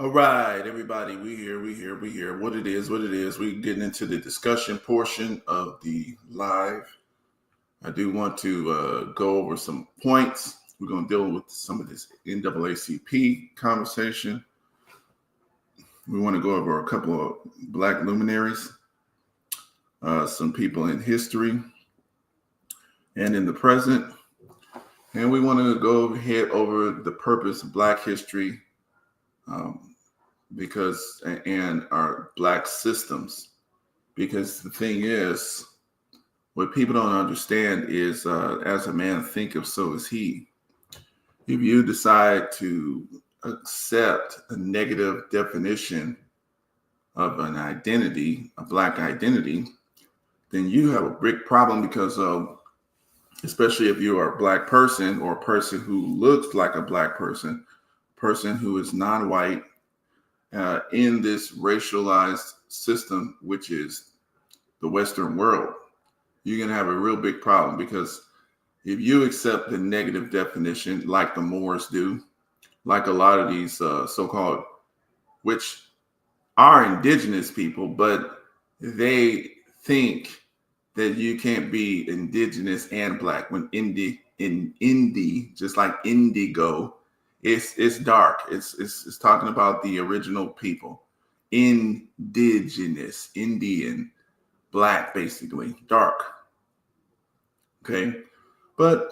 All right, everybody, we here. What it is. We getting into the discussion portion of the live. I do want to go over some points. We're going to deal with some of this NAACP conversation. We want to go over a couple of Black luminaries, some people in history and in the present. And we want to go ahead over the purpose of Black history, because and our Black systems. Because the thing is, what people don't understand is, as a man thinketh, so is he. If you decide to accept a negative definition of an identity, a Black identity, then you have a big problem because of, especially if you are a Black person or a person who looks like a Black person who is non-white, in this racialized system, which is the Western world, you're going to have a real big problem. Because if you accept the negative definition, like the Moors do, like a lot of these so-called, which are indigenous people, but they think that you can't be indigenous and Black. When indie, just like indigo, it's dark. It's talking about the original people, indigenous, Indian, Black, basically dark. Okay, but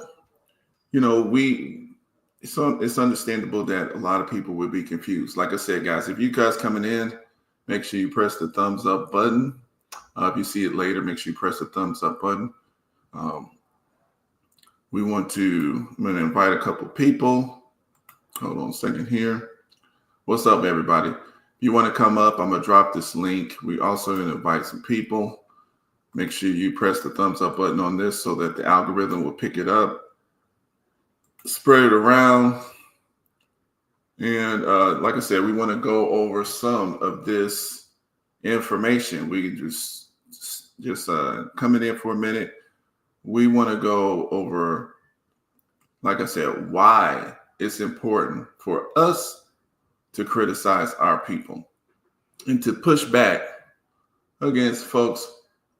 it's understandable that a lot of people will be confused. Like I said, guys, if you guys coming in, make sure you press the thumbs up button. If you see it later, make sure you press the thumbs up button. I'm going to invite a couple people. Hold on a second here. What's up, everybody? If you want to come up, I'm going to drop this link. We also going to invite some people. Make sure you press the thumbs up button on this so that the algorithm will pick it up. Spread it around. And like I said, we want to go over some of this information. We just coming in for a minute. We want to go over, like I said, why it's important for us to criticize our people and to push back against folks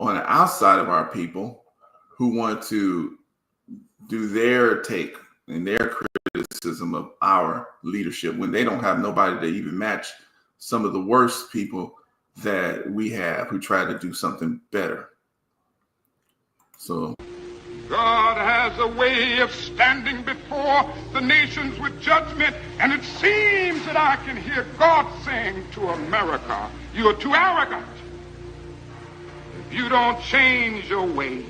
on the outside of our people who want to do their take and their criticism of our leadership when they don't have nobody to even match some of the worst people that we have who try to do something better. So God has a way of standing before the nations with judgment, and it seems that I can hear God saying to America, you are too arrogant. If you don't change your ways,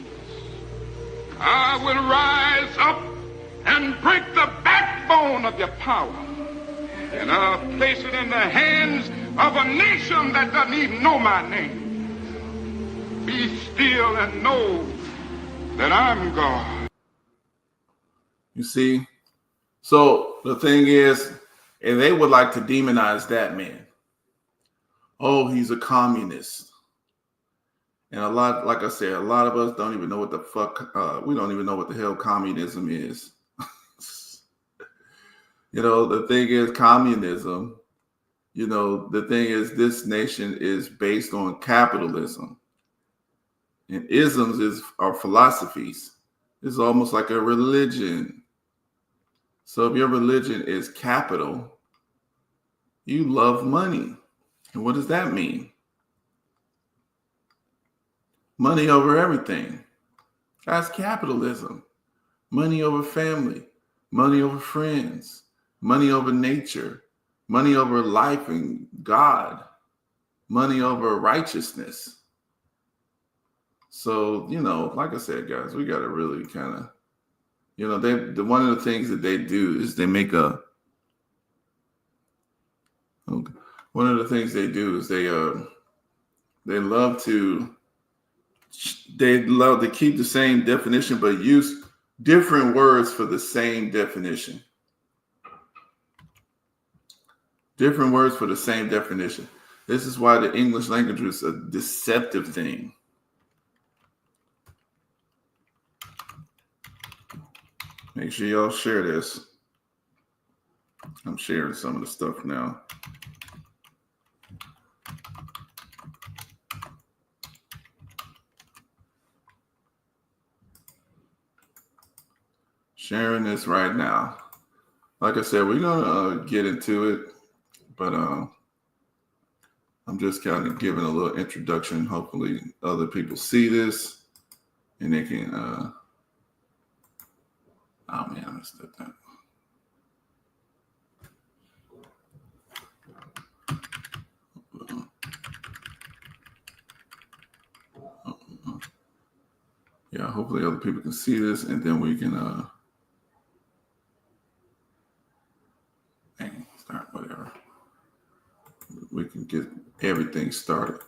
I will rise up and break the backbone of your power, and I'll place it in the hands of a nation that doesn't even know my name. Be still and know that I'm God. You see? So the thing is, and they would like to demonize that man. Oh, he's a communist. And a lot, like I said, a lot of us don't even know what the fuck, we don't even know what the hell communism is. The thing is, communism, the thing is, this nation is based on capitalism. And isms are philosophies. It's almost like a religion. So if your religion is capital, you love money. And what does that mean? Money over everything. That's capitalism. Money over family. Money over friends. Money over nature. Money over life and God. Money over righteousness. So, like I said, guys, we got to really kind of, one of the things that they do is they make one of the things they do is they love to keep the same definition, but use different words for the same definition. Different words for the same definition. This is why the English language is a deceptive thing. Make sure y'all share this. I'm sharing some of the stuff now. Sharing this right now. Like I said, we're gonna get into it, but I'm just kind of giving a little introduction. Hopefully, other people see this and they can. Oh man, I messed up that. Yeah, hopefully other people can see this, and then we can start whatever. We can get everything started.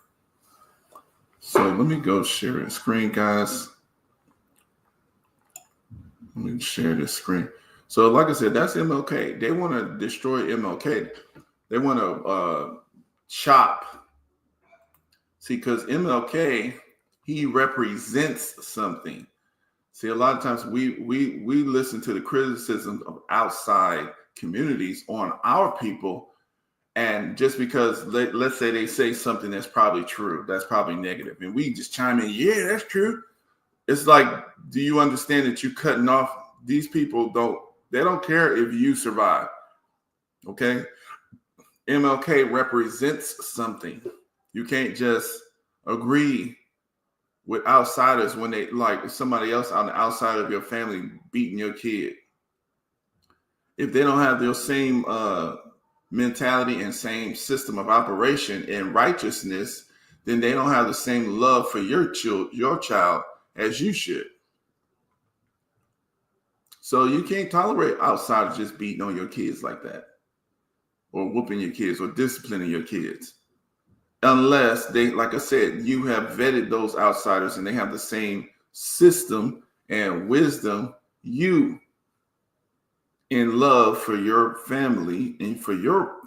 So let me go share the screen, guys. Let me share this screen. So like I said, that's MLK. They want to destroy MLK. They want to chop. See, because MLK, he represents something. See, a lot of times we listen to the criticism of outside communities on our people, and just because let's say they say something that's probably true, that's probably negative, and we just chime in, yeah, that's true. It's like, do you understand that you're cutting off these people? They don't care if you survive. Okay, MLK represents something. You can't just agree with outsiders when they like somebody else on the outside of your family beating your kid. If they don't have their same mentality and same system of operation and righteousness, then they don't have the same love for your child as you should. So you can't tolerate outsiders just beating on your kids like that, or whooping your kids, or disciplining your kids. Unless they, like I said, you have vetted those outsiders and they have the same system and wisdom, you in love for your family and for your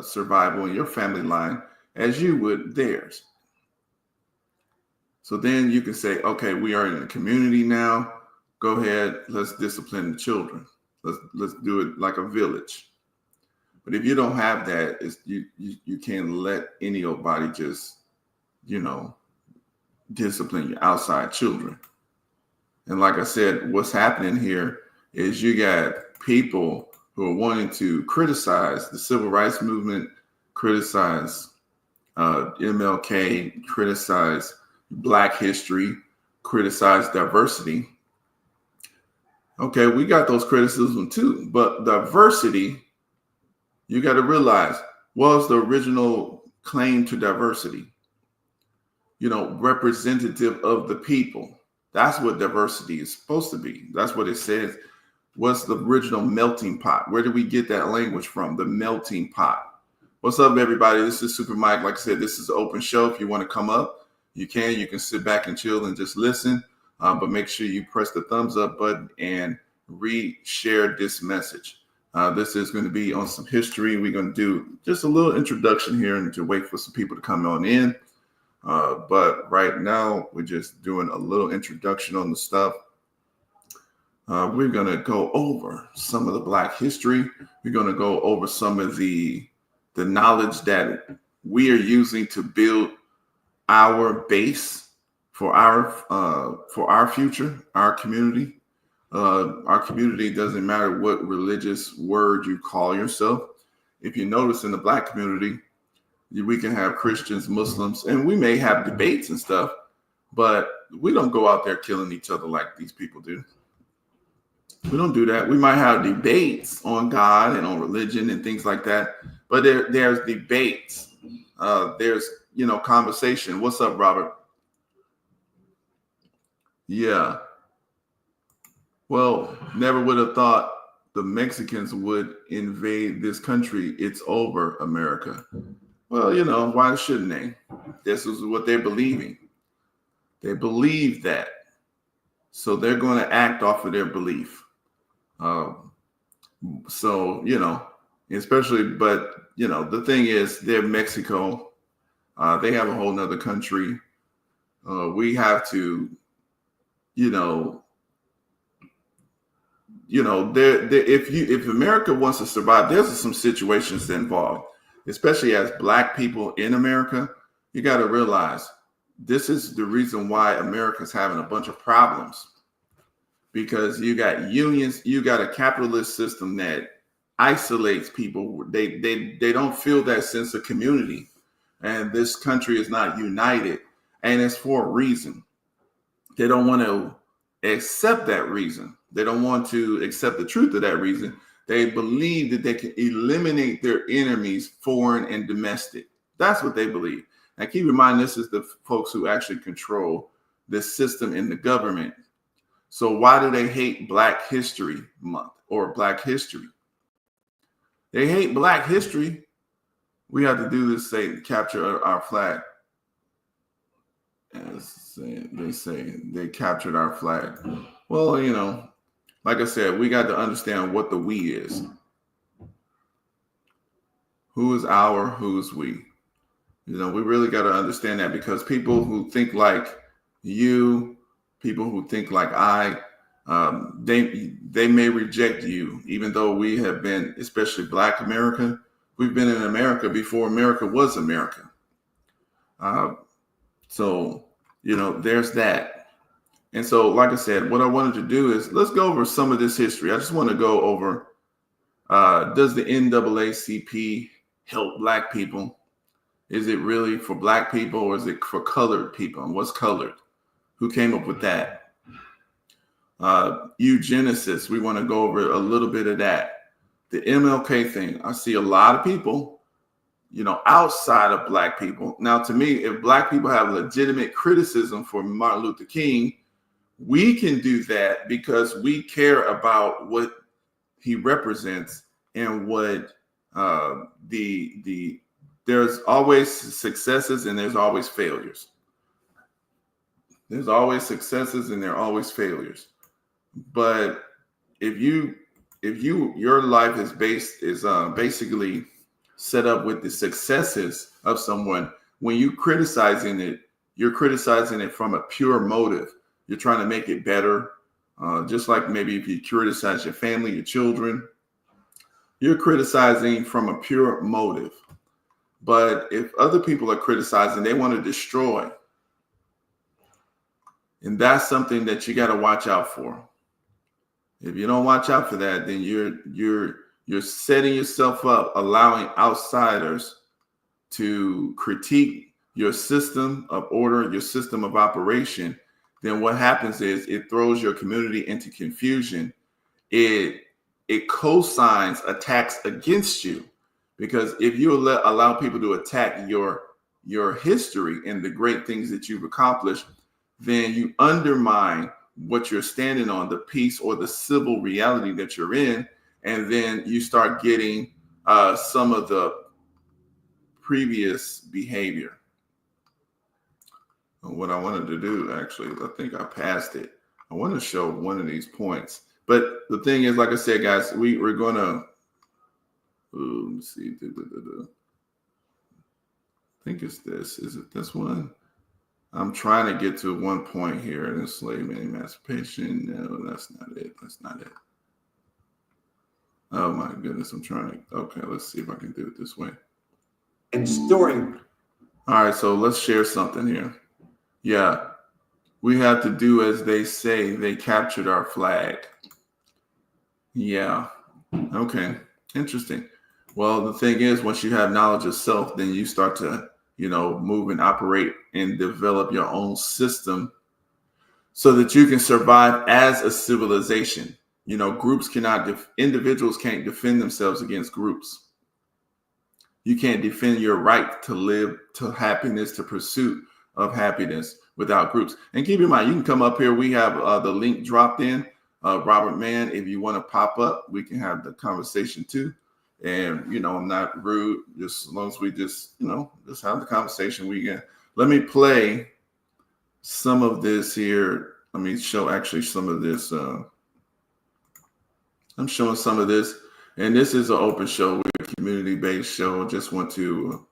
survival and your family line as you would theirs. So then you can say, okay, we are in a community now. Go ahead, let's discipline the children. Let's do it like a village. But if you don't have that, you can't let anybody just, discipline your outside children. And like I said, what's happening here is you got people who are wanting to criticize the civil rights movement, criticize MLK, criticize Black history, criticize diversity. Okay, we got those criticisms too, but diversity, you got to realize, was the original claim to diversity, representative of the people. That's what diversity is supposed to be. That's what it says. What's the original melting pot? Where did we get that language from? The melting pot. What's up, everybody? This is Super Mike. Like I said, this is an open show. If you want to come up, you can. You can sit back and chill and just listen. But make sure you press the thumbs up button and re-share this message. This is going to be on some history. We're going to do just a little introduction here and to wait for some people to come on in. But right now, we're just doing a little introduction on the stuff. We're going to go over some of the Black history. We're going to go over some of the knowledge that we are using to build our base for our future, our community. Our community doesn't matter what religious word you call yourself. If you notice in the Black community, we can have Christians, Muslims, and we may have debates and stuff, but we don't go out there killing each other like these people do. We don't do that. We might have debates on God and on religion and things like that, but there's debates. There's, conversation. What's up, Robert? Yeah. Well, never would have thought the Mexicans would invade this country. It's over, America. Well, why shouldn't they? This is what they're believing. They believe that. So they're going to act off of their belief. Especially, but, the thing is, they're Mexico. They have a whole nother country. We have to, if America wants to survive, there's some situations involved, especially as Black people in America. You got to realize this is the reason why America's having a bunch of problems. because you got unions, you got a capitalist system that isolates people. They don't feel that sense of community, and this country is not united, and it's for a reason. They don't want to accept that reason. They don't want to accept the truth of that reason. They believe that they can eliminate their enemies, foreign and domestic. That's what they believe. Now, keep in mind, this is the folks who actually control this system in the government. So why do they hate Black History Month or Black History? They hate Black history. We have to do this, say, capture our flag. As they say, they captured our flag. Well, you know, like I said, we got to understand what the we is. Who is our, who is we? You know, we really got to understand that, because people who think like you, people who think like I, they may reject you, even though we have been, especially Black America, we've been in America before America was America. So, you know, there's that. And so, like I said, what I wanted to do is let's go over some of this history. I just want to go over, does the NAACP help Black people? Is it really for Black people, or is it for colored people? And what's colored? Who came up with that? Eugenicists, we want to go over a little bit of that. The MLK thing, I see a lot of people, you know, outside of Black people. Now, to me, if Black people have legitimate criticism for Martin Luther King, we can do that because we care about what he represents and what there's always successes and there's always failures. There's always successes and there are always failures. But if your life is basically set up with the successes of someone, when you criticizing it, you're criticizing it from a pure motive. You're trying to make it better. Just like maybe if you criticize your family, your children, you're criticizing from a pure motive. But if other people are criticizing, they want to destroy. And that's something that you got to watch out for. If you don't watch out for that, then you're setting yourself up, allowing outsiders to critique your system of order, your system of operation. Then what happens is it throws your community into confusion. It co-signs attacks against you, because if you allow people to attack your history and the great things that you've accomplished, then you undermine what you're standing on, the peace or the civil reality that you're in, and then you start getting some of the previous behavior. What I wanted to do, actually, I think I passed it. I want to show one of these points. But the thing is, like I said, guys, we're going to, let me see. I think it's this. Is it this one? I'm trying to get to one point here in enslavement and emancipation. No, that's not it. That's not it. Oh, my goodness. I'm trying to. Okay, let's see if I can do it this way. And storing. All right, so let's share something here. Yeah, we have to do as they say. They captured our flag. Yeah. Okay. Interesting. Well, the thing is, once you have knowledge of self, then you start to, move and operate and develop your own system so that you can survive as a civilization. Groups individuals can't defend themselves against groups. You can't defend your right to live, to happiness, to pursuit of happiness without groups. And keep in mind, you can come up here. We have the link dropped in. Robert Mann, if you want to pop up, we can have the conversation too. And, I'm not rude, just as long as we just have the conversation. Let me play some of this here. Let me show actually some of this. I'm showing some of this. And this is an open show. We're a community-based show. Just want to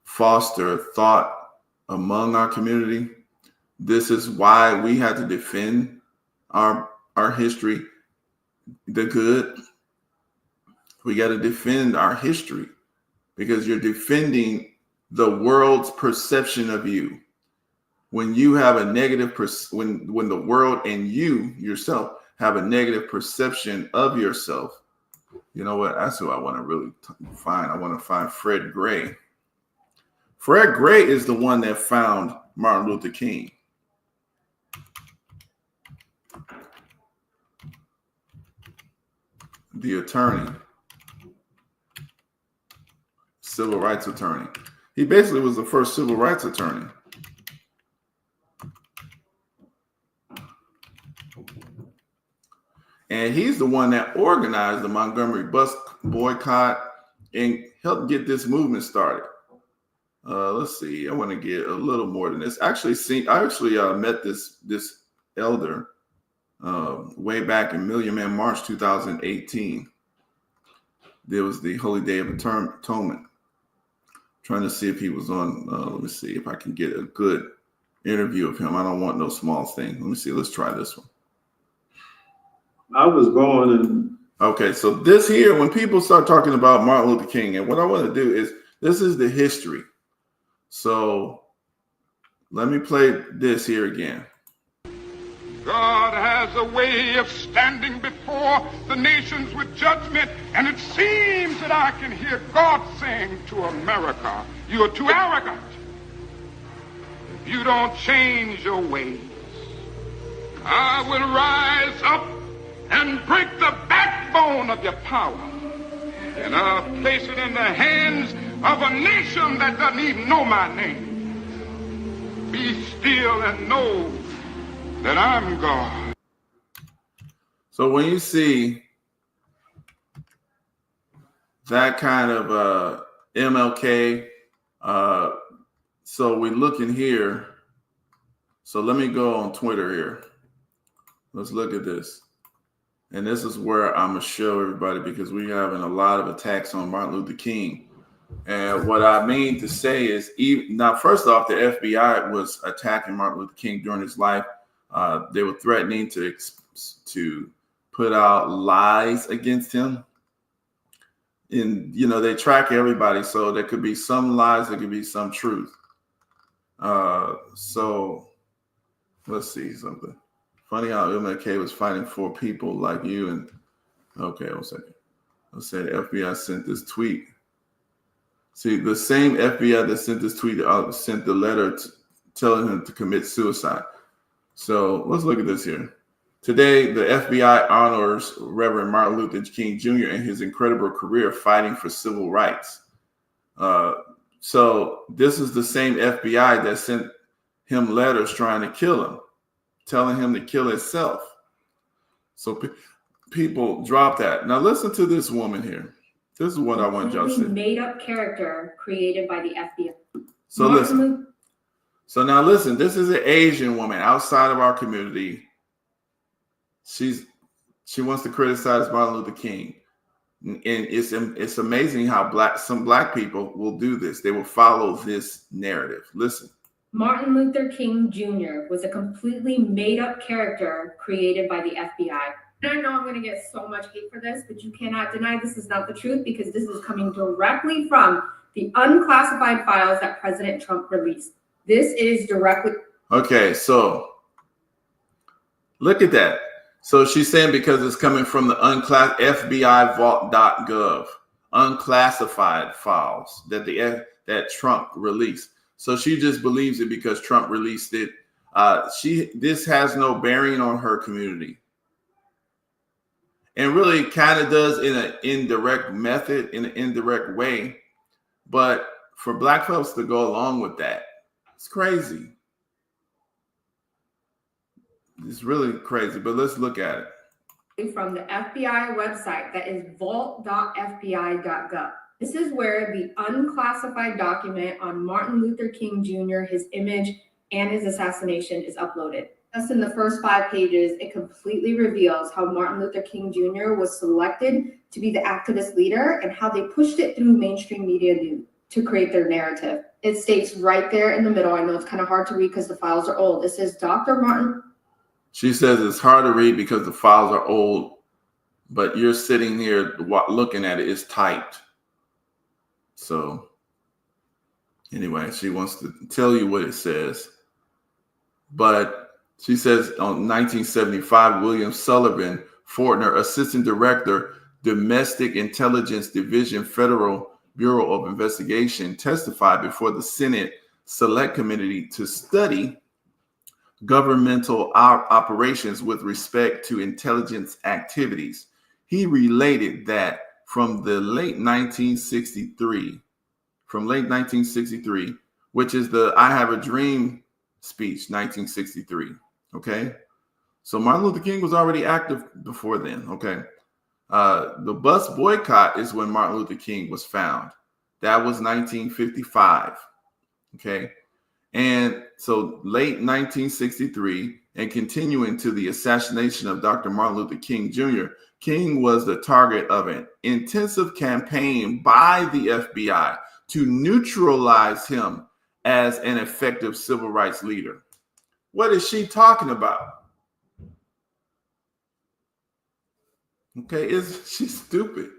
foster thought among our community. This is why we had to defend our history, the good. We got to defend our history because you're defending the world's perception of you. when you have a negative when the world and you yourself have a negative perception of yourself, you know what? That's who I want to really find. I want to find Fred Gray. Fred Gray is the one that found Martin Luther King. The attorney, civil rights attorney. He basically was the first civil rights attorney. And he's the one that organized the Montgomery bus boycott and helped get this movement started. Let's see. I want to get a little more than this. I actually met this elder way back in Million Man March 2018. There was the Holy Day of Atonement. Trying to see if he was on. Let me see if I can get a good interview of him. I don't want no small thing. Let me see. Let's try this one. I was going and okay, so this here, when people start talking about Martin Luther King, and what I want to do is, this is the history. So let me play this here again. God has a way of standing before the nations with judgment, and it seems that I can hear God saying to America, you are too arrogant. If you don't change your ways, I will rise up and break the backbone of your power, and I'll place it in the hands of a nation that doesn't even know my name. Be still and know that I'm God. So when you see that kind of MLK, so we look in here. So let me go on Twitter here. Let's look at this. And this is where I'm going to show everybody, because we're having a lot of attacks on Martin Luther King. And what I mean to say is, now, first off, the FBI was attacking Martin Luther King during his life. They were threatening to put out lies against him. And, you know, they track everybody. So there could be some lies, there could be some truth. So let's see something. Funny how MLK was fighting for people like you. And okay, 1 second. I said FBI sent this tweet. See, the same FBI that sent this tweet sent the letter telling him to commit suicide. So let's look at this here. Today, the FBI honors Reverend Martin Luther King Jr. and his incredible career fighting for civil rights. So this is the same FBI that sent him letters trying to kill him, telling him to kill himself. So people drop that. Now listen to this woman here. This is what I want y'all to see. Made up character created by the FBI. So listen. So now listen, this is an Asian woman outside of our community. She wants to criticize Martin Luther King. And it's amazing how some black people will do this. They will follow this narrative. Listen. Martin Luther King Jr. was a completely made up character created by the FBI. I know I'm going to get so much hate for this, but you cannot deny this is not the truth, because this is coming directly from the unclassified files that President Trump released. This is directly. Okay, so look at that. So she's saying because it's coming from the FBI vault.gov, unclassified files that Trump released. So she just believes it because Trump released it. This has no bearing on her community. And really kind of does in an indirect method, in an indirect way. But for black folks to go along with that, it's crazy. It's really crazy, but let's look at it. From the FBI website, that is vault.fbi.gov. This is where the unclassified document on Martin Luther King Jr., his image, and his assassination is uploaded. Just in the first 5 pages, it completely reveals how Martin Luther King Jr. was selected to be the activist leader and how they pushed it through mainstream media to create their narrative. It states right there in the middle, I know it's kind of hard to read because the files are old. It says Dr. Martin. She says it's hard to read because the files are old, but you're sitting here looking at it. It's typed. So anyway, she wants to tell you what it says. But she says on 1975, William Sullivan Fortner, Assistant Director, Domestic Intelligence Division, Federal Bureau of Investigation, testified before the Senate Select Committee to study governmental operations with respect to intelligence activities. He related that from late 1963, which is the I Have a Dream speech, 1963. Okay. So Martin Luther King was already active before then. Okay. The bus boycott is when Martin Luther King was found. That was 1955. Okay. And so late 1963 and continuing to the assassination of Dr. Martin Luther King Jr., King was the target of an intensive campaign by the FBI to neutralize him as an effective civil rights leader. What is she talking about? Okay, she's stupid.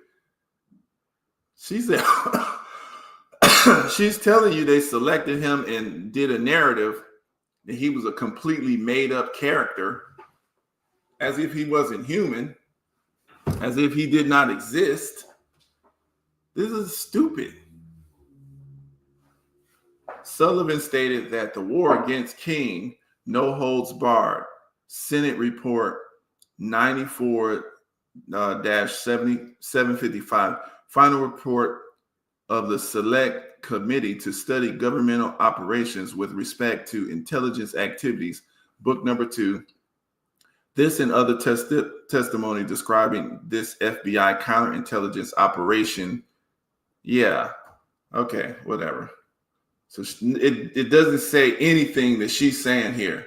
She said she's telling you they selected him and did a narrative that he was a completely made up character, as if he wasn't human, as if he did not exist. This is stupid. Sullivan stated that the war against King, no holds barred, Senate Report 94-755, final report of the Select Committee to study governmental operations with respect to intelligence activities, book number 2. This and other testimony describing this FBI counterintelligence operation. Yeah. Okay, whatever. So it doesn't say anything that she's saying here.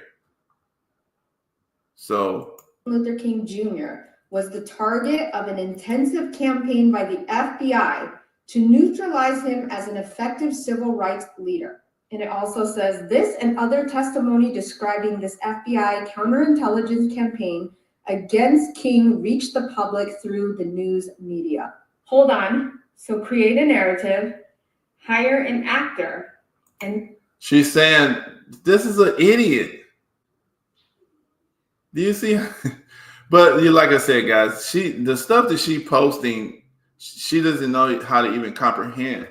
So Luther King Jr. was the target of an intensive campaign by the FBI to neutralize him as an effective civil rights leader. And it also says this and other testimony describing this FBI counterintelligence campaign against King reached the public through the news media. Hold on. So create a narrative, hire an actor, and she's saying this is an idiot. Do you see? But like I said, guys, the stuff that she posting, she doesn't know how to even comprehend.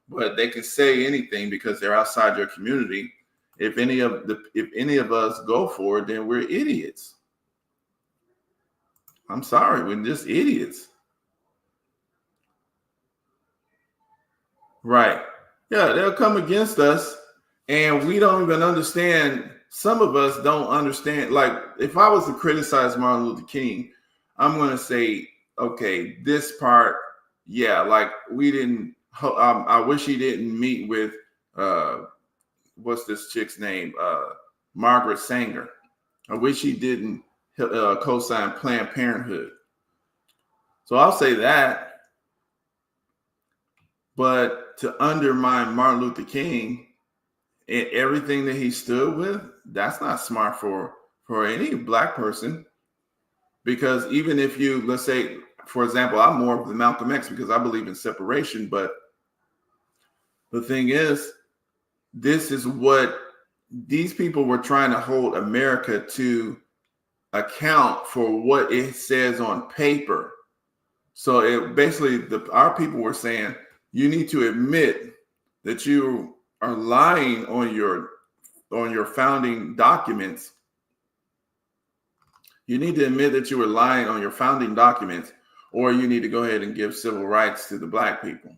But they can say anything because they're outside your community. If any of us go for it, then we're idiots. I'm sorry, we're just idiots. Right. Yeah, they'll come against us and we don't even understand. Some of us don't understand. Like if I was to criticize Martin Luther King, I'm going to say, okay, this part, yeah, like we didn't, I wish he didn't meet with, what's this chick's name? Margaret Sanger. I wish he didn't co-sign Planned Parenthood. So I'll say that. But to undermine Martin Luther King and everything that he stood with, that's not smart for any Black person. Because even if you, let's say, for example, I'm more of the Malcolm X because I believe in separation. But the thing is, this is what these people were trying to hold America to account for what it says on paper. So it basically, our people were saying, you need to admit that you are lying on your founding documents. You need to admit that you were lying on your founding documents, or you need to go ahead and give civil rights to the Black people.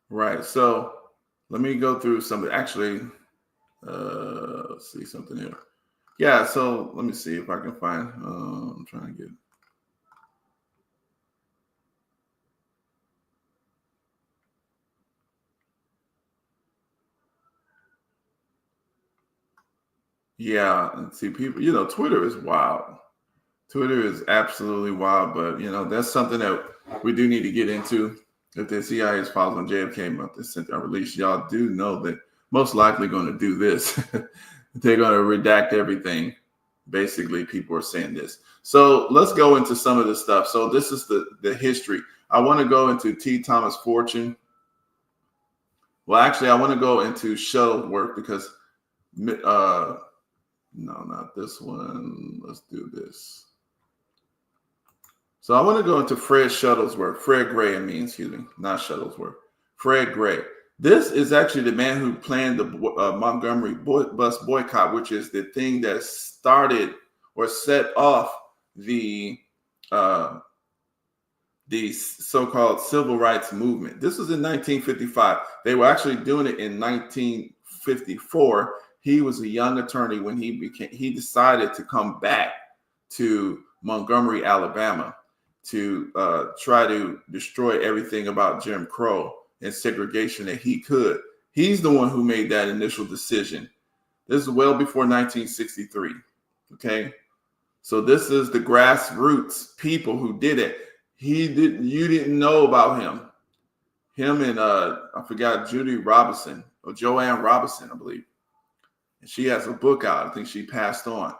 Right. So let me go through some. Actually, let's see something here. Yeah. So let me see if I can find. I'm trying to get. Yeah, and see people, Twitter is wild. Twitter is absolutely wild, but that's something that we do need to get into. If the CIA's files on JFK about this sent out release, y'all do know that most likely going to do this. They're going to redact everything. Basically, people are saying this. So let's go into some of this stuff. So this is the history. I want to go into T. Thomas Fortune. Well, actually, I want to go into Shuttleworth because, no, not this one. Let's do this. So I want to go into Fred Gray, not Shuttlesworth. Fred Gray. This is actually the man who planned the Montgomery bus boycott, which is the thing that started or set off the so-called civil rights movement. This was in 1955. They were actually doing it in 1954. He was a young attorney when he decided to come back to Montgomery, Alabama, to try to destroy everything about Jim Crow and segregation that he could. He's the one who made that initial decision. This is well before 1963. Okay, so this is the grassroots people who did it. You didn't know about him. Him and I forgot Judy Robinson or Joanne Robinson, I believe. And she has a book out. I think she passed on.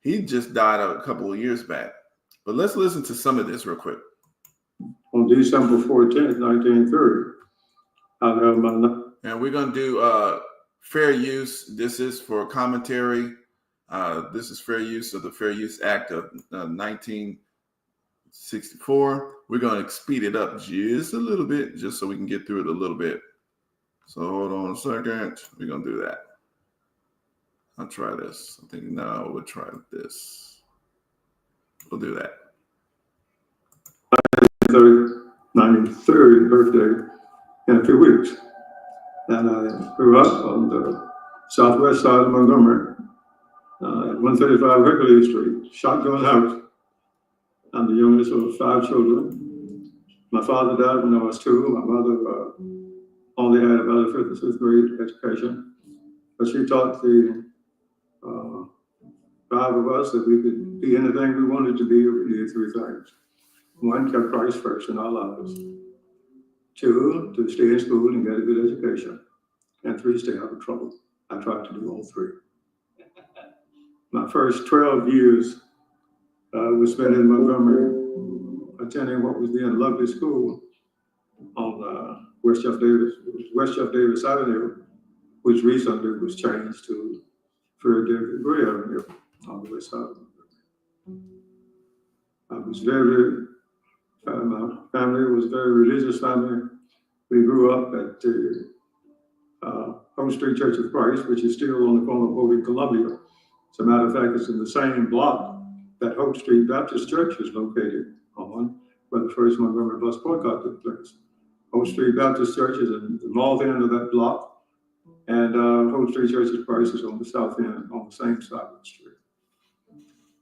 He just died a couple of years back. But let's listen to some of this real quick. On December 14th, 1930, and we're going to do fair use. This is for commentary. This is fair use of the Fair Use Act of 1964. We're going to speed it up just a little bit, just so we can get through it a little bit. So hold on a second. We're going to do that. I'll try this. I think now we'll try this. We'll do that. 93rd birthday in a few weeks. And I grew up on the southwest side of Montgomery, at 135 Hercules Street, shotgun house. I'm the youngest of 5 children. My father died when I was 2. My mother only had about a 5th or 6th grade education, but she taught the 5 of us that we could be anything we wanted to be. We did 3 things. 1, kept Christ first in our lives. 2, to stay in school and get a good education. And 3, stay out of trouble. I tried to do all 3. My first 12 years was spent in Montgomery, attending what was then Lovely School on West Jeff Davis Avenue, which recently was changed to Fred David Gray Avenue on the west side of Montgomery. I was my family was a very religious family. We grew up at the Hope Street Church of Christ, which is still on the corner of Hope and Columbia. As a matter of fact, it's in the same block that Hope Street Baptist Church is located on, where the first Montgomery bus boycott took place. Hope Street Baptist Church is in the north end of that block, and Hope Street Church of Christ is on the south end, on the same side of the street.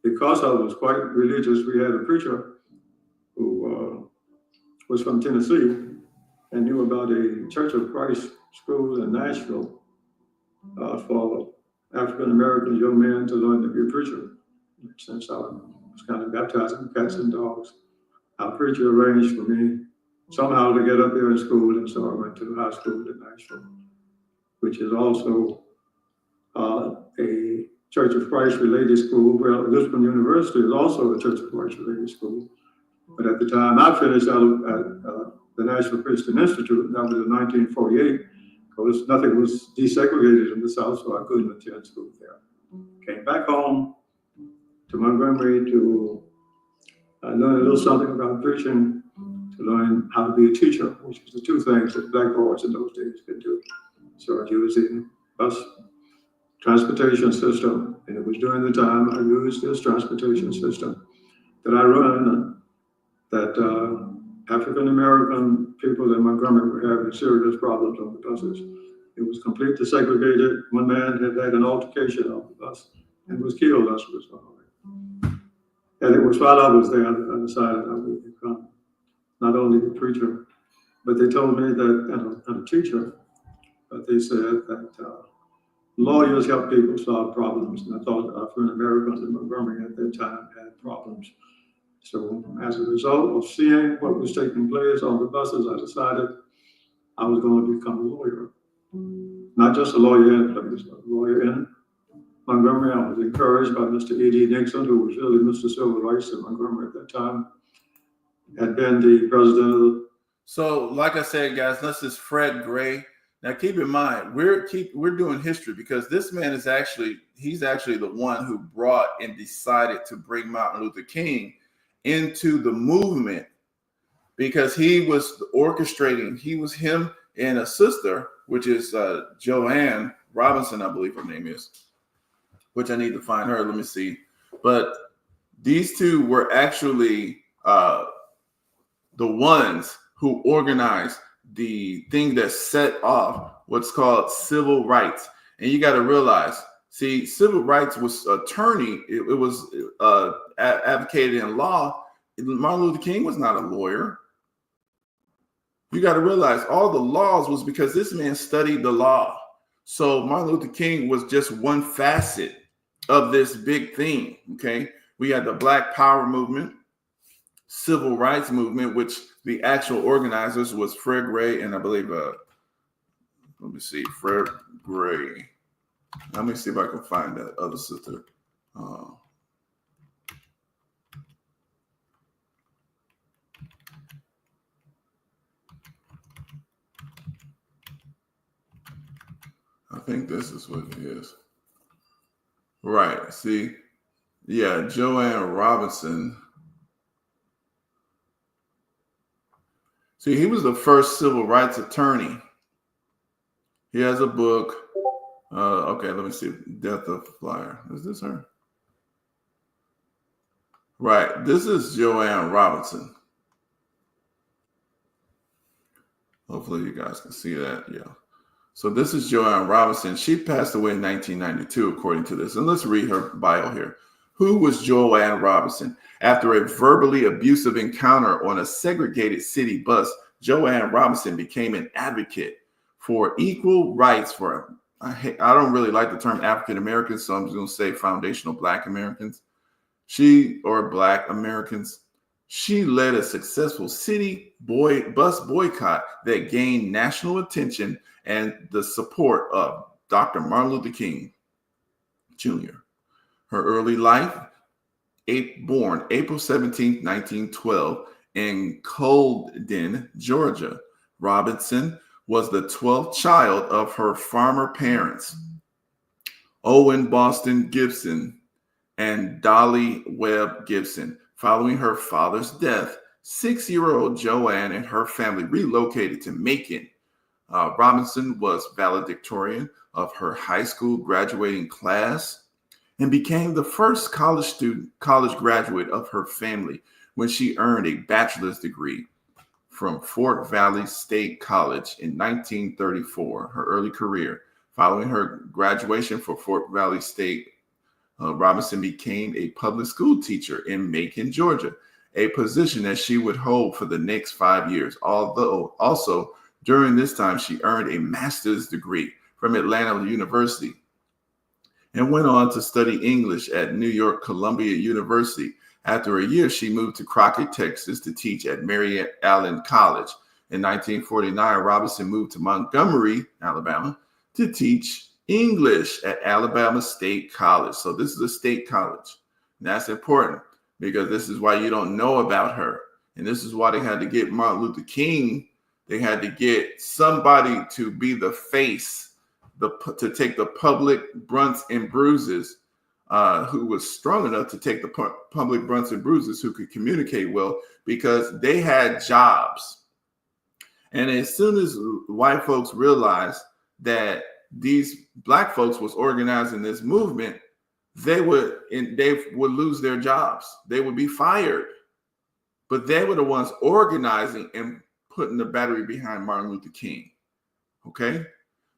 Because I was quite religious, we had a preacher who was from Tennessee and knew about a Church of Christ school in Nashville for African-American young men to learn to be a preacher. Since I was kind of baptizing cats and dogs, our preacher arranged for me somehow to get up there in school, and so I went to high school in Nashville, which is also a Church of Christ related school. Well, Lisbon University is also a Church of Christ related school. But at the time I finished out at the National Christian Institute, that was in 1948, because nothing was desegregated in the South, so I couldn't attend school there. Came back home to Montgomery to learn a little something about preaching, to learn how to be a teacher, which was the 2 things that black boys in those days could do. So I used the bus transportation system, and it was during the time I used this transportation system that I run that African-American people in Montgomery were having serious problems on the buses. It was completely segregated. One man had an altercation on the bus and was killed as a result of it. And it was while I was there that I decided I would become not only a preacher, but they told me that, and a teacher, but they said that lawyers help people solve problems. And I thought African-Americans in Montgomery at that time had problems. So as a result of seeing what was taking place on the buses, I decided I was going to become a lawyer. Not just a lawyer in place, but a lawyer in Montgomery. I was encouraged by Mr. E.D. Nixon, who was really Mr. Civil Rights in Montgomery at that time, had been the president of the... So, like I said, guys, this is Fred Gray. Now, keep in mind, we're doing history because this man is he's actually the one who brought and decided to bring Martin Luther King into the movement, because he was orchestrating. He was him and a sister, which is Joanne Robinson, I believe her name is, which I need to find her. Let me see. But these two were actually the ones who organized the thing that set off what's called civil rights. And you got to realize, see, civil rights was attorney. It was advocated in law. Martin Luther King was not a lawyer. You got to realize all the laws was because this man studied the law. So Martin Luther King was just one facet of this big thing. Okay. We had the Black Power movement, civil rights movement, which the actual organizers was Fred Gray and I believe, let me see, Fred Gray. Let me see if I can find that other sister. I think this is what it is. Right. See, yeah, Joanne Robinson. See, he was the first civil rights attorney. He has a book. Okay, let me see. Death of Flyer. Is this her? Right. This is Joanne Robinson. Hopefully you guys can see that. Yeah. So this is Joanne Robinson. She passed away in 1992, according to this. And let's read her bio here. Who was Joanne Robinson? After a verbally abusive encounter on a segregated city bus, Joanne Robinson became an advocate for equal rights for, I don't really like the term African Americans, so I'm just going to say foundational Black Americans. Black Americans. She led a successful city bus boycott that gained national attention and the support of Dr. Martin Luther King Jr. Her early life, born April 17, 1912, in Colden, Georgia. Robinson was the 12th child of her farmer parents, Owen Boston Gibson and Dolly Webb Gibson. Following her father's death, 6-year-old Joanne and her family relocated to Macon. Robinson was valedictorian of her high school graduating class and became the first college graduate of her family when she earned a bachelor's degree from Fort Valley State College in 1934. Her early career. Following her graduation from Fort Valley State, Robinson became a public school teacher in Macon, Georgia, a position that she would hold for the next 5 years. Although also during this time, she earned a master's degree from Atlanta University and went on to study English at New York Columbia University. After a year, she moved to Crockett, Texas to teach at Mary Allen College. In 1949, Robinson moved to Montgomery, Alabama to teach English at Alabama State College. So this is a state college. And that's important because this is why you don't know about her. And this is why they had to get Martin Luther King. They had to get somebody to be the face, to take the public brunts and bruises, who was strong enough to take the public brunts and bruises, who could communicate well, because they had jobs. And as soon as white folks realized that these Black folks was organizing this movement, they would lose their jobs. They would be fired. But they were the ones organizing and putting the battery behind Martin Luther King. Okay?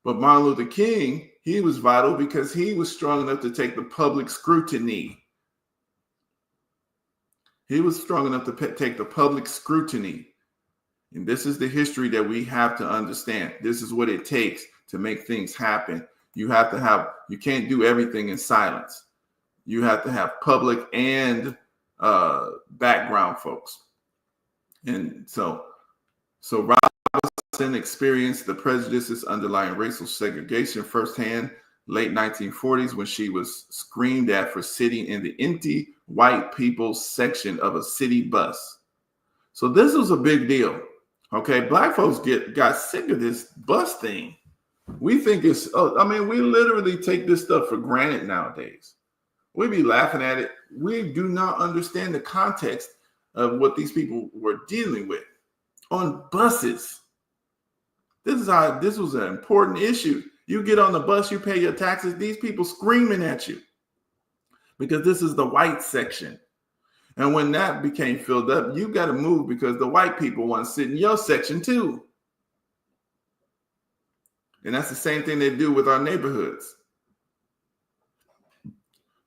But Martin Luther King, he was vital because he was strong enough to take the public scrutiny. He was strong enough to take the public scrutiny. And this is the history that we have to understand. This is what it takes to make things happen. You can't do everything in silence. You have to have public and background folks. And so Robinson experienced the prejudices underlying racial segregation firsthand, late 1940s, when she was screamed at for sitting in the empty white people section of a city bus. So this was a big deal. Okay, Black folks got sick of this bus thing. We think it's, we literally take this stuff for granted nowadays. We be laughing at it. We do not understand the context of what these people were dealing with on buses. This was an important issue. You get on the bus, you pay your taxes, these people screaming at you because this is the white section. And when that became filled up, you got to move because the white people want to sit in your section too. And that's the same thing they do with our neighborhoods.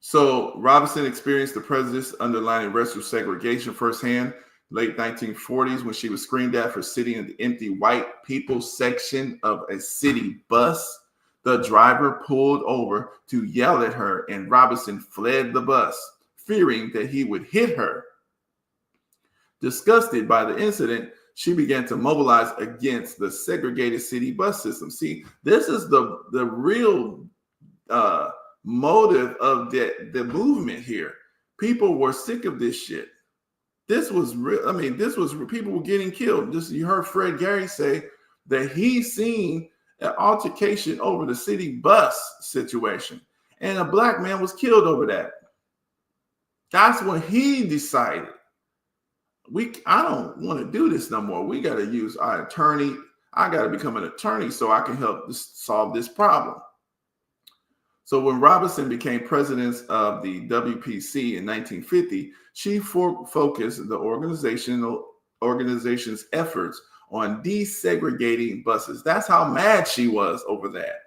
So Robinson experienced the prejudice underlying racial segregation firsthand, late 1940s, when she was screamed at for sitting in the empty white people section of a city bus. The driver pulled over to yell at her, and Robinson fled the bus, fearing that he would hit her. Disgusted by the incident, she began to mobilize against the segregated city bus system. See, this is the real motive of the movement here. People were sick of this shit. This was real. People were getting killed. You heard Fred Gary say that he seen an altercation over the city bus situation, and a black man was killed over that. That's when he decided, I don't want to do this no more. We got to use our attorney. I got to become an attorney so I can help solve this problem. So when Robinson became president of the WPC in 1950, she focused the organization's efforts on desegregating buses. That's how mad she was over that.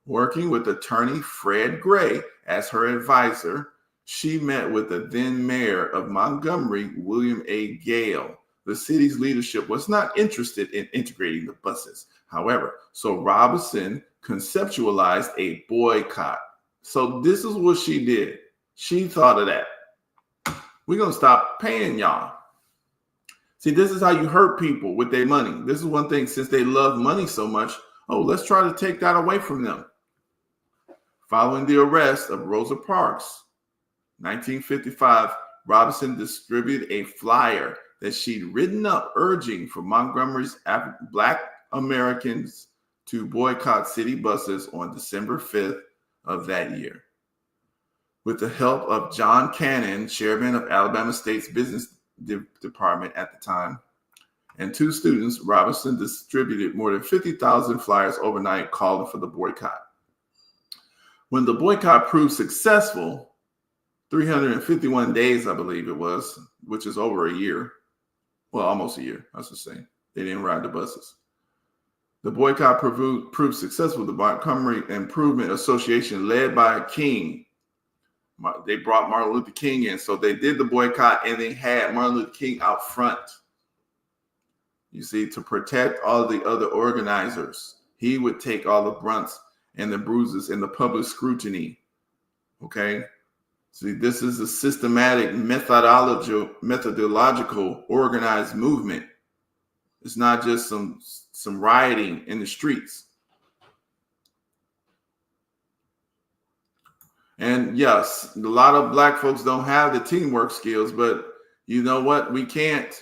Working with attorney Fred Gray as her advisor, she met with the then mayor of Montgomery, William A. Gale. The city's leadership was not interested in integrating the buses. However, so Robinson conceptualized a boycott. So this is what she did. She thought of that. We're going to stop paying y'all. See, this is how you hurt people with their money. This is one thing, since they love money so much, let's try to take that away from them. Following the arrest of Rosa Parks, 1955, Robinson distributed a flyer that she'd written up urging for Montgomery's Black Americans to boycott city buses on December 5th of that year. With the help of John Cannon, chairman of Alabama State's business department at the time, and 2 students, Robinson distributed more than 50,000 flyers overnight calling for the boycott. When the boycott proved successful, 351 days, I believe it was, which is over a year. Well, almost a year, I should say. They didn't ride the buses. The boycott proved successful. The Montgomery Improvement Association, led by King, they brought Martin Luther King in. So they did the boycott, and they had Martin Luther King out front, you see, to protect all the other organizers. He would take all the brunts and the bruises and the public scrutiny. Okay. See, this is a systematic, methodological, organized movement. It's not just some rioting in the streets. And yes, a lot of black folks don't have the teamwork skills, but you know what? We can't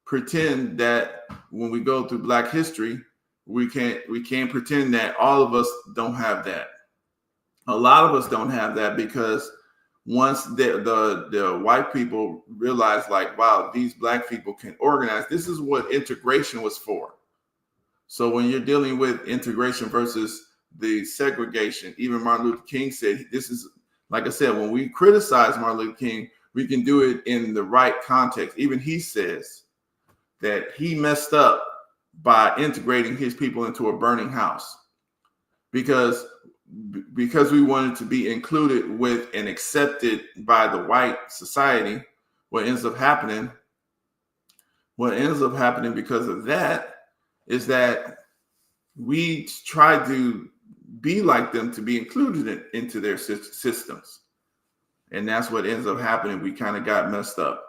pretend that when we go through Black history, we can't pretend that all of us don't have that. A lot of us don't have that, because once the white people realized, like, wow, these black people can organize. This is what integration was for. So when you're dealing with integration versus the segregation, even Martin Luther King said, this is, like I said, when we criticize Martin Luther King, we can do it in the right context. Even he says that he messed up by integrating his people into a burning house, because we wanted to be included with and accepted by the white society. What ends up happening because of that is that we try to be like them to be included into their systems. And that's what ends up happening. We kind of got messed up.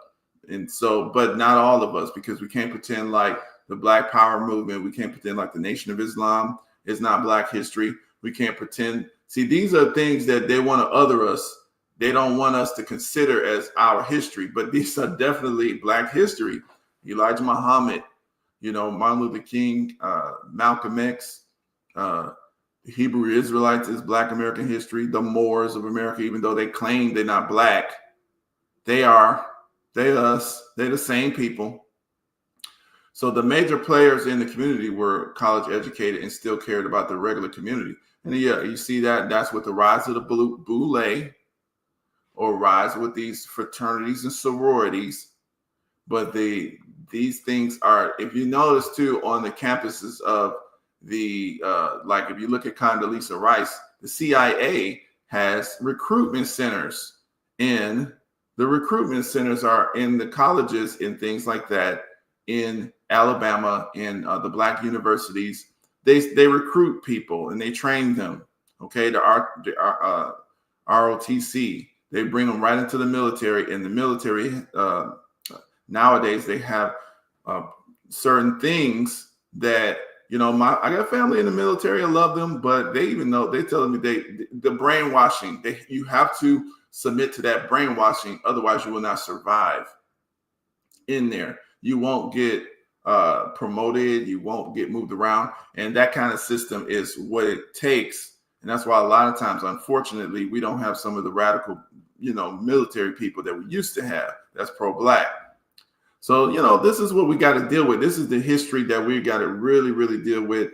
And so, but not all of us, because we can't pretend like the Black Power movement, we can't pretend like the Nation of Islam is not Black history. We can't pretend. See, these are things that they want to other us. They don't want us to consider as our history, but these are definitely Black history. Elijah Muhammad, Martin Luther King, Malcolm X, The Hebrew Israelites is Black American history. The Moors of America, even though they claim they're not Black, they are. They're us. They're the same people. So the major players in the community were college educated and still cared about the regular community. And yeah, you see that. That's with the rise of the Boule, or rise with these fraternities and sororities. But these things are, if you notice too, on the campuses of the, like if you look at Condoleezza Rice, the CIA has recruitment centers the recruitment centers are in the colleges and things like that in Alabama, in the Black universities. They recruit people and they train them. Okay, the ROTC, they bring them right into the military. And the military nowadays they have certain things that, you know, I got family in the military. I love them, but they even know, they telling me the brainwashing. You have to submit to that brainwashing, otherwise you will not survive in there. You won't get promoted, you won't get moved around, and that kind of system is what it takes. And that's why a lot of times, unfortunately, we don't have some of the radical, you know, military people that we used to have that's pro-Black. So, you know, this is what we got to deal with. This is the history that we got to really, really deal with.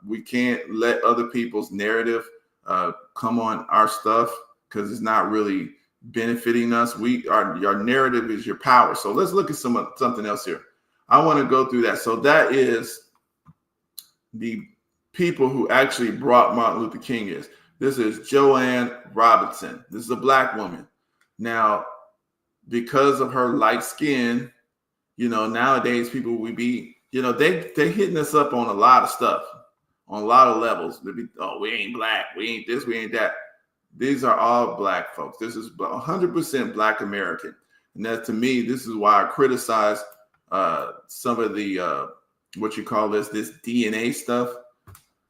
We can't let other people's narrative come on our stuff, because it's not really benefiting us. Our narrative is your power. So let's look at something else here. I want to go through that. So that is the people who actually brought Martin Luther King is. This is Joanne Robinson. This is a Black woman. Now, because of her light skin, you know, nowadays people will be, you know, they hitting us up on a lot of stuff, on a lot of levels. They be, oh, we ain't Black, we ain't this, we ain't that. These are all Black folks. This is 100% Black American. And that, to me, this is why I criticize some of the, what you call this DNA stuff.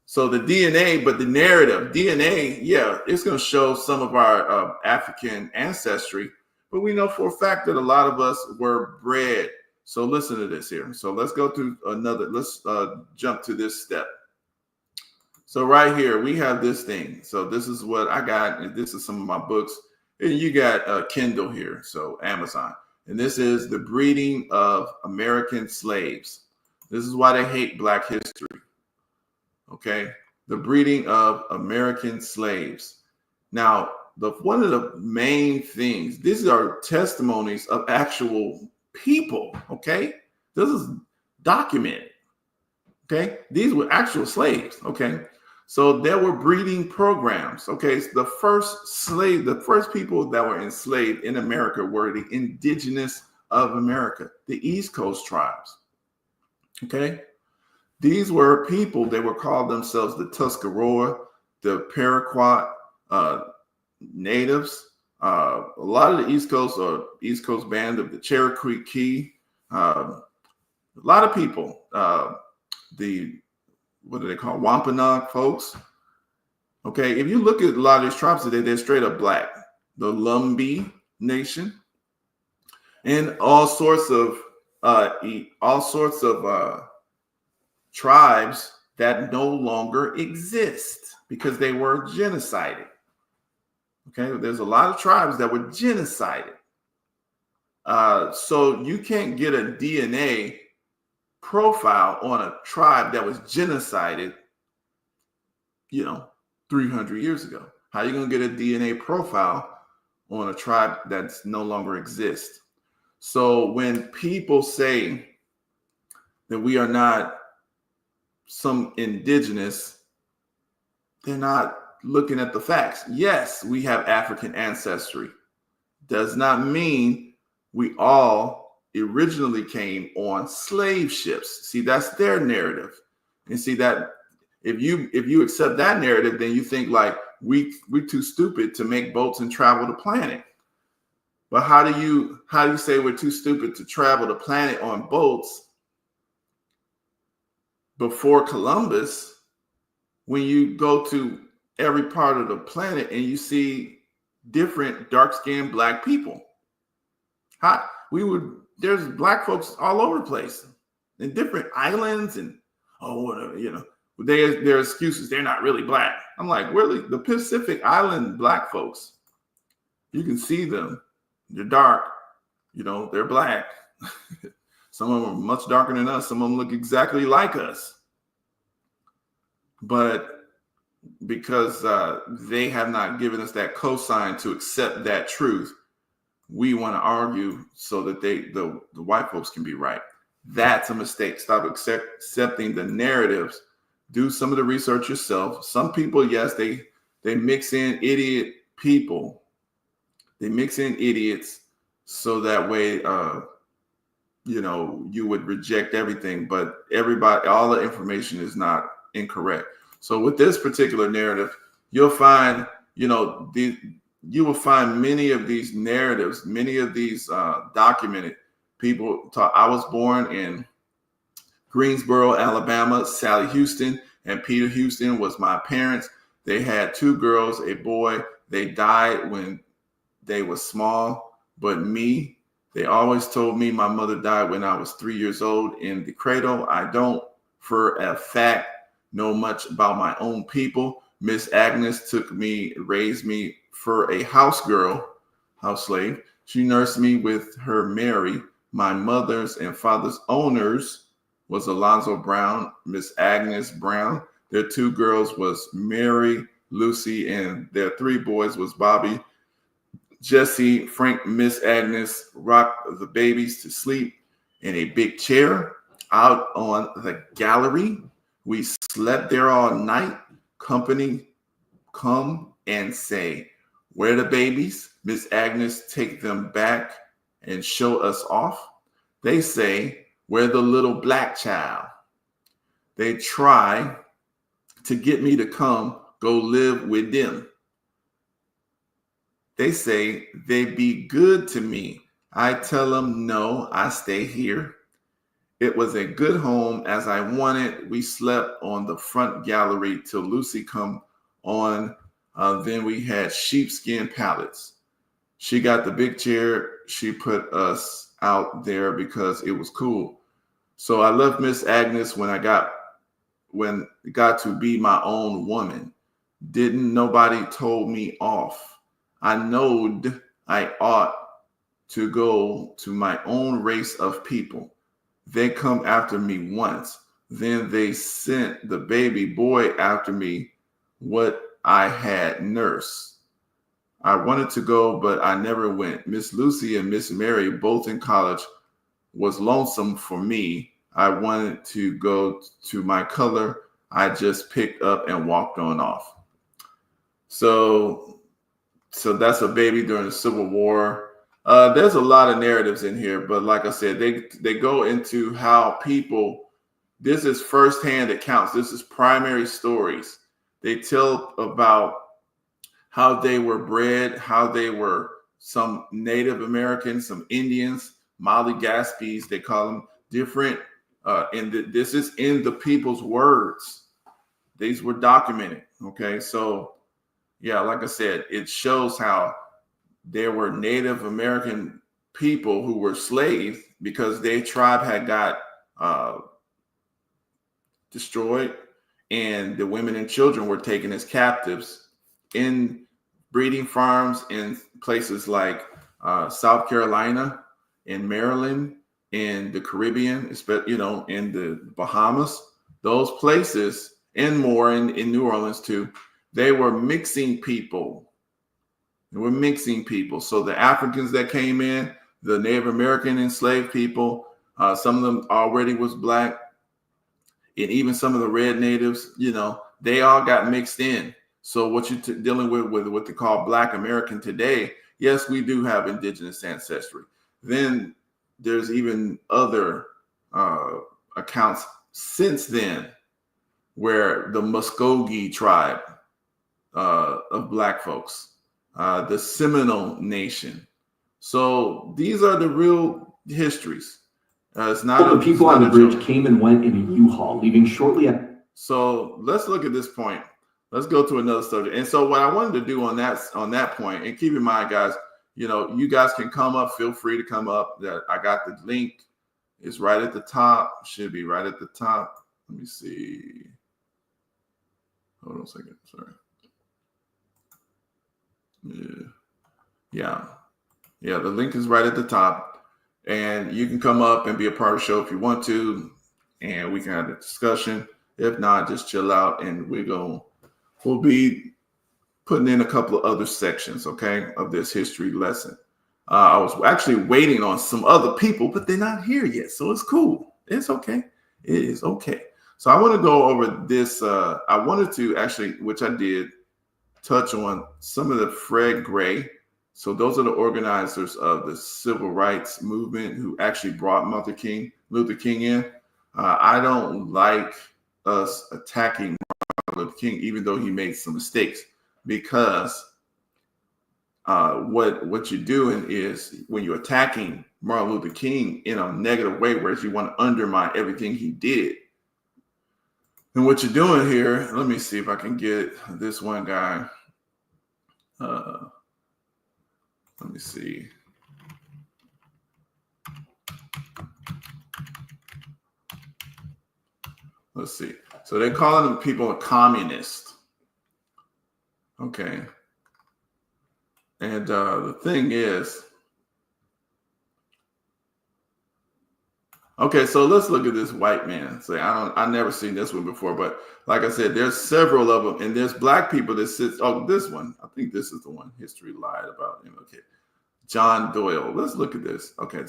So the DNA, but the narrative, DNA, yeah, it's going to show some of our African ancestry. But we know for a fact that a lot of us were bred. So listen to this here. So let's go through let's jump to this step. So right here, we have this thing. So this is what I got. And this is some of my books. And you got Kindle here, so Amazon. And this is The Breeding of American Slaves. This is why they hate Black history. Okay? The Breeding of American Slaves. Now, one of the main things, these are testimonies of actual people. Okay? This is documented. Okay? These were actual slaves. Okay? So there were breeding programs. Okay, so the first people that were enslaved in America were the indigenous of America, the East Coast tribes. Okay, these were people, they were called themselves the Tuscarora, the Paraquat natives. A lot of the East Coast or East Coast band of the Cherokee, a lot of people, what do they call Wampanoag folks? Okay, if you look at a lot of these tribes today, they're straight up Black. The Lumbee Nation, and all sorts of tribes that no longer exist because they were genocided. Okay, there's a lot of tribes that were genocided. So you can't get a DNA profile on a tribe that was genocided, 300 years ago. How are you going to get a DNA profile on a tribe that's no longer exists? So when people say that we are not some indigenous, they're not looking at the facts. Yes, we have African ancestry. Does not mean we all originally came on slave ships. See, that's their narrative. And see that if you accept that narrative, then you think like we're too stupid to make boats and travel the planet. But how do you say we're too stupid to travel the planet on boats before Columbus, when you go to every part of the planet and you see different dark-skinned Black people? There's Black folks all over the place in different islands and whatever, their excuses, they're not really black. I'm like, really? The Pacific Island black folks, you can see them. They're dark, they're black. Some of them are much darker than us. Some of them look exactly like us. But because they have not given us that cosign to accept that truth, we want to argue so that the white folks can be right. That's a mistake. Stop accepting the narratives. Do some of the research yourself. Some people, yes, they mix in idiot people. They mix in idiots so that way, you would reject everything. But all the information is not incorrect. So with this particular narrative, you'll find, you will find many of these narratives, many of these documented. People talk. I was born in Greensboro, Alabama. Sally Houston and Peter Houston was my parents. They had 2 girls, a boy. They died when they were small. But me, they always told me my mother died when I was 3 years old in the cradle. I don't, for a fact, know much about my own people. Miss Agnes raised me for a house slave. She nursed me with her Mary. My mother's and father's owners was Alonzo Brown, Miss Agnes Brown. Their 2 girls was Mary, Lucy, and their 3 boys was Bobby, Jesse, Frank. Miss Agnes rocked the babies to sleep in a big chair out on the gallery. We slept there all night. Company come and say, "Where the babies?" Miss Agnes take them back and show us off. They say, "Where the little black child?" They try to get me to come go live with them. They say they be good to me. I tell them, no, I stay here. It was a good home as I wanted. We slept on the front gallery till Lucy come on. Then we had sheepskin pallets. She got the big chair. She put us out there because it was cool. So I left Miss Agnes when it got to be my own woman. Didn't nobody told me off. I knowed I ought to go to my own race of people. They come after me once. Then they sent the baby boy after me, what I had nursed. I wanted to go, but I never went. Miss Lucy and Miss Mary, both in college, was lonesome for me. I wanted to go to my color. I just picked up and walked on off. So that's a baby during the Civil War. There's a lot of narratives in here, but like I said, they go into how people, this is firsthand accounts. This is primary stories. They tell about how they were bred, how they were some Native Americans, some Indians, Mollygaspies, they call them, different. This is in the people's words. These were documented. Okay, so yeah, like I said, it shows how there were Native American people who were slaves because their tribe had got destroyed, and the women and children were taken as captives in breeding farms in places like South Carolina, in Maryland, in the Caribbean, in the Bahamas, those places, and more in New Orleans too. They were mixing people. So the Africans that came in, the Native American enslaved people, some of them already was black, and even some of the red natives, they all got mixed in. So what you're dealing with what they call Black American today, yes, we do have indigenous ancestry. Then there's even other accounts since then where the Muskogee tribe of black folks, the Seminole Nation. So these are the real histories. It's not the people on the bridge came and went in a U-Haul, leaving shortly after. So let's look at this point. Let's go to another subject. And so what I wanted to do on that point, and keep in mind, guys, you guys can come up. Feel free to come up. That I got the link. It's right at the top. Should be right at the top. Let me see. Hold on a second. Sorry. Yeah. The link is right at the top, and you can come up and be a part of the show if you want to, and we can have a discussion. If not, just chill out, and we'll be putting in a couple of other sections, okay, of this history lesson. I was actually waiting on some other people, but they're not here yet, so it's cool. It's okay. It is okay. So I want to go over this. I wanted to actually, which I did, touch on some of the Fred Gray. So those are the organizers of the civil rights movement who actually brought Luther King in. I don't like us attacking Martin Luther King, even though he made some mistakes, because what you're doing is when you're attacking Martin Luther King in a negative way, whereas you want to undermine everything he did. And what you're doing here, let me see if I can get this one guy. Let me see. Let's see. So they're calling them people a communist. Okay. And the thing is, okay, so let's look at this white man. Say, I never seen this one before, but like I said, there's several of them, and there's black people that sits. Oh, this one, I think this is the one. History lied about him. Okay, John Doyle. Let's look at this. Okay.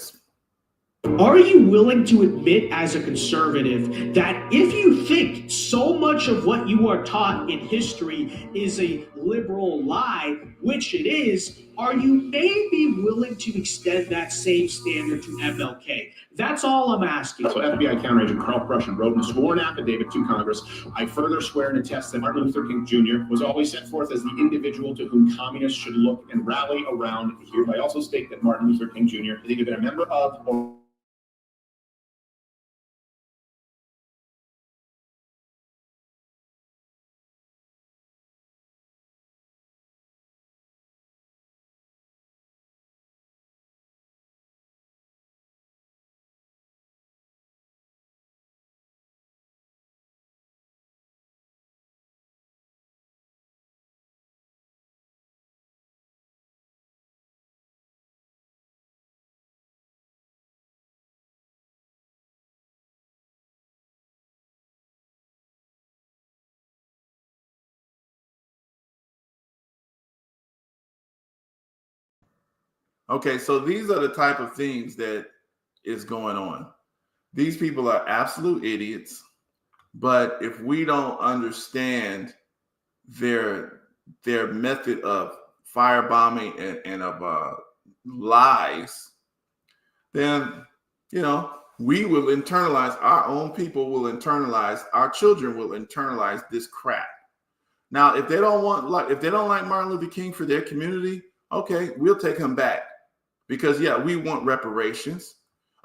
Are you willing to admit as a conservative that if you think so much of what you are taught in history is a liberal lie, which it is, are you maybe willing to extend that same standard to MLK? That's all I'm asking. So FBI counteragent Carl Prussian wrote in a sworn affidavit to Congress, I further swear and attest that Martin Luther King Jr. was always set forth as the individual to whom communists should look and rally around. Hereby also state that Martin Luther King Jr. has either been a member of or Okay, so these are the type of things that is going on. These people are absolute idiots, but if we don't understand their method of firebombing and of lies, then we will internalize. Our own people will internalize. Our children will internalize this crap. Now, if they don't like Martin Luther King for their community, okay, we'll take him back. Because we want reparations.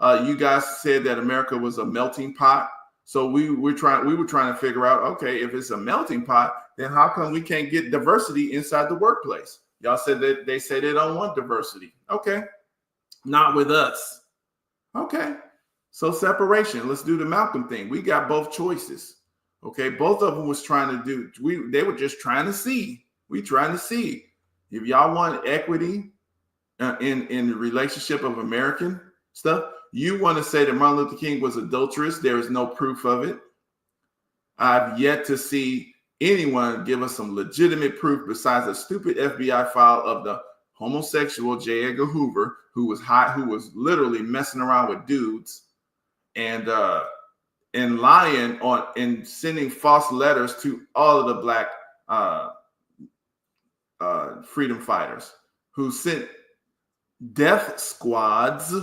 You guys said that America was a melting pot, so we were trying to figure out, okay, if it's a melting pot, then how come we can't get diversity inside the workplace? Y'all said that they say they don't want diversity. Okay, not with us. Okay, so separation. Let's do the Malcolm thing. We got both choices. Okay, both of them was trying to do. They were just trying to see. We trying to see if y'all want equity. In the relationship of American stuff, you want to say that Martin Luther King was adulterous. There is no proof of it. I've yet to see anyone give us some legitimate proof besides a stupid FBI file of the homosexual J. Edgar Hoover, who was literally messing around with dudes and lying on and sending false letters to all of the black freedom fighters who sent death squads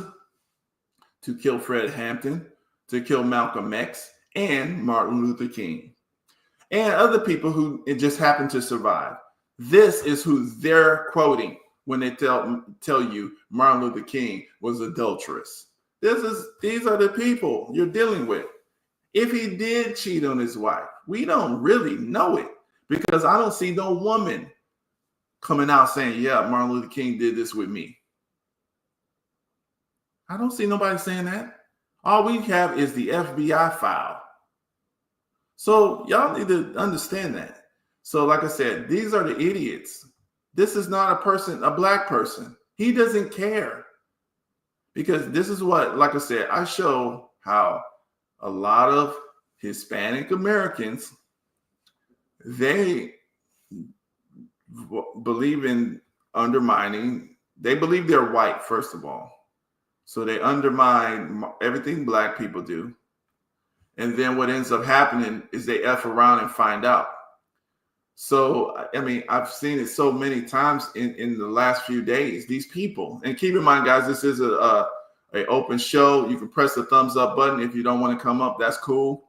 to kill Fred Hampton, to kill Malcolm X and Martin Luther King, and other people who it just happened to survive. This is who they're quoting when they tell you Martin Luther King was adulterous. These are the people you're dealing with. If he did cheat on his wife, we don't really know it because I don't see no woman coming out saying, yeah, Martin Luther King did this with me. I don't see nobody saying that. All we have is the FBI file. So y'all need to understand that. So, like I said, these are the idiots. This is not a person, a black person. He doesn't care. Because this is what, like I said, I show how a lot of Hispanic Americans, they believe in undermining. They believe they're white, first of all. So they undermine everything black people do. And then what ends up happening is they F around and find out. So, I mean, I've seen it so many times in the last few days, these people. And keep in mind, guys, this is a open show. You can press the thumbs up button. If you don't want to come up, that's cool.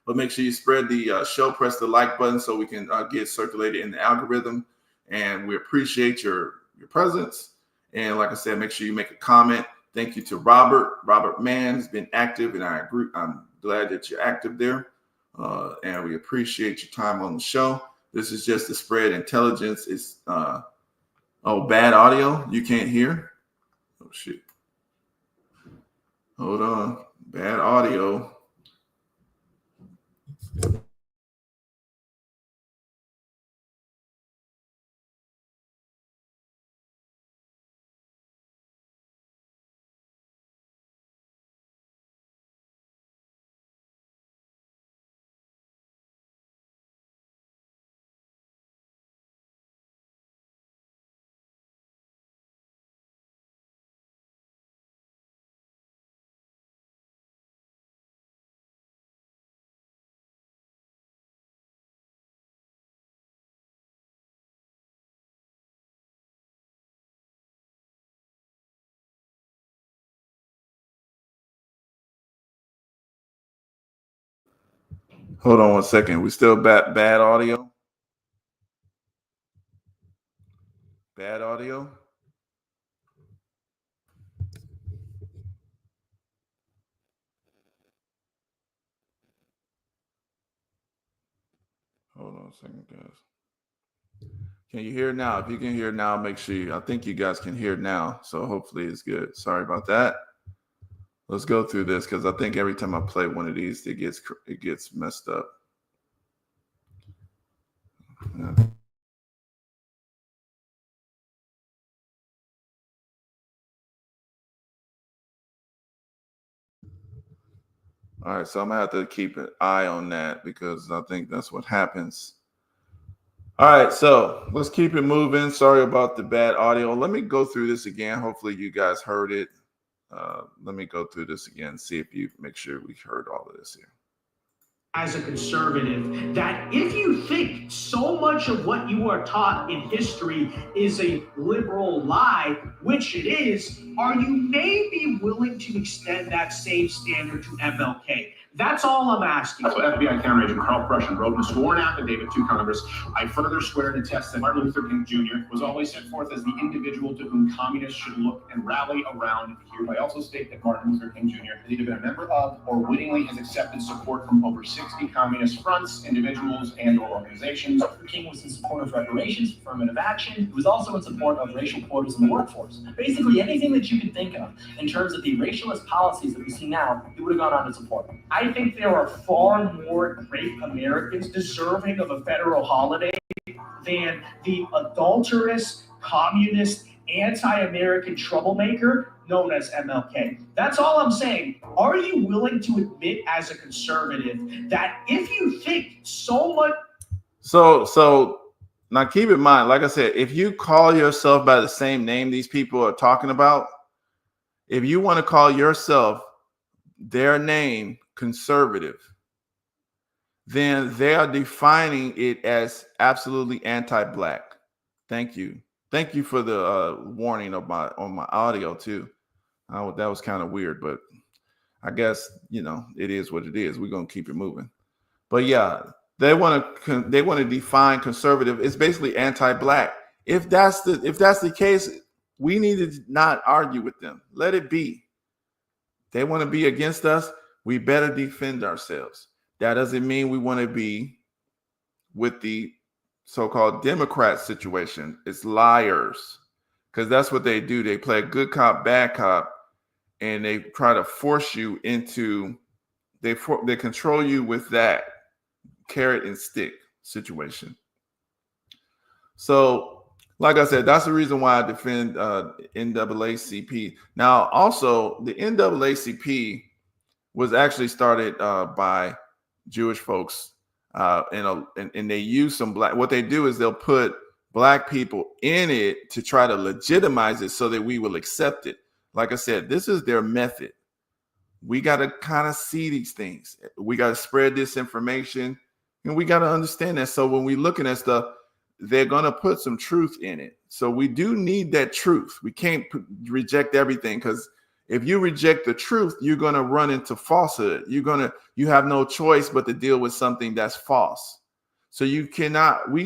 But make sure you spread the show, press the like button so we can get circulated in the algorithm. And we appreciate your presence. And like I said, make sure you make a comment. Thank you to Robert. Robert Mann has been active, and I'm glad that you're active there. And we appreciate your time on the show. This is just to spread intelligence. It's bad audio. You can't hear. Oh shit. Hold on. Bad audio. Hold on one second. We still bad audio. Bad audio. Hold on a second, guys. Can you hear now? If you can hear now, make sure I think you guys can hear now. So hopefully it's good. Sorry about that. Let's go through this because I think every time I play one of these, it gets messed up. Yeah. All right, so I'm gonna have to keep an eye on that because I think that's what happens. All right, so let's keep it moving. Sorry about the bad audio. Let me go through this again. Hopefully you guys heard it. Let me go through this again, see if you make sure we heard all of this here. As a conservative, that if you think so much of what you are taught in history is a liberal lie, which it is, are you maybe willing to extend that same standard to MLK? That's all I'm asking. So FBI counteragent Carl Prussian wrote in a sworn affidavit to Congress, I further swear and attest that Martin Luther King Jr. was always set forth as the individual to whom communists should look and rally around. Hereby also state that Martin Luther King Jr. has either been a member of or wittingly has accepted support from over 60 communist fronts, individuals, and or organizations. King was in support of reparations, affirmative action. He was also in support of racial quotas in the workforce. Basically, anything that you could think of in terms of the racialist policies that we see now, he would have gone on to support. I think there are far more great Americans deserving of a federal holiday than the adulterous, communist, anti-American troublemaker known as MLK. That's all I'm saying. Are you willing to admit as a conservative that if you think so much... So now keep in mind, like I said, if you call yourself by the same name these people are talking about, if you want to call yourself their name conservative, then they are defining it as absolutely anti-black. Thank you. Thank you for the warning of on my audio too. That was kind of weird, but I guess, it is what it is. We're going to keep it moving. But yeah, they want to define conservative. It's basically anti-black. If that's the case, we need to not argue with them. Let it be. They want to be against us. We better defend ourselves. That doesn't mean we want to be with the so-called Democrat situation. It's liars, because that's what they do. They play good cop, bad cop, and they try to force you into. They control you with that carrot and stick. situation. So, like I said, that's the reason why I defend NAACP. Now, also, the NAACP was actually started by Jewish folks, and they use some black. What they do is they'll put black people in it to try to legitimize it so that we will accept it. Like I said, this is their method. We got to kind of see these things. We got to spread this information, and we got to understand that. So when we're looking at stuff, they're going to put some truth in it. So we do need that truth. We can't reject everything, because if you reject the truth, you're going to run into falsehood. You have no choice but to deal with something that's false. So we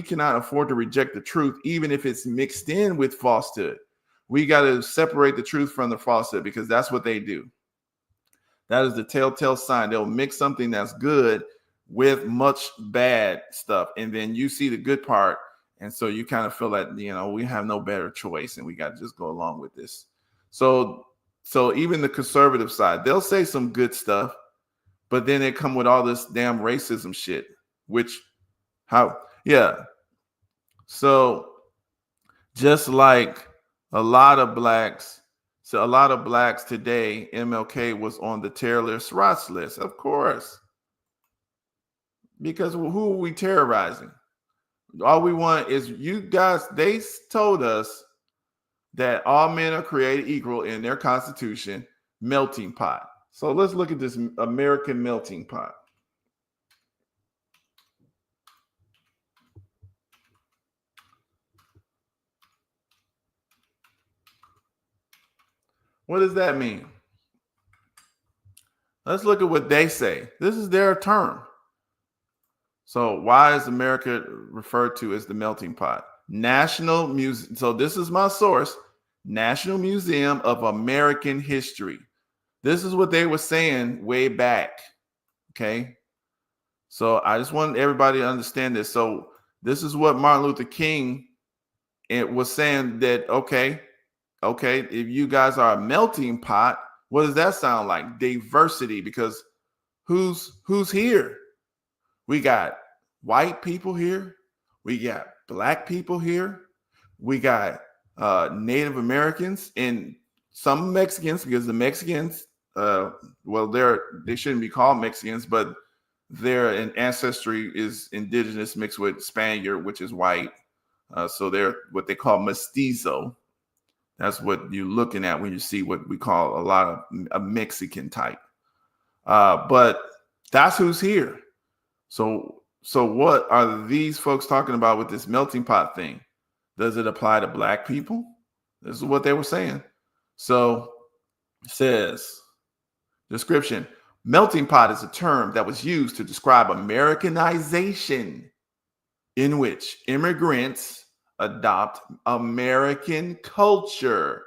cannot afford to reject the truth, even if it's mixed in with falsehood. We got to separate the truth from the falsehood, because that's what they do. That is the telltale sign. They'll mix something that's good with much bad stuff. And then you see the good part. And so you kind of feel that, we have no better choice and we got to just go along with this. So even the conservative side, they'll say some good stuff, but then they come with all this damn racism shit, So just like a lot of blacks today, MLK was on the terrorist watch list, of course. Because who are we terrorizing? All we want is you guys. They told us that all men are created equal in their Constitution, melting pot. So let's look at this American melting pot. What does that mean? Let's look at what they say. This is their term. So why is America referred to as the melting pot? National Museum. So this is my source, National Museum of American History. This is what they were saying way back. Okay. So I just want everybody to understand this. So this is what Martin Luther King was saying, that, okay, if you guys are a melting pot, what does that sound like? Diversity, because who's here? We got white people here. We got black people here. We got Native Americans and some Mexicans, because the Mexicans, they shouldn't be called Mexicans, but their ancestry is indigenous mixed with Spaniard, which is white. So they're what they call mestizo. That's what you're looking at when you see what we call a lot of a Mexican type. But that's who's here. So what are these folks talking about with this melting pot thing? Does it apply to black people? This is what they were saying. So it says, description, melting pot is a term that was used to describe Americanization, in which immigrants adopt American culture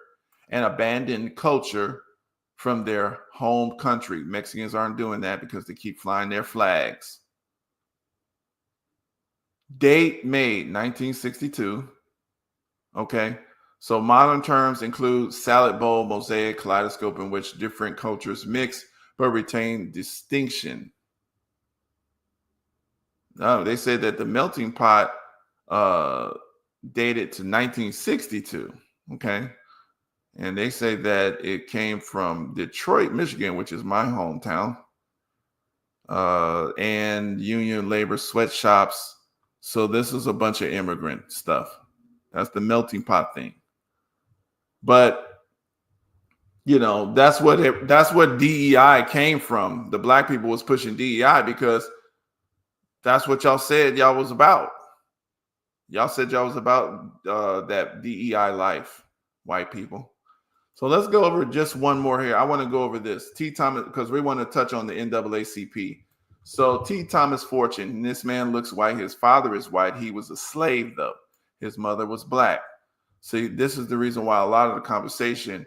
and abandon culture from their home country. Mexicans aren't doing that because they keep flying their flags. Date made 1962. Okay. So modern terms include salad bowl, mosaic, kaleidoscope, in which different cultures mix but retain distinction. They said that the melting pot dated to 1962. Okay. And they say that it came from Detroit, Michigan, which is my hometown, and union labor sweatshops. So this is a bunch of immigrant stuff. That's the melting pot thing. But that's what DEI came from. The black people was pushing DEI because that's what y'all said y'all was about. Y'all said y'all was about that DEI life, white people. So let's go over just one more here. I want to go over this. T. Thomas, because we want to touch on the NAACP. So T. Thomas Fortune, this man looks white. His father is white. He was a slave, though. His mother was black. See, this is the reason why a lot of the conversation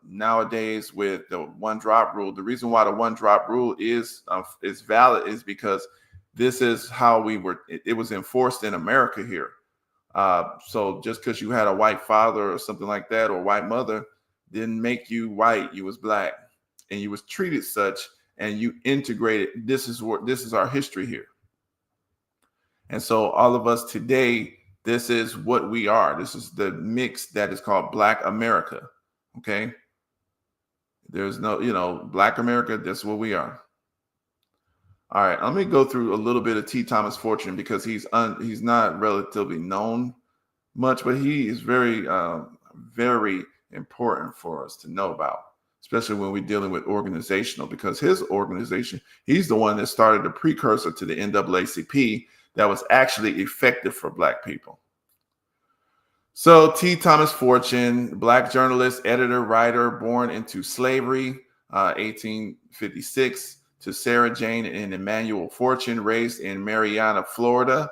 nowadays with the one drop rule, the reason why the one drop rule is valid is because this is how it was enforced in America here. So just because you had a white father or something like that, or white mother, didn't make you white. You was black, and you was treated such, and you integrated. This is our history here. And so all of us today, this is what we are. This is the mix that is called Black America. Okay. There's no, Black America, that's what we are. All right, let me go through a little bit of T. Thomas Fortune because he's not relatively known much, but he is very, very important for us to know about, especially when we're dealing with organizational, because his organization, he's the one that started the precursor to the NAACP that was actually effective for Black people. So T. Thomas Fortune, Black journalist, editor, writer, born into slavery, 1856, to Sarah Jane and Emmanuel Fortune, raised in Marianna, Florida.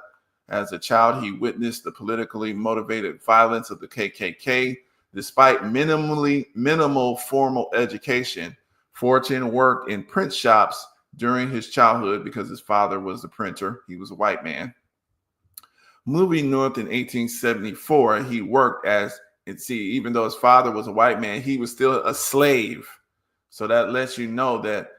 As a child, he witnessed the politically motivated violence of the KKK. Despite minimal formal education, Fortune worked in print shops during his childhood because his father was a printer. He was a white man. Moving north in 1874, he worked even though his father was a white man, he was still a slave. So that lets you know that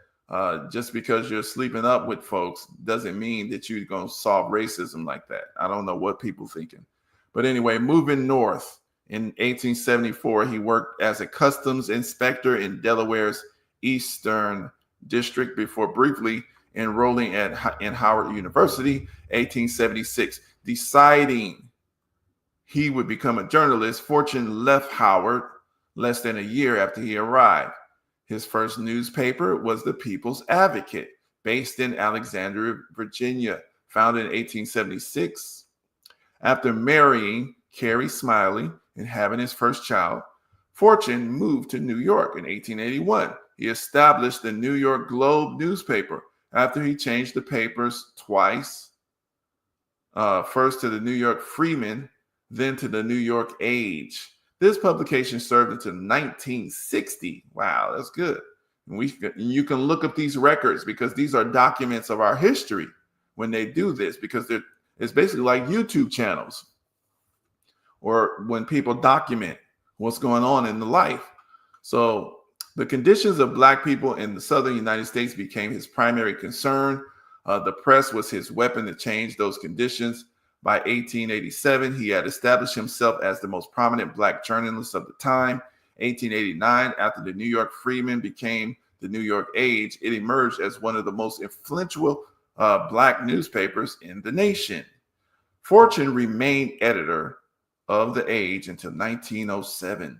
just because you're sleeping up with folks doesn't mean that you're going to solve racism like that. I don't know what people thinking. But anyway, moving north in 1874, he worked as a customs inspector in Delaware's Eastern District before briefly enrolling in Howard University, 1876. Deciding he would become a journalist, Fortune left Howard less than a year after he arrived. His first newspaper was the People's Advocate, based in Alexandria, Virginia, founded in 1876. After marrying Carrie Smiley and having his first child, Fortune moved to New York in 1881. He established the New York Globe newspaper after he changed the papers twice. First to the New York Freeman, then to the New York Age. This publication served until 1960. Wow, that's good. And you can look up these records because these are documents of our history when they do this, because it's basically like YouTube channels or when people document what's going on in the life. So the conditions of Black people in the Southern United States became his primary concern. The press was his weapon to change those conditions. By 1887, he had established himself as the most prominent Black journalist of the time. 1889, after the New York Freeman became the New York Age, it emerged as one of the most influential Black newspapers in the nation. Fortune remained editor of the Age until 1907.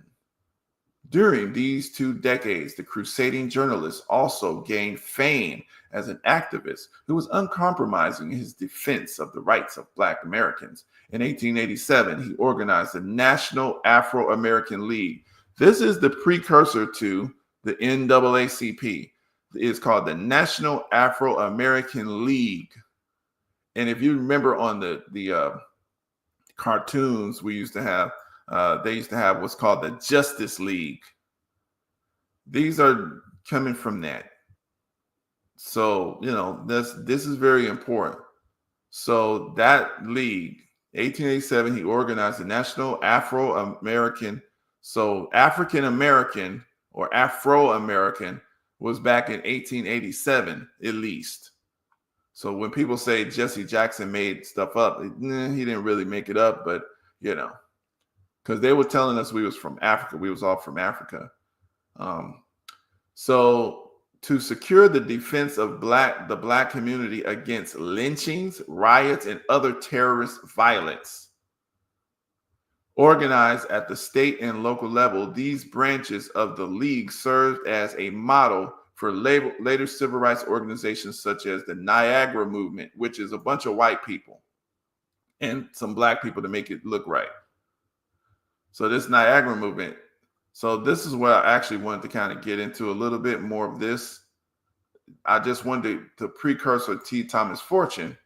During these 2 decades, the crusading journalist also gained fame as an activist who was uncompromising in his defense of the rights of Black Americans. In 1887, he organized the National Afro-American League. This is the precursor to the NAACP. It's called the National Afro-American League. And if you remember on the cartoons we used to have, they used to have what's called the Justice League. These are coming from that. So, this is very important. So that league, 1887, he organized the National Afro-American. So African-American or Afro-American was back in 1887, at least. So when people say Jesse Jackson made stuff up, he didn't really make it up, but, because they were telling us we was from Africa. We was all from Africa. So to secure the defense of the Black community against lynchings, riots, and other terrorist violence, organized at the state and local level, these branches of the League served as a model for later civil rights organizations such as the Niagara Movement, which is a bunch of white people and some Black people to make it look right. So this Niagara Movement. So this is where I actually wanted to kind of get into a little bit more of this. I just wanted to precursor T. Thomas Fortune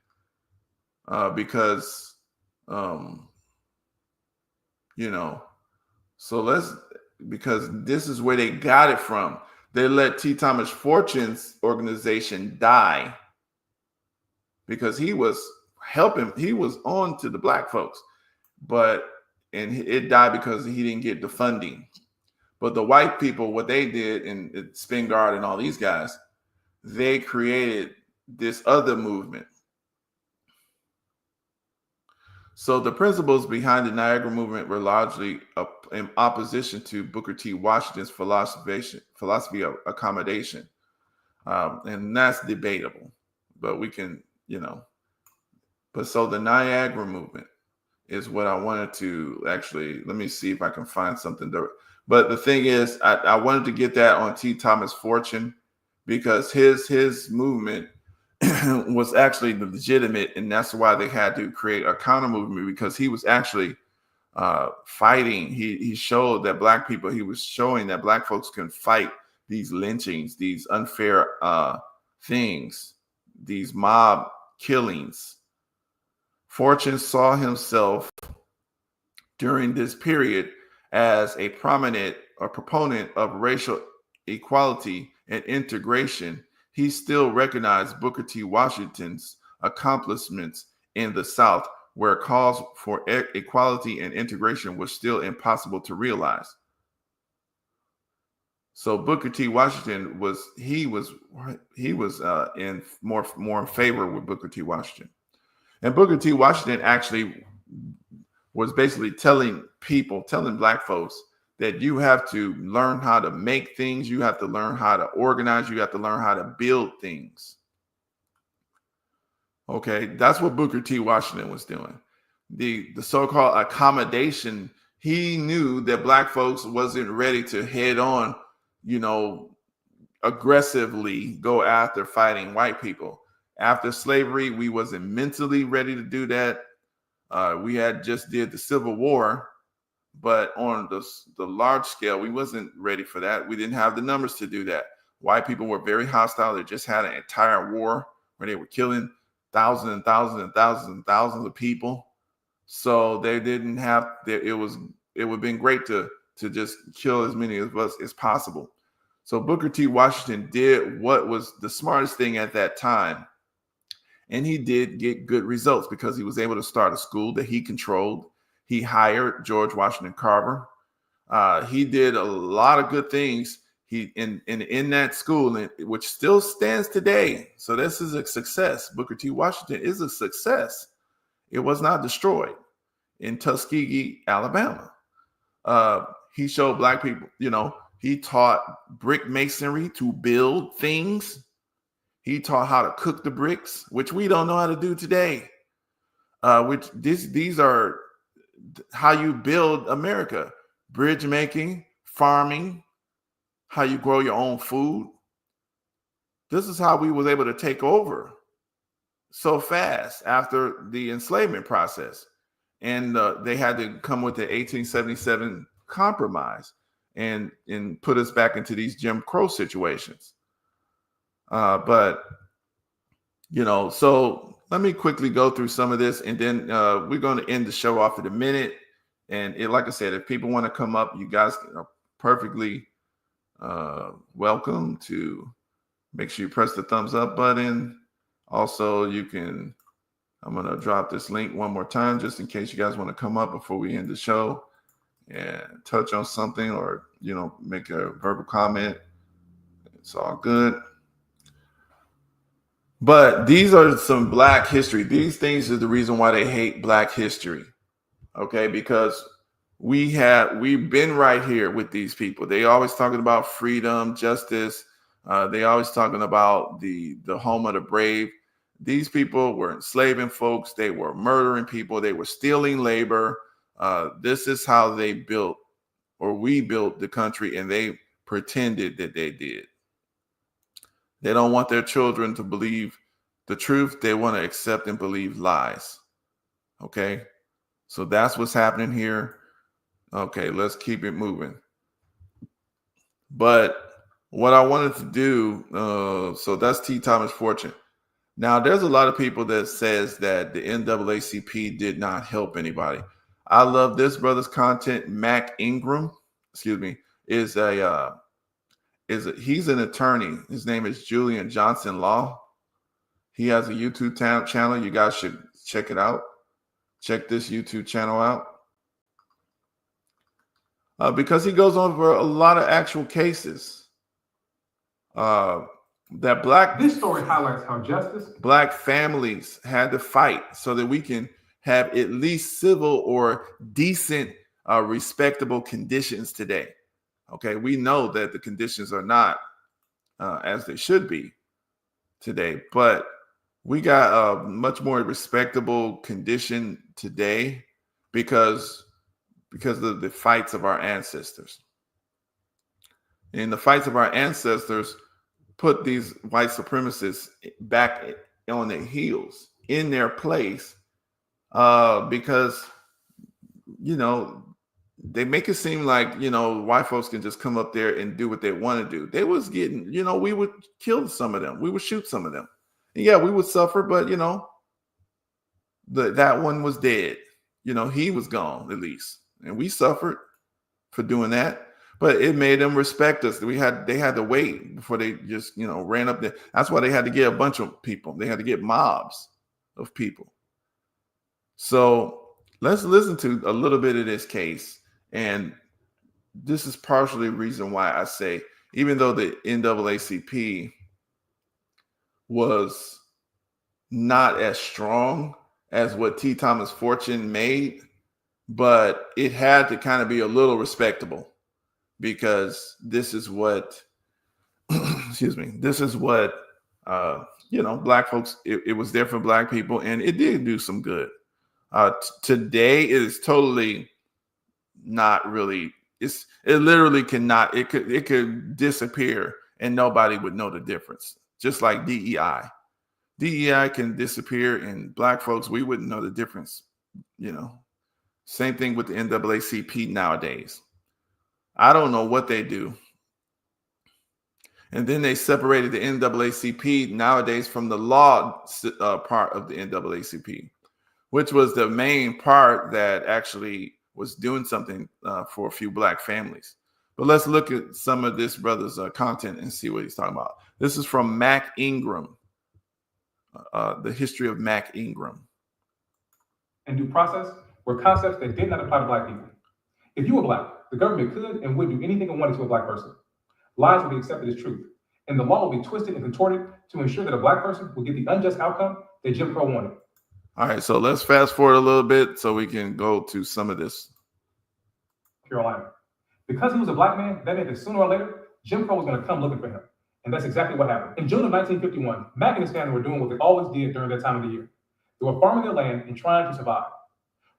because, because this is where they got it from. They let T. Thomas Fortune's organization die because he was helping. He was on to the Black folks, and it died because he didn't get the funding. But the white people, what they did, and Spingard and all these guys, they created this other movement. So the principles behind the Niagara movement were largely in opposition to Booker T. Washington's philosophy of accommodation. And that's debatable, but we can, but so the Niagara movement is what I wanted to actually, let me see if I can find something there. But the thing is, I wanted to get that on T. Thomas Fortune because his movement was actually legitimate, and that's why they had to create a counter movement, because he was actually fighting. He showed that he was showing that black folks can fight these lynchings, these unfair things, these mob killings. Fortune saw himself during this period as a proponent of racial equality and integration. He still recognized Booker T. Washington's accomplishments in the South, where calls for equality and integration was still impossible to realize. So Booker T. Washington was in more in favor with Booker T. Washington, and Booker T. Washington actually was basically telling black folks that you have to learn how to make things, you have to learn how to organize, you have to learn how to build things. Okay, that's what Booker T. Washington was doing. The so-called accommodation, he knew that black folks wasn't ready to head on, aggressively go after fighting white people. After slavery, we wasn't mentally ready to do that. We had just did the Civil War, but on the large scale, we wasn't ready for that. We didn't have the numbers to do that. White people were very hostile. They just had an entire war where they were killing thousands and thousands and thousands and thousands of people. So they didn't have, it would have been great to just kill as many of us as possible. So Booker T. Washington did what was the smartest thing at that time. And he did get good results because he was able to start a school that he controlled. He hired George Washington Carver. He did a lot of good things. He in that school, which still stands today. So this is a success. Booker T. Washington is a success. It was not destroyed in Tuskegee, Alabama. He showed black people, he taught brick masonry to build things. He taught how to cook the bricks, which we don't know how to do today. These are how you build America: bridge making, farming, how you grow your own food. This is how we was able to take over so fast after the enslavement process. And they had to come with the 1877 compromise and put us back into these Jim Crow situations. So let me quickly go through some of this, and then we're going to end the show off in a minute. And like I said, if people want to come up, you guys are perfectly welcome to make sure you press the thumbs up button. Also, I'm going to drop this link one more time just in case you guys want to come up before we end the show and touch on something or, make a verbal comment. It's all good. But these are some black history. These things are the reason why they hate black history. Okay, because we've been right here with these people. They always talking about freedom, justice. They always talking about the home of the brave. These people were enslaving folks. They were murdering people. They were stealing labor. This is how we built the country, and they pretended that they did. They don't want their children to believe the truth. They want to accept and believe lies. Okay, so that's what's happening here. Okay, let's keep it moving. But what I wanted to do, so that's T. Thomas Fortune. Now, there's a lot of people that says that the NAACP did not help anybody. I love this brother's content. Mac Ingram, he's an attorney. His name is Julian Johnson Law. He has a YouTube channel. You guys should check it out. Check this YouTube channel out. Because he goes over a lot of actual cases. This story highlights how black families had to fight so that we can have at least civil or decent, respectable conditions today. Okay, we know that the conditions are not as they should be today, but we got a much more respectable condition today because of the fights of our ancestors. And the fights of our ancestors put these white supremacists back on their heels, in their place, because, you know, they make it seem like, you know, white folks can just come up there and do what they want to do. They was getting, you know, we would kill some of them. We would shoot some of them. And yeah, we would suffer, but, you know, that one was dead. You know, he was gone at least. And we suffered for doing that. But it made them respect us. They had to wait before they just, you know, ran up there. That's why they had to get a bunch of people. They had to get mobs of people. So let's listen to a little bit of this case. And this is partially the reason why I say, even though the NAACP was not as strong as what T. Thomas Fortune made, but it had to kind of be a little respectable, because this is what, excuse me, this is what, you know, black folks, it was there for black people, and it did do some good. Today it is totally not really, it literally cannot, it could disappear and nobody would know the difference. Just like DEI. DEI can disappear and black folks, we wouldn't know the difference, you know. Same thing with the NAACP nowadays. I don't know what they do. And then they separated the NAACP nowadays from the law part of the NAACP, which was the main part that actually was doing something for a few black families. But let's look at some of this brother's content and see what he's talking about. This is from Mac Ingram, the history of Mac Ingram. And due process were concepts that did not apply to black people. If you were black, the government could and would do anything it wanted to a black person. Lies would be accepted as truth, and the law would be twisted and contorted to ensure that a black person would get the unjust outcome that Jim Crow wanted. All right, so let's fast forward a little bit so we can go to some of this. Carolina. Because he was a black man, that meant that sooner or later, Jim Crow was going to come looking for him. And that's exactly what happened. In June of 1951, Mac and his family were doing what they always did during that time of the year. They were farming their land and trying to survive.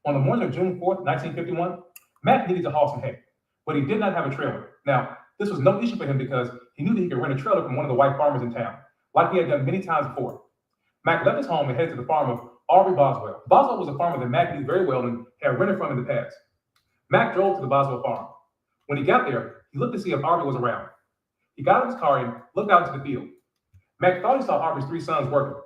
On the morning of June 4th, 1951, Mac needed to haul some hay, but he did not have a trailer. Now, this was no issue for him because he knew that he could rent a trailer from one of the white farmers in town, like he had done many times before. Mac left his home and headed to the farm of Aubrey Boswell. Boswell was a farmer that Mac knew very well and had rented from in the past. Mac drove to the Boswell farm. When he got there, he looked to see if Aubrey was around. He got out of his car and looked out into the field. Mac thought he saw Aubrey's 3 sons working.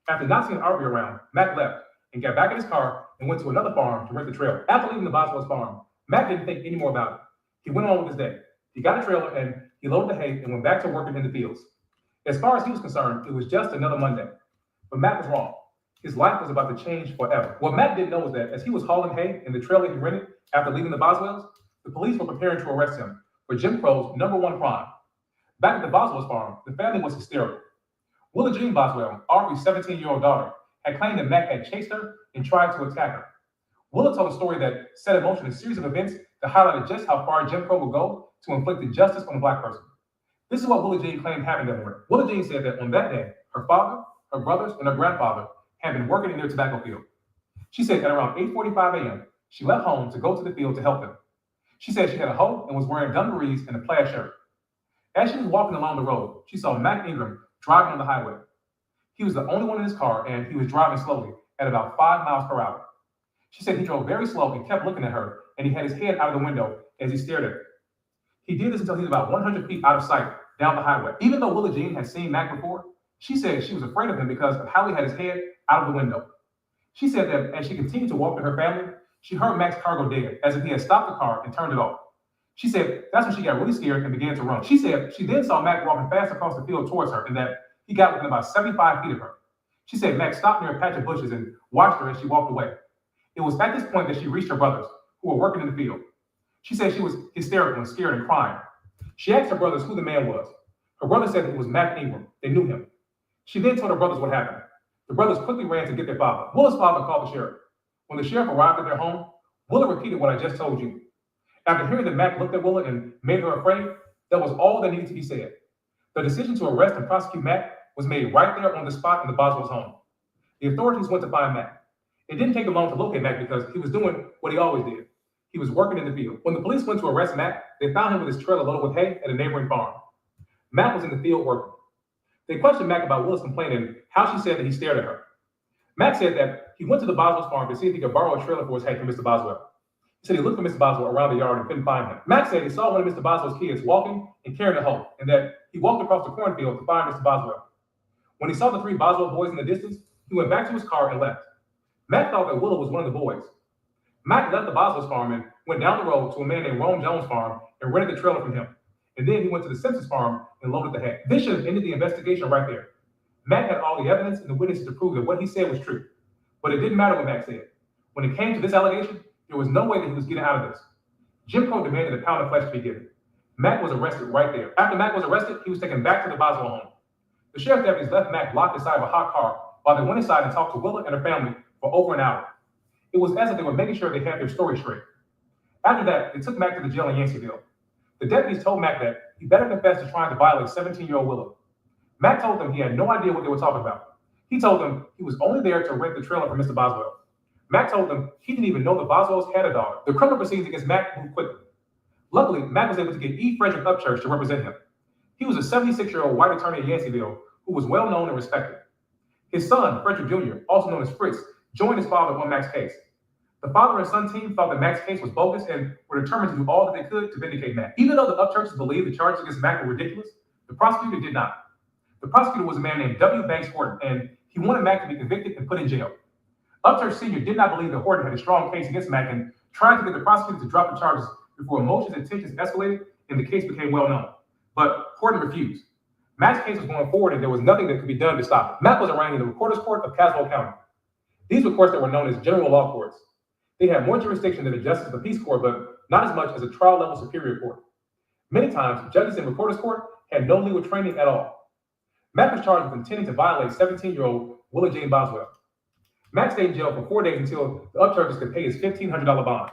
After not seeing Aubrey around, Mac left and got back in his car and went to another farm to rent the trailer. After leaving the Boswell's farm, Mac didn't think any more about it. He went on with his day. He got a trailer and he loaded the hay and went back to working in the fields. As far as he was concerned, it was just another Monday. But Mac was wrong. His life was about to change forever. What Mac didn't know was that as he was hauling hay in the trailer he rented after leaving the Boswells, the police were preparing to arrest him for Jim Crow's #1 crime. Back at the Boswell's farm, the family was hysterical. Willa Jean Boswell, Aubrey's 17-year-old daughter, had claimed that Mac had chased her and tried to attack her. Willa told a story that set in motion a series of events that highlighted just how far Jim Crow would go to inflict injustice on a black person. This is what Willa Jean claimed happened to her. Willa Jean said that on that day, her father, her brothers, and her grandfather had been working in their tobacco field. She said at around 8:45 a.m., she left home to go to the field to help them. She said she had a hoe and was wearing dungarees and a plaid shirt. As she was walking along the road, she saw Mac Ingram driving on the highway. He was the only one in his car, and he was driving slowly at about 5 miles per hour. She said he drove very slow and kept looking at her, and he had his head out of the window as he stared at her. He did this until he was about 100 feet out of sight down the highway. Even though Willa Jean had seen Mac before, she said she was afraid of him because of how he had his head out of the window. She said that as she continued to walk with her family, she heard Mac's car go dead, as if he had stopped the car and turned it off. She said that's when she got really scared and began to run. She said she then saw Mac walking fast across the field towards her and that he got within about 75 feet of her. She said Mac stopped near a patch of bushes and watched her as she walked away. It was at this point that she reached her brothers, who were working in the field. She said she was hysterical and scared and crying. She asked her brothers who the man was. Her brother said it was Mac Ingram. They knew him. She then told her brothers what happened. The brothers quickly ran to get their father. Willa's father called the sheriff. When the sheriff arrived at their home, Willa repeated what I just told you. After hearing that Mac looked at Willa and made her afraid, that was all that needed to be said. The decision to arrest and prosecute Mac was made right there on the spot in the Boswell's home. The authorities went to find Mac. It didn't take them long to locate Mac because he was doing what he always did. He was working in the field. When the police went to arrest Mac, they found him with his trailer loaded with hay at a neighboring farm. Mac was in the field working. They questioned Mac about Willa's complaint and how she said that he stared at her. Mac said that he went to the Boswell's farm to see if he could borrow a trailer for his hay from Mr. Boswell. He said he looked for Mr. Boswell around the yard and couldn't find him. Mac said he saw one of Mr. Boswell's kids walking and carrying a hoe, and that he walked across the cornfield to find Mr. Boswell. When he saw the 3 Boswell boys in the distance, he went back to his car and left. Mac thought that Willa was one of the boys. Mac left the Boswell's farm and went down the road to a man named Ron Jones' farm and rented the trailer from him. And then he went to the Simpsons farm and loaded the hay. This should have ended the investigation right there. Mac had all the evidence and the witnesses to prove that what he said was true. But it didn't matter what Mac said. When it came to this allegation, there was no way that he was getting out of this. Jim Crow demanded a pound of flesh to be given. Mac was arrested right there. After Mac was arrested, he was taken back to the Boswell home. The sheriff's deputies left Mac locked inside of a hot car while they went inside and talked to Willa and her family for over an hour. It was as if they were making sure they had their story straight. After that, they took Mac to the jail in Yanceyville. The deputies told Mac that he better confess to trying to violate 17-year-old Willa. Mac told them he had no idea what they were talking about. He told them he was only there to rent the trailer from Mr. Boswell. Mac told them he didn't even know the Boswells had a daughter. The criminal proceedings against Mac moved quickly. Luckily, Mac was able to get E. Frederick Upchurch to represent him. He was a 76-year-old white attorney in Yanceyville who was well known and respected. His son, Frederick Jr., also known as Fritz, joined his father on Mac's case. The father and son team thought that Mac's case was bogus and were determined to do all that they could to vindicate Mac. Even though the Upchurches believed the charges against Mac were ridiculous, the prosecutor did not. The prosecutor was a man named W. Banks Horton, and he wanted Mac to be convicted and put in jail. Upchurch Sr. did not believe that Horton had a strong case against Mac and tried to get the prosecutor to drop the charges before emotions and tensions escalated and the case became well known. But Horton refused. Mac's case was going forward and there was nothing that could be done to stop it. Mac was arraigned in the Recorder's Court of Caswell County. These were courts that were known as general law courts. They had more jurisdiction than the Justice of the Peace Court, but not as much as a trial-level superior court. Many times, judges in Recorder's Court had no legal training at all. Mac was charged with intending to violate 17-year-old Willa Jane Boswell. Mac stayed in jail for 4 days until the Upchurches could pay his $1,500 bond.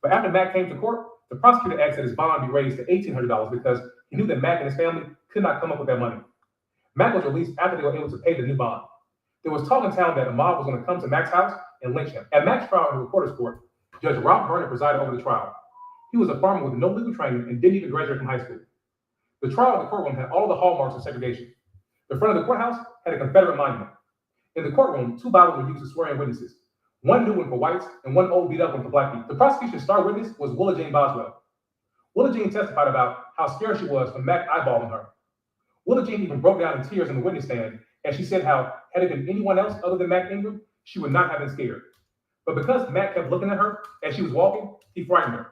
But after Mac came to court, the prosecutor asked that his bond be raised to $1,800 because he knew that Mac and his family could not come up with that money. Mac was released after they were able to pay the new bond. There was talk in town that a mob was going to come to Mac's house and lynch him. At Mac's trial in the Recorder's Court, Judge Rob Vernon presided over the trial. He was a farmer with no legal training and didn't even graduate from high school. The trial in the courtroom had all the hallmarks of segregation. The front of the courthouse had a Confederate monument. In the courtroom, 2 Bibles were used to swear in witnesses. One new one for whites and one old beat up one for black people. The prosecution's star witness was Willa Jane Boswell. Willa Jane testified about how scared she was from Mac eyeballing her. Willa Jane even broke down in tears in the witness stand, and she said how, had it been anyone else other than Mac Ingram, she would not have been scared. But because Mac kept looking at her as she was walking, he frightened her.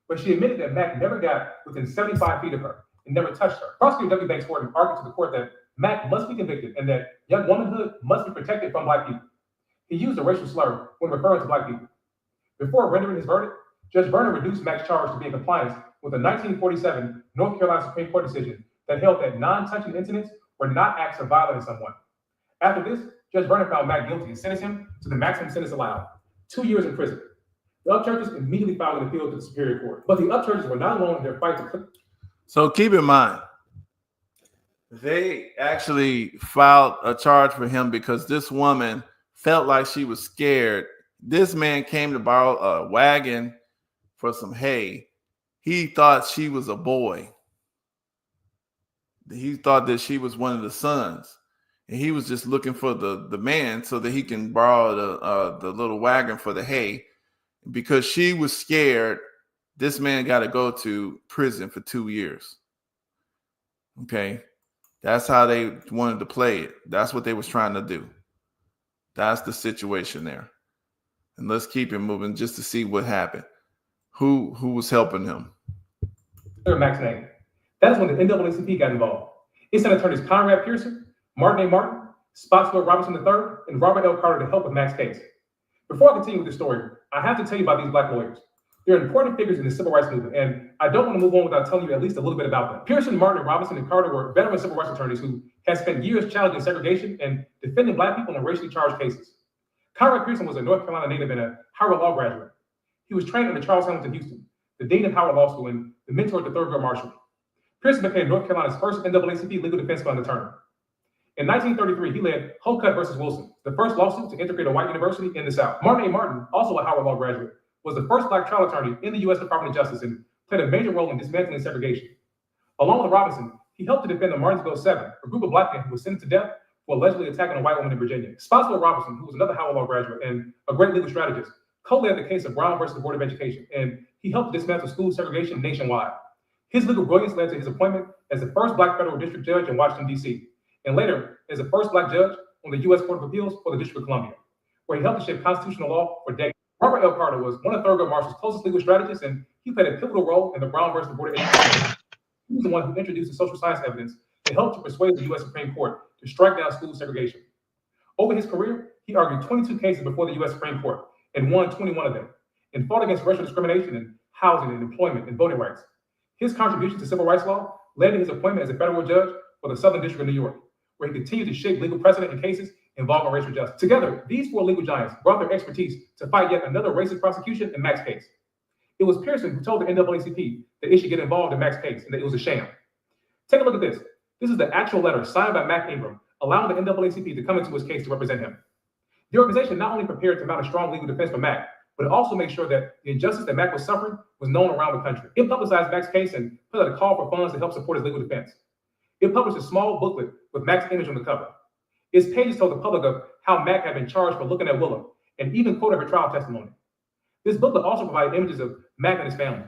But she admitted that Mac never got within 75 feet of her and never touched her. Prosecutor W. Banks Horton argued to the court that Mac must be convicted and that young womanhood must be protected from black people. He used a racial slur when referring to black people. Before rendering his verdict, Judge Vernon reduced Mac's charge to be in compliance with a 1947 North Carolina Supreme Court decision that held that non-touching incidents were not acts of violating someone. After this, Judge Vernon found Mac guilty and sentenced him to the maximum sentence allowed, 2 years in prison. The Upchurches immediately filed an appeal to the Superior Court, but the Upchurches were not alone in their fight to... So keep in mind, they actually filed a charge for him because this woman felt like she was scared. This man came to borrow a wagon for some hay. He thought she was a boy. He thought that she was one of the sons. And he was just looking for the man so that he can borrow the little wagon for the hay. Because she was scared, this man got to go to prison for 2 years. Okay. That's how they wanted to play it. That's what they was trying to do. That's the situation there. And let's keep it moving just to see what happened. Who was helping him? Mac's name. That is when the NAACP got involved. It sent attorneys Conrad Pearson, Martin A. Martin, Spotswood Robinson III, and Robert L. Carter to help with Mac's case. Before I continue with the story, I have to tell you about these black lawyers. They're important figures in the civil rights movement, and I don't want to move on without telling you at least a little bit about them. Pearson, Martin, Robinson, and Carter were veteran civil rights attorneys who had spent years challenging segregation and defending black people in racially charged cases. Conrad Pearson was a North Carolina native and a Howard Law graduate. He was trained under Charles Hamilton Houston, the dean of Howard Law School and the mentor to Thurgood Marshall. Pearson became North Carolina's first NAACP legal defense fund attorney. In 1933, he led Holcutt versus Wilson, the first lawsuit to integrate a white university in the South. Martin A. Martin, also a Howard Law graduate, was the first black trial attorney in the U.S. Department of Justice and played a major role in dismantling segregation. Along with Robinson, he helped to defend the Martinsville Seven, a group of black men who was sentenced to death for allegedly attacking a white woman in Virginia. Spotswood Robinson, who was another Howard Law graduate and a great legal strategist, co-led the case of Brown versus the Board of Education, and he helped to dismantle school segregation nationwide. His legal brilliance led to his appointment as the first black federal district judge in Washington, D.C., and later as the first black judge on the U.S. Court of Appeals for the District of Columbia, where he helped to shape constitutional law for decades. Robert L. Carter was one of Thurgood Marshall's closest legal strategists, and he played a pivotal role in the Brown versus the Board of Education. He was the one who introduced the social science evidence and helped to persuade the U.S. Supreme Court to strike down school segregation. Over his career, he argued 22 cases before the U.S. Supreme Court and won 21 of them, and fought against racial discrimination in housing and employment and voting rights. His contribution to civil rights law led to his appointment as a federal judge for the Southern District of New York, where he continued to shape legal precedent in cases involving racial justice. Together, these four legal giants brought their expertise to fight yet another racist prosecution in Mack's case. It was Pearson who told the NAACP that it should get involved in Mack's case and that it was a sham. Take a look at this. This is the actual letter signed by Mack Ingram, allowing the NAACP to come into his case to represent him. The organization not only prepared to mount a strong legal defense for Mack, but it also made sure that the injustice that Mack was suffering was known around the country. It publicized Mack's case and put out a call for funds to help support his legal defense. It published a small booklet with Mack's image on the cover. Its pages told the public of how Mack had been charged for looking at Willa, and even quoted her trial testimony. This booklet also provided images of Mack and his family.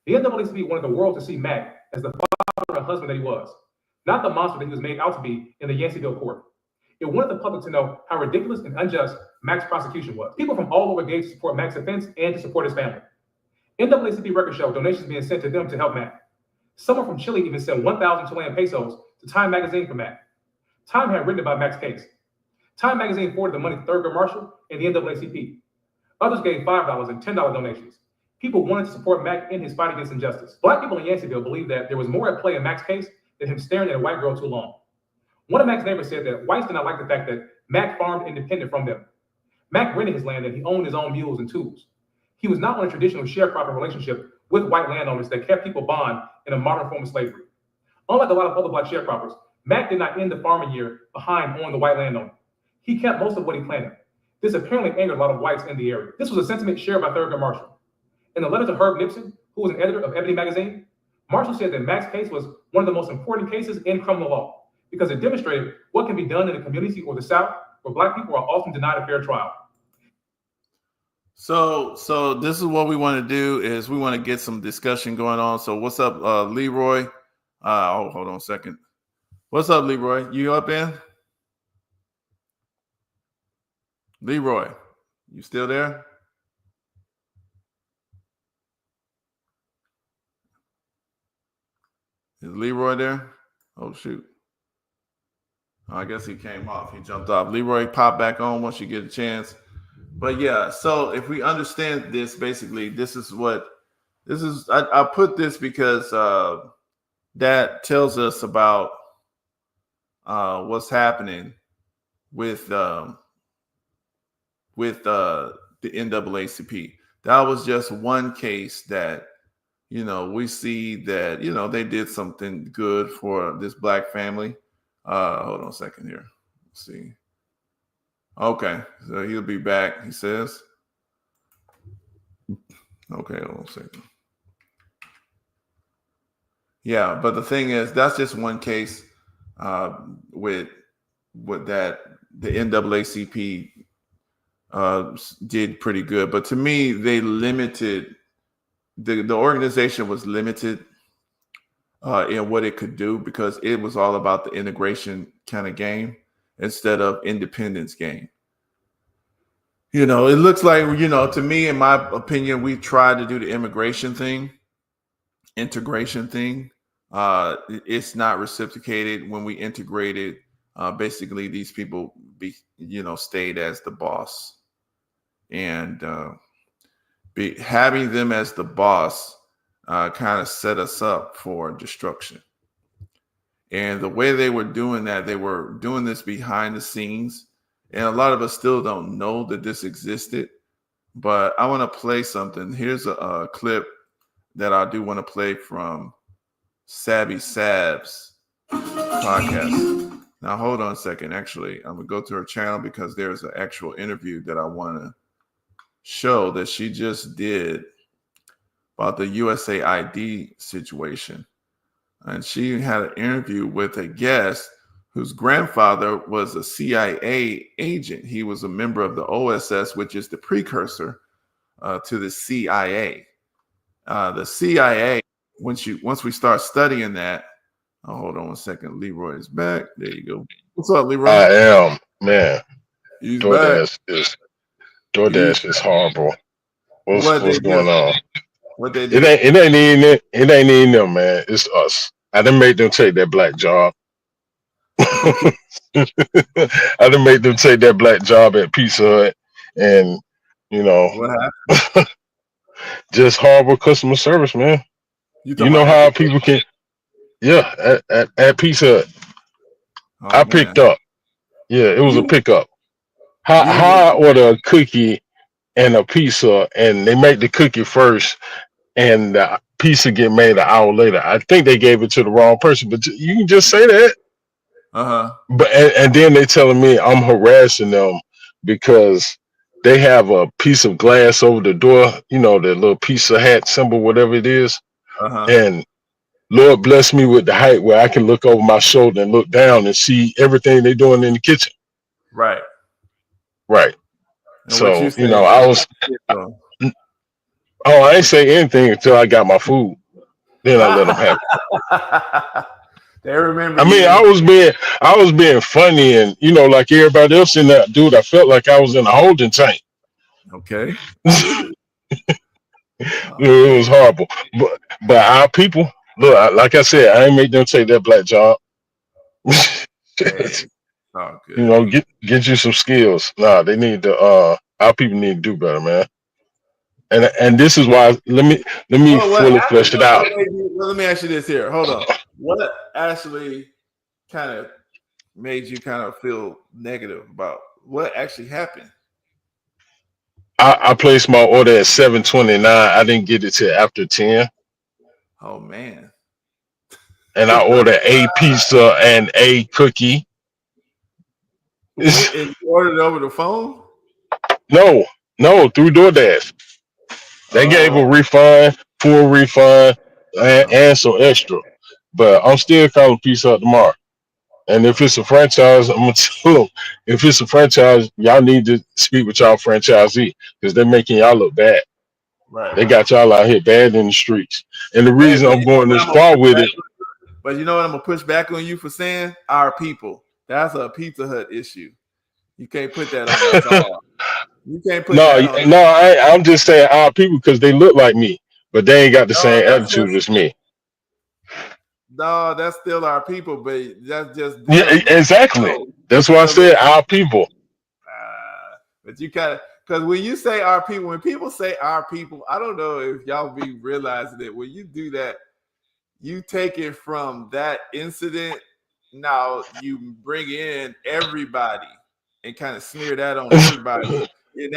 The NAACP wanted the world to see Mack as the father and husband that he was, not the monster that he was made out to be in the Yanceyville court. It wanted the public to know how ridiculous and unjust Mack's prosecution was. People from all over gave to support Mack's defense and to support his family. NAACP records show donations being sent to them to help Mack. Someone from Chile even sent 1,000 Chilean pesos to Time magazine for Mack. Time had written about Mack's case. Time magazine forwarded the money to Thurgood Marshall and the NAACP. Others gave $5 and $10 donations. People wanted to support Mack in his fight against injustice. Black people in Yanceyville believed that there was more at play in Mack's case than him staring at a white girl too long. One of Mack's neighbors said that whites did not like the fact that Mack farmed independent from them. Mack rented his land and he owned his own mules and tools. He was not on a traditional sharecropping relationship with white landowners that kept people bond in a modern form of slavery. Unlike a lot of other black sharecroppers, Mack did not end the farming year behind on the white landowner. He kept most of what he planted. This apparently angered a lot of whites in the area. This was a sentiment shared by Thurgood Marshall. In a letter to Herb Nipson, who was an editor of Ebony magazine, Marshall said that Mack's case was one of the most important cases in criminal law because it demonstrated what can be done in a community or the South where black people are often denied a fair trial. So this is what we want to do is we want to get some discussion going on. So what's up, Leroy? Hold on a second. What's up, Leroy? You up in? Leroy, you still there? Is Leroy there? Oh, shoot. I guess he came off. He jumped off. Leroy, pop back on once you get a chance. But yeah, so if we understand this, basically, I put this because that tells us about what's happening with the NAACP. That was just one case that, we see that, they did something good for this black family. Hold on a second here. Let's see. Okay, so he'll be back, he says. Okay, hold on a second. Yeah, but the thing is, that's just one case with that the NAACP did pretty good. But to me, they limited, the organization was limited in what it could do because it was all about the integration kind of game instead of independence game. It looks like, to me, in my opinion, we tried to do the integration thing. It's not reciprocated when we integrated. Basically, these people stayed as the boss, and having them as the boss kind of set us up for destruction. And the way they were doing that, they were doing this behind the scenes, And a lot of us still don't know that this existed. But I want to play something. Here's a clip that I do want to play from Savvy Sav's podcast. Now, hold on a second. Actually, I'm going to go to her channel because there's an actual interview that I want to show that she just did about the USAID situation. And she had an interview with a guest whose grandfather was a CIA agent. He was a member of the OSS, which is the precursor to the CIA. The CIA, once we start studying that, hold on one second. Leroy is back. There you go. What's up, Leroy? I am, man. He's DoorDash back. is horrible. What's going on? What they do? It ain't even them, man. It's us. I done made them take that black job. I done made them take that black job at Pizza Hut, and What happened? just horrible customer service, man. You know how people can, at Pizza Hut. I picked up. Yeah, it was a pickup. How I order a cookie and a pizza, and they make the cookie first, and the pizza get made an hour later. I think they gave it to the wrong person, but you can just say that. But and then they telling me I'm harassing them because they have a piece of glass over the door, the little Pizza Hat symbol, whatever it is. And Lord bless me with the height where I can look over my shoulder and look down and see everything they're doing in the kitchen. Right. And so, I was, I ain't say anything until I got my food. Then I let them have it. They remember. I mean, I was being funny, and like everybody else in that, dude, I felt like I was in a holding tank. Okay. It was horrible. But our people, look, like I said, I ain't make them take that black job. Oh, good. Get you some skills. Nah, they need to. Our people need to do better, man. And this is why. Let me fully flesh it out. Let me ask you this here. Hold on. What actually kind of made you kind of feel negative about what actually happened? I placed my order at 7:29. I didn't get it till after 10. Oh man. And I ordered a pizza and a cookie. And you ordered it over the phone? No, through DoorDash. They gave a refund, full refund, and some extra. But I'm still calling Pizza Hut tomorrow. And if it's a franchise, I'm gonna tell them, if it's a franchise, y'all need to speak with y'all franchisee because they're making y'all look bad. Right. They got y'all out here bad in the streets. And the reason I'm going this far with it. But you know what I'm gonna push back on you for saying? Our people. That's a Pizza Hut issue. You can't put that on us all. You can't put that on I'm just saying our people because they look like me, but they ain't got the same attitude as me. No, that's still our people, but that's just exactly. That's why I said our people. But you kind of because when you say our people, when people say our people, I don't know if y'all be realizing it. When you do that, you take it from that incident. Now you bring in everybody and kind of smear that on everybody. And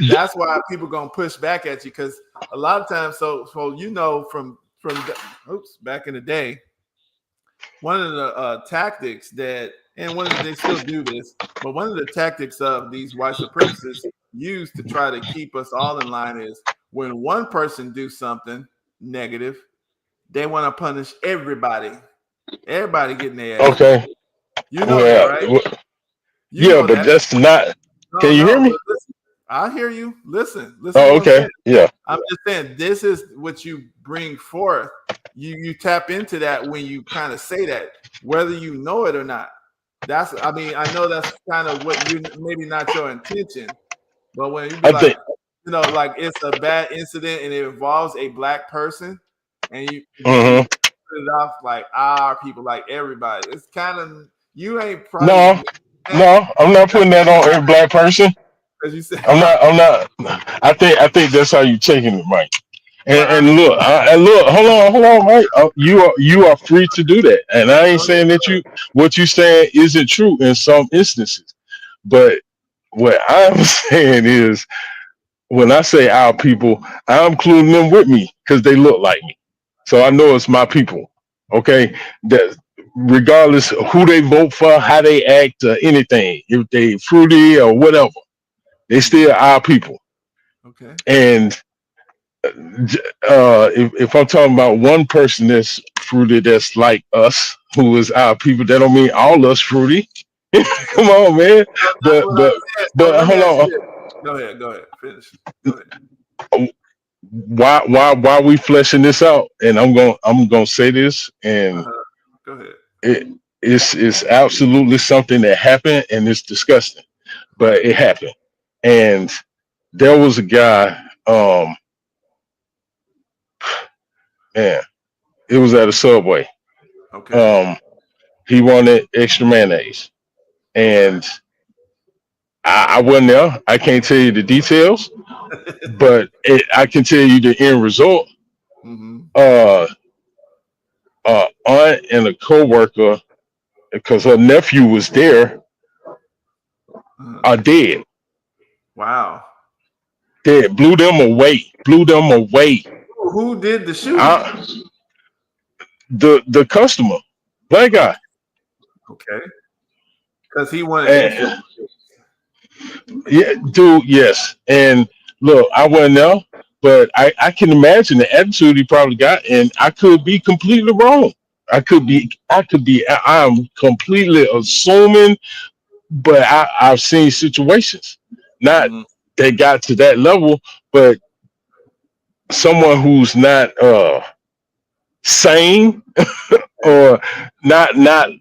that's why people gonna push back at you because a lot of times, so from back in the day, one of the tactics that, and they still do this, but one of the tactics of these white supremacists use to try to keep us all in line is when one person do something negative, they want to punish everybody. Everybody getting their ass. Okay. Right? But that's not. Can you hear me? Listen, I hear you. Listen. Oh, okay. Yeah. I'm just saying this is what you bring forth. You tap into that when you kind of say that, whether you know it or not. I know that's kind of what you maybe not your intention, but when you be like it's a bad incident and it involves a black person, and you put it off like our people, like everybody. It's kind of you ain't probably. No, I'm not putting that on every black person. As you said, I'm not. I think that's how you taking it, Mike. And look, hold on, Mike. You are free to do that, and I ain't saying that what you saying isn't true in some instances. But what I'm saying is, when I say our people, I'm including them with me because they look like me. So I know it's my people. Okay, that regardless of who they vote for, how they act, or anything, if they fruity or whatever, they still our people. Okay. And if I'm talking about one person that's fruity, that's like us, who is our people, that don't mean all us fruity. Come on, man. But hold on. Go ahead. Finish. Go ahead. Why we fleshing this out? And I'm gonna say this, and go ahead. It's absolutely something that happened, and it's disgusting, but it happened. And there was a guy, man, it was at a Subway. Okay. He wanted extra mayonnaise, and I wasn't there. I can't tell you the details, but I can tell you the end result. Aunt and a coworker, because her nephew was there, are dead. Wow. Dead. Blew them away. Who did the shooting? The customer, black guy. Okay. Because he wanted. Yeah, dude. Yes. And look, I wasn't there, but I can imagine the attitude he probably got, and I could be completely wrong. I'm completely assuming, but I've seen situations, not that got to that level, but someone who's not sane or not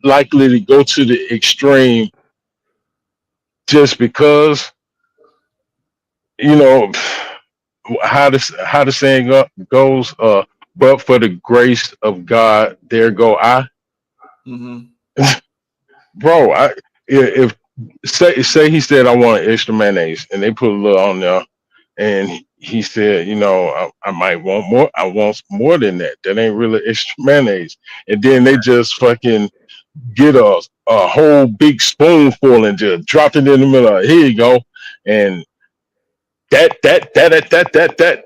likely to go to the extreme just because, you know, how the saying goes, but for the grace of God, there go I. Bro, if say he said I want extra mayonnaise, and they put a little on there, and he said, you know, I might want more. I want more than that. That ain't really extra mayonnaise. And then they just fucking get a whole big spoonful and just drop it in the middle. Here you go. And that.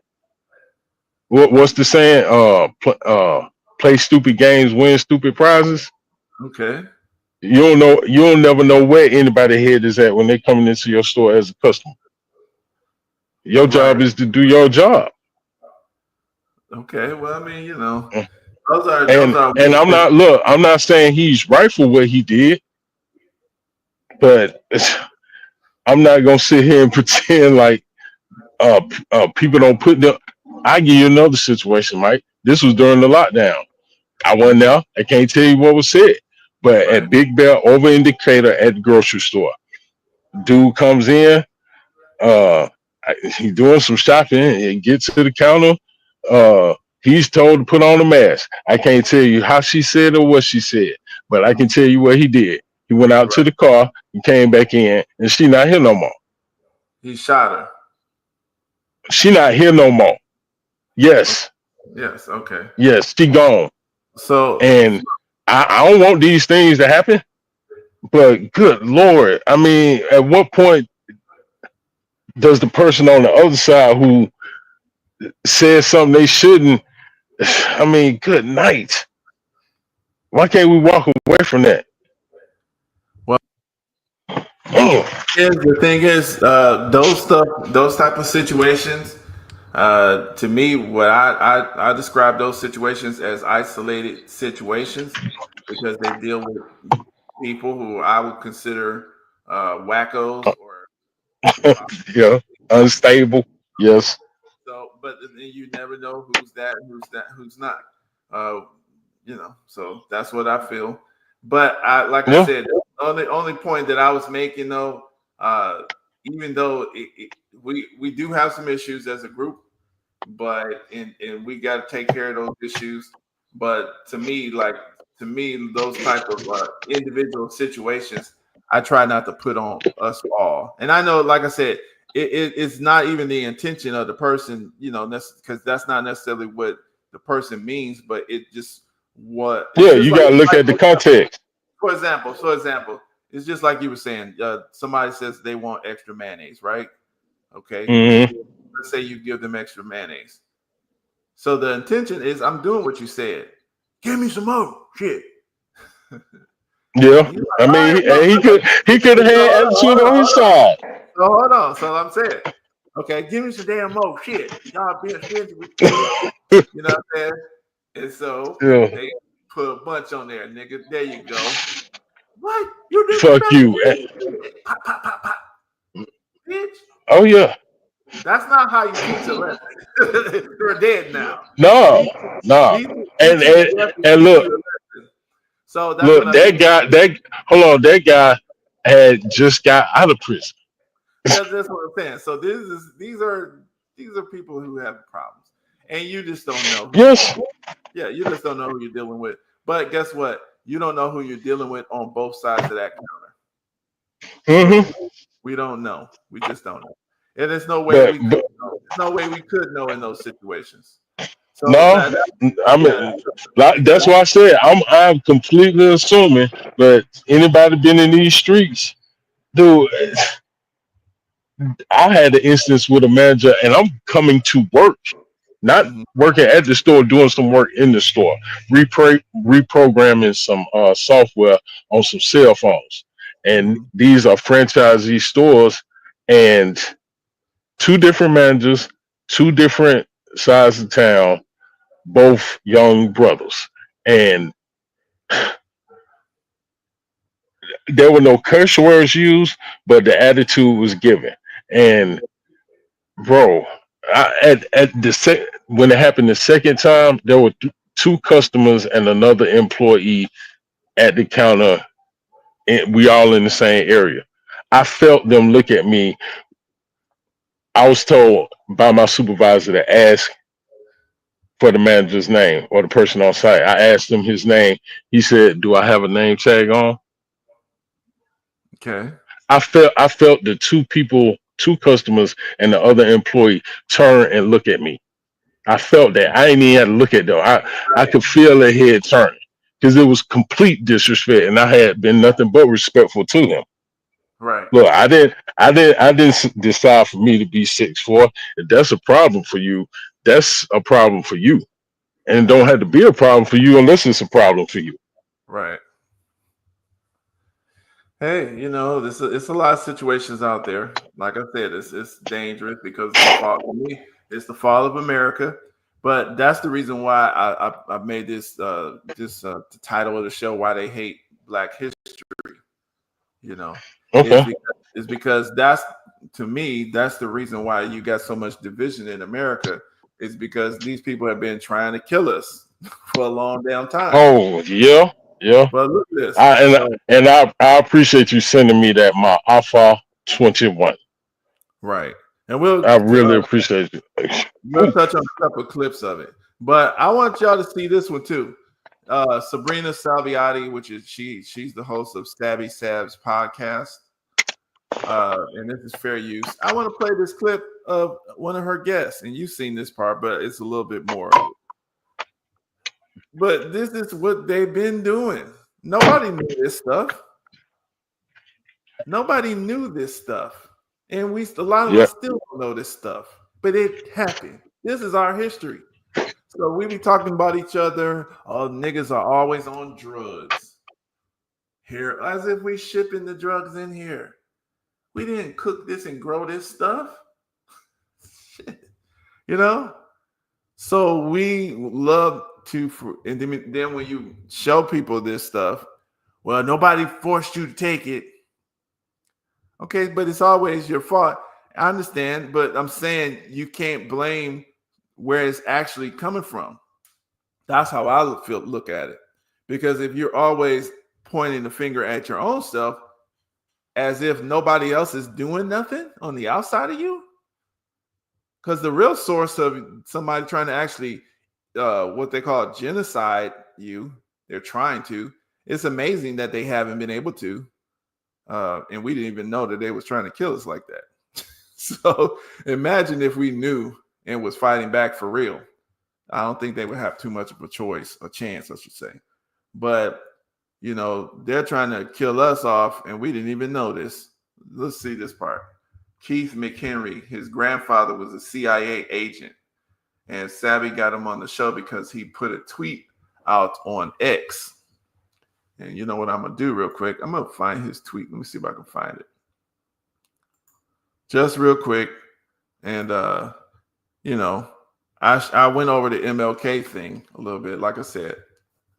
What's the saying? Play stupid games, win stupid prizes. Okay. You'll never know where anybody's head is at when they're coming into your store as a customer. Your job is to do your job. Okay. Well, I mean, you know, and I'm not saying he's right for what he did, but I'm not gonna sit here and pretend like people don't put them. I give you another situation, Mike. This was during the lockdown. I wasn't there. I can't tell you what was said. But at Big Bear over in Decatur at the grocery store, dude comes in, he's doing some shopping and gets to the counter. He's told to put on a mask. I can't tell you how she said or what she said, but I can tell you what he did. He went out to the car and came back in, and she not here no more. He shot her. She not here no more. Yes. Yes. Okay. Yes, she gone. So, and I don't want these things to happen, but good Lord, I mean, at what point does the person on the other side who says something they shouldn't, I mean, good night. Why can't we walk away from that? Well, the thing is, those type of situations, to me, what I describe those situations as isolated situations because they deal with people who I would consider wackos or yeah, unstable. Yes. So, but you never know who's not. You know, so that's what I feel. But I said, the only point that I was making though, even though we do have some issues as a group, but and we got to take care of those issues. But to me, those type of individual situations, I try not to put on us all. And I know, like I said, it's not even the intention of the person, you know, because that's not necessarily what the person means, but it just what. Yeah, you got to look at the context. For example, it's just like you were saying. Somebody says they want extra mayonnaise, right? Okay. Mhm. Let's say you give them extra mayonnaise. So the intention is, I'm doing what you said. Give me some more shit. Yeah, I mean, he could have had attitude on his side. So hold on. So I'm saying, okay, give me some damn more shit. Y'all being stingy with you know what I'm saying? And so Yeah. they put a bunch on there, nigga. There you go. What? You did Fuck you. Pop, pop, pop, pop. Bitch. Oh yeah. That's not how you teach a lesson. They're dead now. No. And look. So that's Look, hold on, that guy had just got out of prison. That's what I'm saying. So these are people who have problems, and you just don't know. Yes. Yeah, you just don't know who you're dealing with. But guess what? You don't know who you're dealing with on both sides of that counter. Mm-hmm. We don't know. We just don't know. And there's no way we could know. There's no way we could know in those situations. So that's why I said I'm completely assuming. But anybody been in these streets, dude? I had an instance with a manager, and I'm coming to work, not working at the store, doing some work in the store, reprogramming some software on some cell phones. And these are franchisee stores, and 2 different managers, 2 different sides of town, both young brothers. And there were no curse words used, but the attitude was given. And bro, when it happened the second time, there were 2 customers and another employee at the counter, and we all in the same area. I felt them look at me. I was told by my supervisor to ask for the manager's name or the person on site. I asked him his name. He said, "Do I have a name tag on?" Okay. I felt the 2 customers and the other employee turn and look at me. I felt that. I ain't even had to look at them. I could feel their head turning because it was complete disrespect, and I had been nothing but respectful to them. Right. Look, I didn't decide for me to be 6'4". If that's a problem for you, that's a problem for you, and it don't have to be a problem for you unless it's a problem for you. Right. Hey, it's a lot of situations out there. Like I said, it's dangerous because for me, it's the fall of America. But that's the reason why I made this the title of the show, Why They Hate Black History. Okay. It's because that's, to me, that's the reason why you got so much division in America. Is because these people have been trying to kill us for a long damn time. Oh yeah. Yeah. But look at this. I appreciate you sending me that, my Alpha 21. Right. And I really appreciate you. We'll touch on a couple of clips of it. But I want y'all to see this one too. Sabrina Salviati, which is she's the host of Stabby Sab's podcast. And this is Fair Use. I want to play this clip of one of her guests, and you've seen this part, but it's a little bit more. But this is what they've been doing. Nobody knew this stuff. Nobody knew this stuff. And a lot of us still don't know this stuff. But it happened. This is our history. So we be talking about each other. Oh, niggas are always on drugs. Here, as if we shipping the drugs in here. We didn't cook this and grow this stuff. Shit. So we love to, and then when you show people this stuff, well, nobody forced you to take it. Okay, but it's always your fault. I understand, but I'm saying you can't blame where it's actually coming from. That's how I look at it. Because if you're always pointing the finger at your own self, as if nobody else is doing nothing on the outside of you, because the real source of somebody trying to actually what they call genocide they're trying to. It's amazing that they haven't been able to. And we didn't even know that they was trying to kill us like that. So imagine if we knew and was fighting back for real. I don't think they would have too much of a chance, I should say. But, they're trying to kill us off, and we didn't even know this. Let's see this part. Keith McHenry, his grandfather was a CIA agent, and Savvy got him on the show because he put a tweet out on X. And you know what I'm going to do real quick? I'm going to find his tweet. Let me see if I can find it. Just real quick. And, I went over the MLK thing a little bit. Like I said,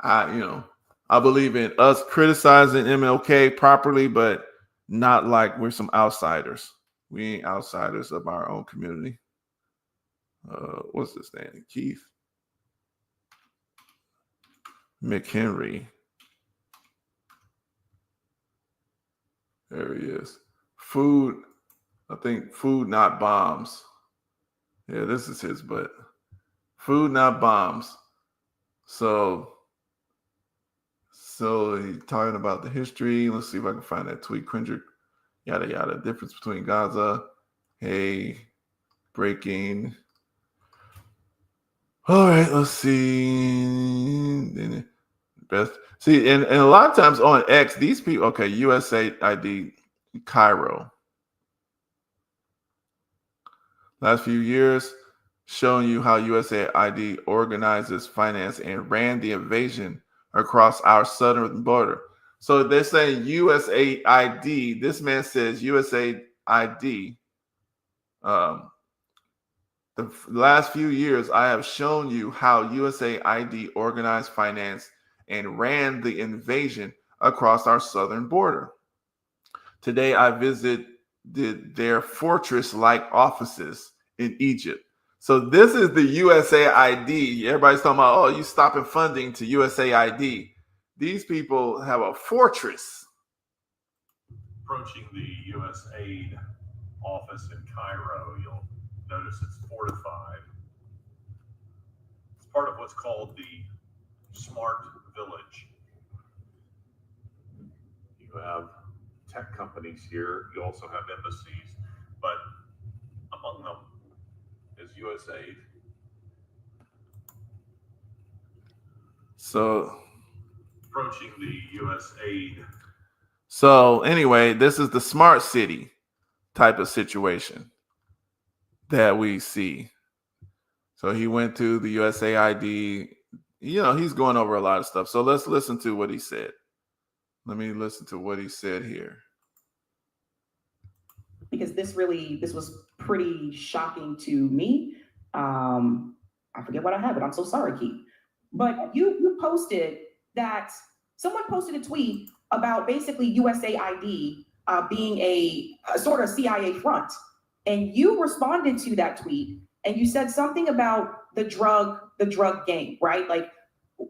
I believe in us criticizing MLK properly, but not like we're some outsiders. We ain't outsiders of our own community. What's his name? Keith McHenry. There he is. Food, not bombs. Yeah, this is his, but food, not bombs. So he's talking about the history. Let's see if I can find that tweet. Kendrick, yada, yada. Difference between Gaza. Hey, breaking. All right, let's see. Best. See, and a lot of times on X, these people, okay, USAID Cairo. Last few years, showing you how USAID organizes, finance, and ran the invasion across our southern border. So they're saying USAID. This man says USAID. The last few years, I have shown you how USAID organized, finance, and ran the invasion across our southern border. Today, I visited their fortress-like offices in Egypt. So this is the USAID. Everybody's talking about, oh, you stopping funding to USAID. These people have a fortress. Approaching the USAID office in Cairo, you'll notice it's fortified. It's part of what's called the Smart Village. You have tech companies here. You also have embassies, but among them is USAID. So approaching the USAID. So anyway, this is the smart city type of situation that we see. So he went to the USAID. He's going over a lot of stuff. So let's listen to what he said. Let me listen to what he said here. Because this was pretty shocking to me. I forget what I had, but I'm so sorry, Keith. But you posted that someone posted a tweet about basically USAID being a sort of CIA front. And you responded to that tweet and you said something about the drug game, right? Like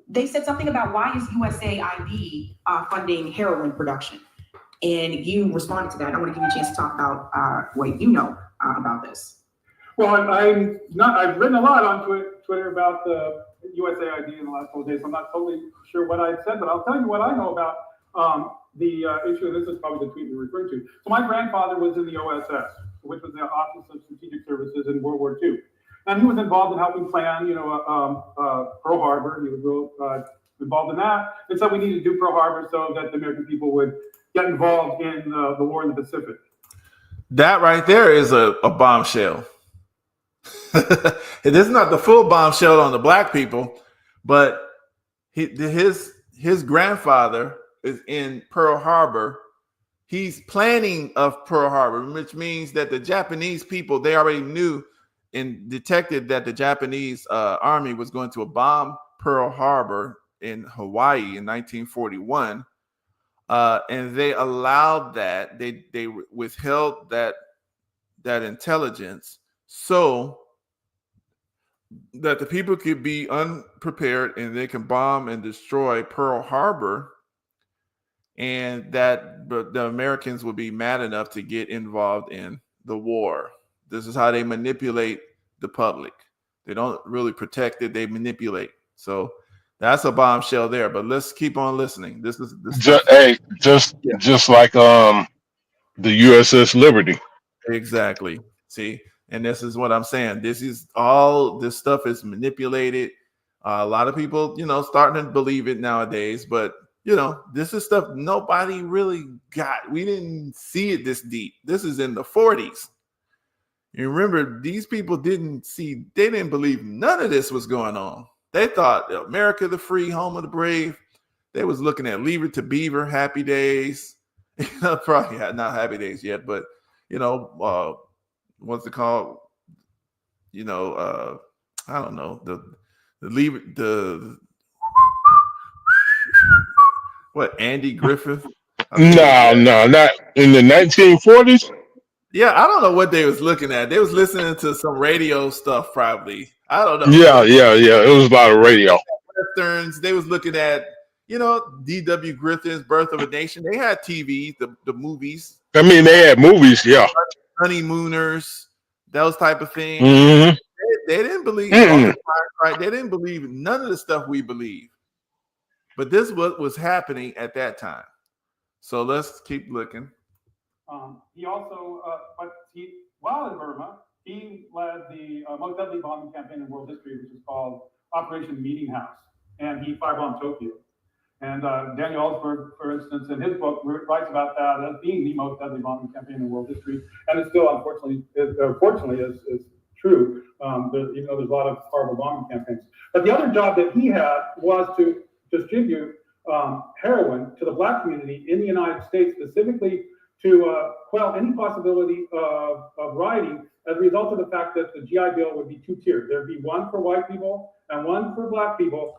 they said something about why is USAID funding heroin production? And you responded to that. I want to give you a chance to talk about what you know about this. Well, I've written a lot on Twitter about the USAID in the last couple of days. I'm not totally sure what I said, but I'll tell you what I know about the issue. This is probably the tweet you're referring to. So my grandfather was in the OSS, which was the Office of Strategic Services in World War II. And he was involved in helping plan, Pearl Harbor. He was real involved in that. And so we needed to do Pearl Harbor so that the American people would get involved in the war in the Pacific. That right there is a bombshell. This is not the full bombshell on the black people, but his grandfather is in Pearl Harbor. He's planning of Pearl Harbor, which means that the Japanese people, they already knew and detected that the Japanese army was going to bomb Pearl Harbor in Hawaii in 1941. And they allowed that. They withheld that intelligence so that the people could be unprepared and they can bomb and destroy Pearl Harbor, and that the Americans would be mad enough to get involved in the war. This is how they manipulate the public. They don't really protect it, they manipulate. So that's a bombshell there, but let's keep on listening. This just like the USS Liberty. Exactly. See, and this is what I'm saying. This stuff is manipulated. A lot of people, starting to believe it nowadays, but this is stuff nobody really got. We didn't see it this deep. This is in the 40s. You remember, these people they didn't believe none of this was going on. They thought America the free, home of the brave. They was looking at Leave It to Beaver, Happy Days. Probably not Happy Days yet, but what's it called? I don't know, Andy Griffith? No, not in the 1940s. Yeah, I don't know what they was looking at. They was listening to some radio stuff, probably. I don't know. Yeah. It was a lot of radio. Westerns. They was looking at, D.W. Griffith's Birth of a Nation. They had TV, the movies. I mean, they had movies, yeah. Honeymooners, those type of things. Mm-hmm. They didn't believe. Right? They didn't believe none of the stuff we believe. But this was happening at that time. So let's keep looking. He also, while in Burma, he led the most deadly bombing campaign in world history, which is called Operation Meeting House, and he firebombed Tokyo. And Daniel Ellsberg, for instance, in his book, writes about that as being the most deadly bombing campaign in world history, and it still, fortunately is true, even though there's a lot of horrible bombing campaigns. But the other job that he had was to distribute heroin to the Black community in the United States, specifically to quell any possibility of rioting as a result of the fact that the GI Bill would be two-tiered. There'd be one for white people and one for Black people.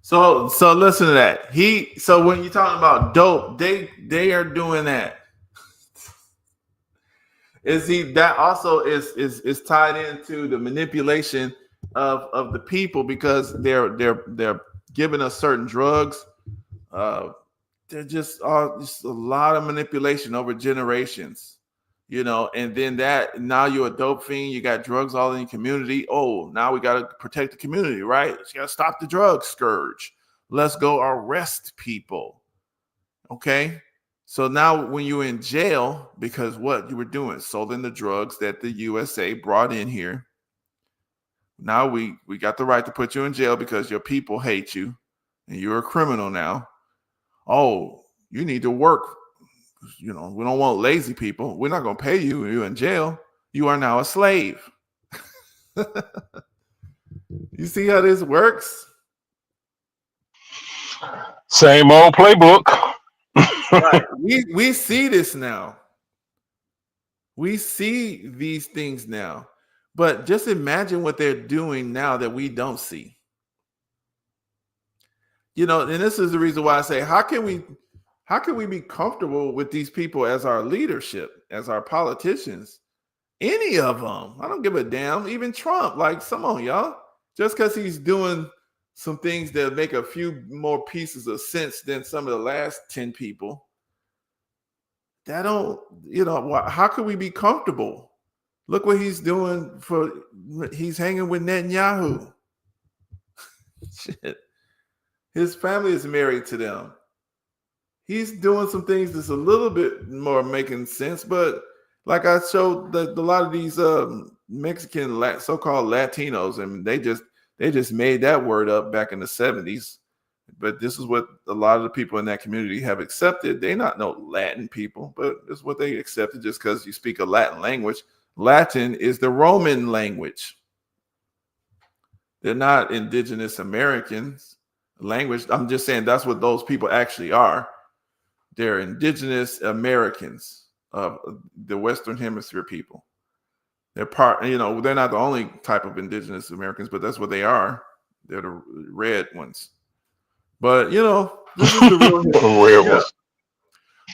So listen to that. So when you're talking about dope, they are doing that. That also is tied into the manipulation of the people, because they're giving us certain drugs. They're just a lot of manipulation over generations, and then now you're a dope fiend, you got drugs all in your community. Oh, now we got to protect the community, right? You got to stop the drug scourge. Let's go arrest people. Okay. So now when you're in jail, because what you were doing, selling the drugs that the USA brought in here. Now we got the right to put you in jail because your people hate you and you're a criminal now. Oh, you need to work. We don't want lazy people. We're not going to pay you when you're in jail. You are now a slave. You see how this works? Same old playbook. Right. We see this now. We see these things now. But just imagine what they're doing now that we don't see. And this is the reason why I say, how can we be comfortable with these people as our leadership, as our politicians? Any of them. I don't give a damn. Even Trump, come on, y'all. Just because he's doing some things that make a few more pieces of sense than some of the last 10 people, that don't, how can we be comfortable? Look what he's doing he's hanging with Netanyahu. Shit. His family is married to them. He's doing some things that's a little bit more making sense, but like I showed, a lot of these Mexican so-called Latinos, and they just made that word up back in the 70s. But this is what a lot of the people in that community have accepted. They're not no Latin people, but it's what they accepted just because you speak a Latin language. Latin is the Roman language. They're not indigenous Americans language. I'm just saying that's what those people actually are. They're indigenous Americans of the Western Hemisphere people. They're they're not the only type of indigenous Americans, but that's what they are. They're the red ones. But this is the real red ones.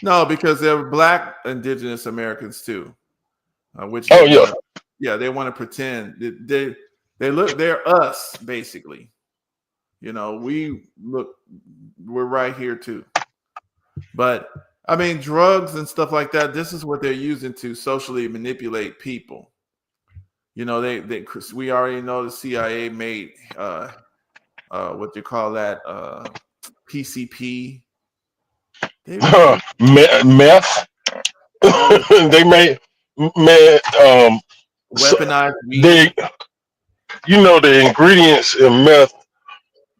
No, because they're Black indigenous Americans too. They want to pretend they're us basically. We're right here too. But I mean, drugs and stuff like that, this is what they're using to socially manipulate people. We already know the CIA made what you call that PCP. Meth. They made weaponized weed. The ingredients in meth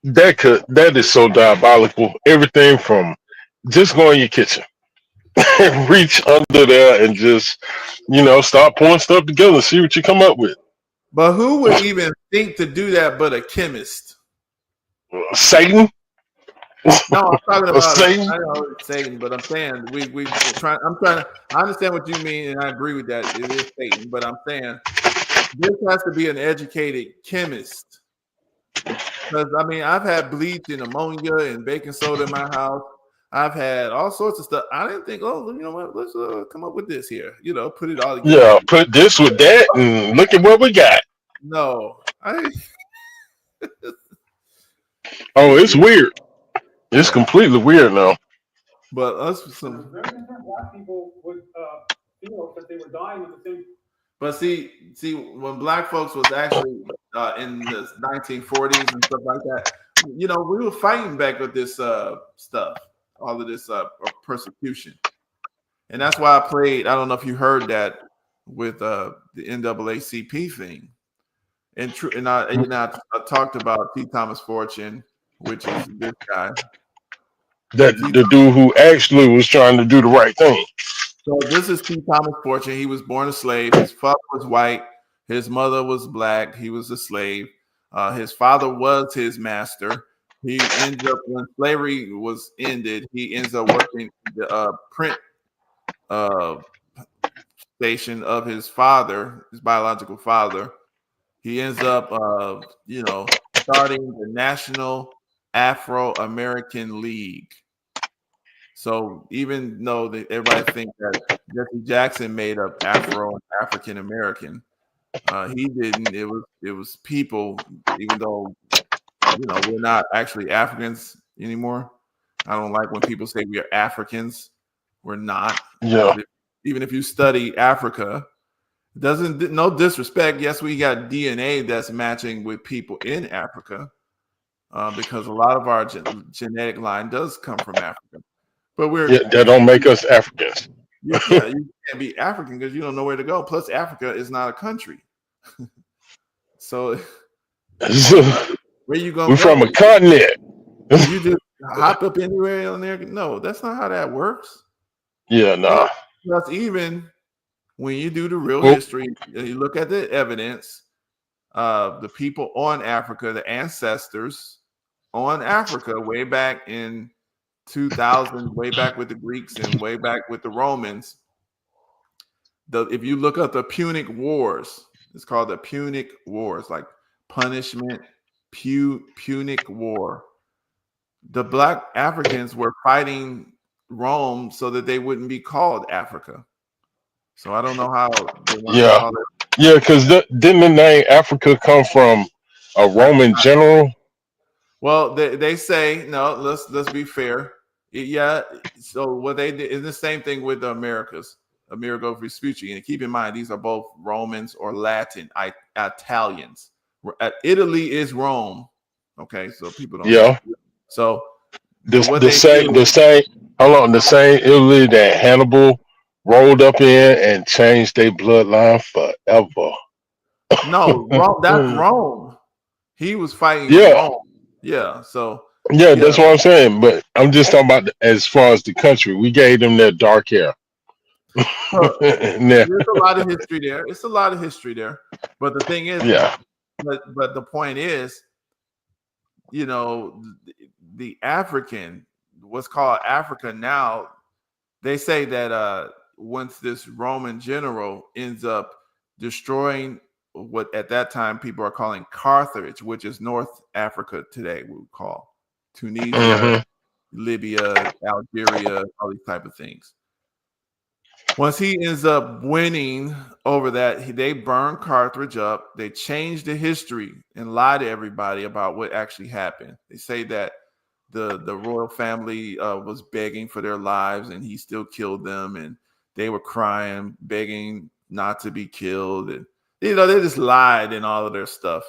that is so diabolical. Everything from just go in your kitchen and reach under there and just start pouring stuff together and see what you come up with. But who would even think to do that but a chemist? Satan? No, I'm talking about Satan? I know it's Satan, but I'm saying we trying. I understand what you mean, and I agree with that. It is Satan, but I'm saying this has to be an educated chemist. Because I mean, I've had bleach and ammonia and baking soda in my house. I've had all sorts of stuff. I didn't think, oh, you know what? Let's come up with this here. Put it all together. Yeah, put this with that, and look at what we got. No, Oh, it's weird. It's completely weird now. But us some Very different black people would feel that they were dying at the same. But see, when black folks was actually in the 1940s and stuff like that, we were fighting back with this stuff, all of this persecution, and that's why I played. I don't know if you heard that with the NAACP thing, and I talked about T. Thomas Fortune, which is this guy, that the dude who actually was trying to do the right thing. So this is T. Thomas Fortune. He was born a slave. His father was white. His mother was black. He was a slave. His father was his master. He ended up, when slavery was ended, he ends up working the print station of his father, his biological father. He ends up, starting the National Afro-American League. So even though everybody thinks that Jesse Jackson made up African American, he didn't. It was people. Even though we're not actually Africans anymore. I don't like when people say we are Africans. We're not. Yeah. Even if you study Africa, no disrespect. Yes, we got DNA that's matching with people in Africa, because a lot of our genetic line does come from Africa. But that don't make us Africans. You can't be African because you don't know where to go. Plus, Africa is not a country. So where you going? We're from a continent. You just hop up anywhere on there? No, that's not how that works. Yeah, nah. Plus, even when you do the real history, you look at the evidence, the people on Africa, the ancestors on Africa, way back in 2000, way back with the Greeks and way back with the Romans. If you look up the Punic Wars, it's called the Punic Wars, like punishment, Punic War. The black Africans were fighting Rome so that they wouldn't be called Africa. So I don't know how they want to call it. Yeah, because didn't the name Africa come from a Roman general? Well, they say, no, let's be fair. Yeah, so what they did is the same thing with the Americas, Amerigo Vespucci. And keep in mind, these are both Romans or Latin, Italians. Italy is Rome. Okay, so people don't know. So the same Italy that Hannibal rolled up in and changed their bloodline forever. No, that's Rome. He was fighting Rome. Yeah, so that's what I'm saying. But I'm just talking about as far as the country. We gave them their dark hair. There's a lot of history there. It's a lot of history there. But the thing is, but the point is, the African, what's called Africa now, they say that once this Roman general ends up destroying what at that time people are calling Carthage, which is North Africa today, we would call Tunisia, Libya, Algeria, all these type of things. Once he ends up winning over that, they burn Carthage up. They change the history and lie to everybody about what actually happened. They say that the royal family was begging for their lives and he still killed them, and they were crying, begging not to be killed. And they just lied in all of their stuff.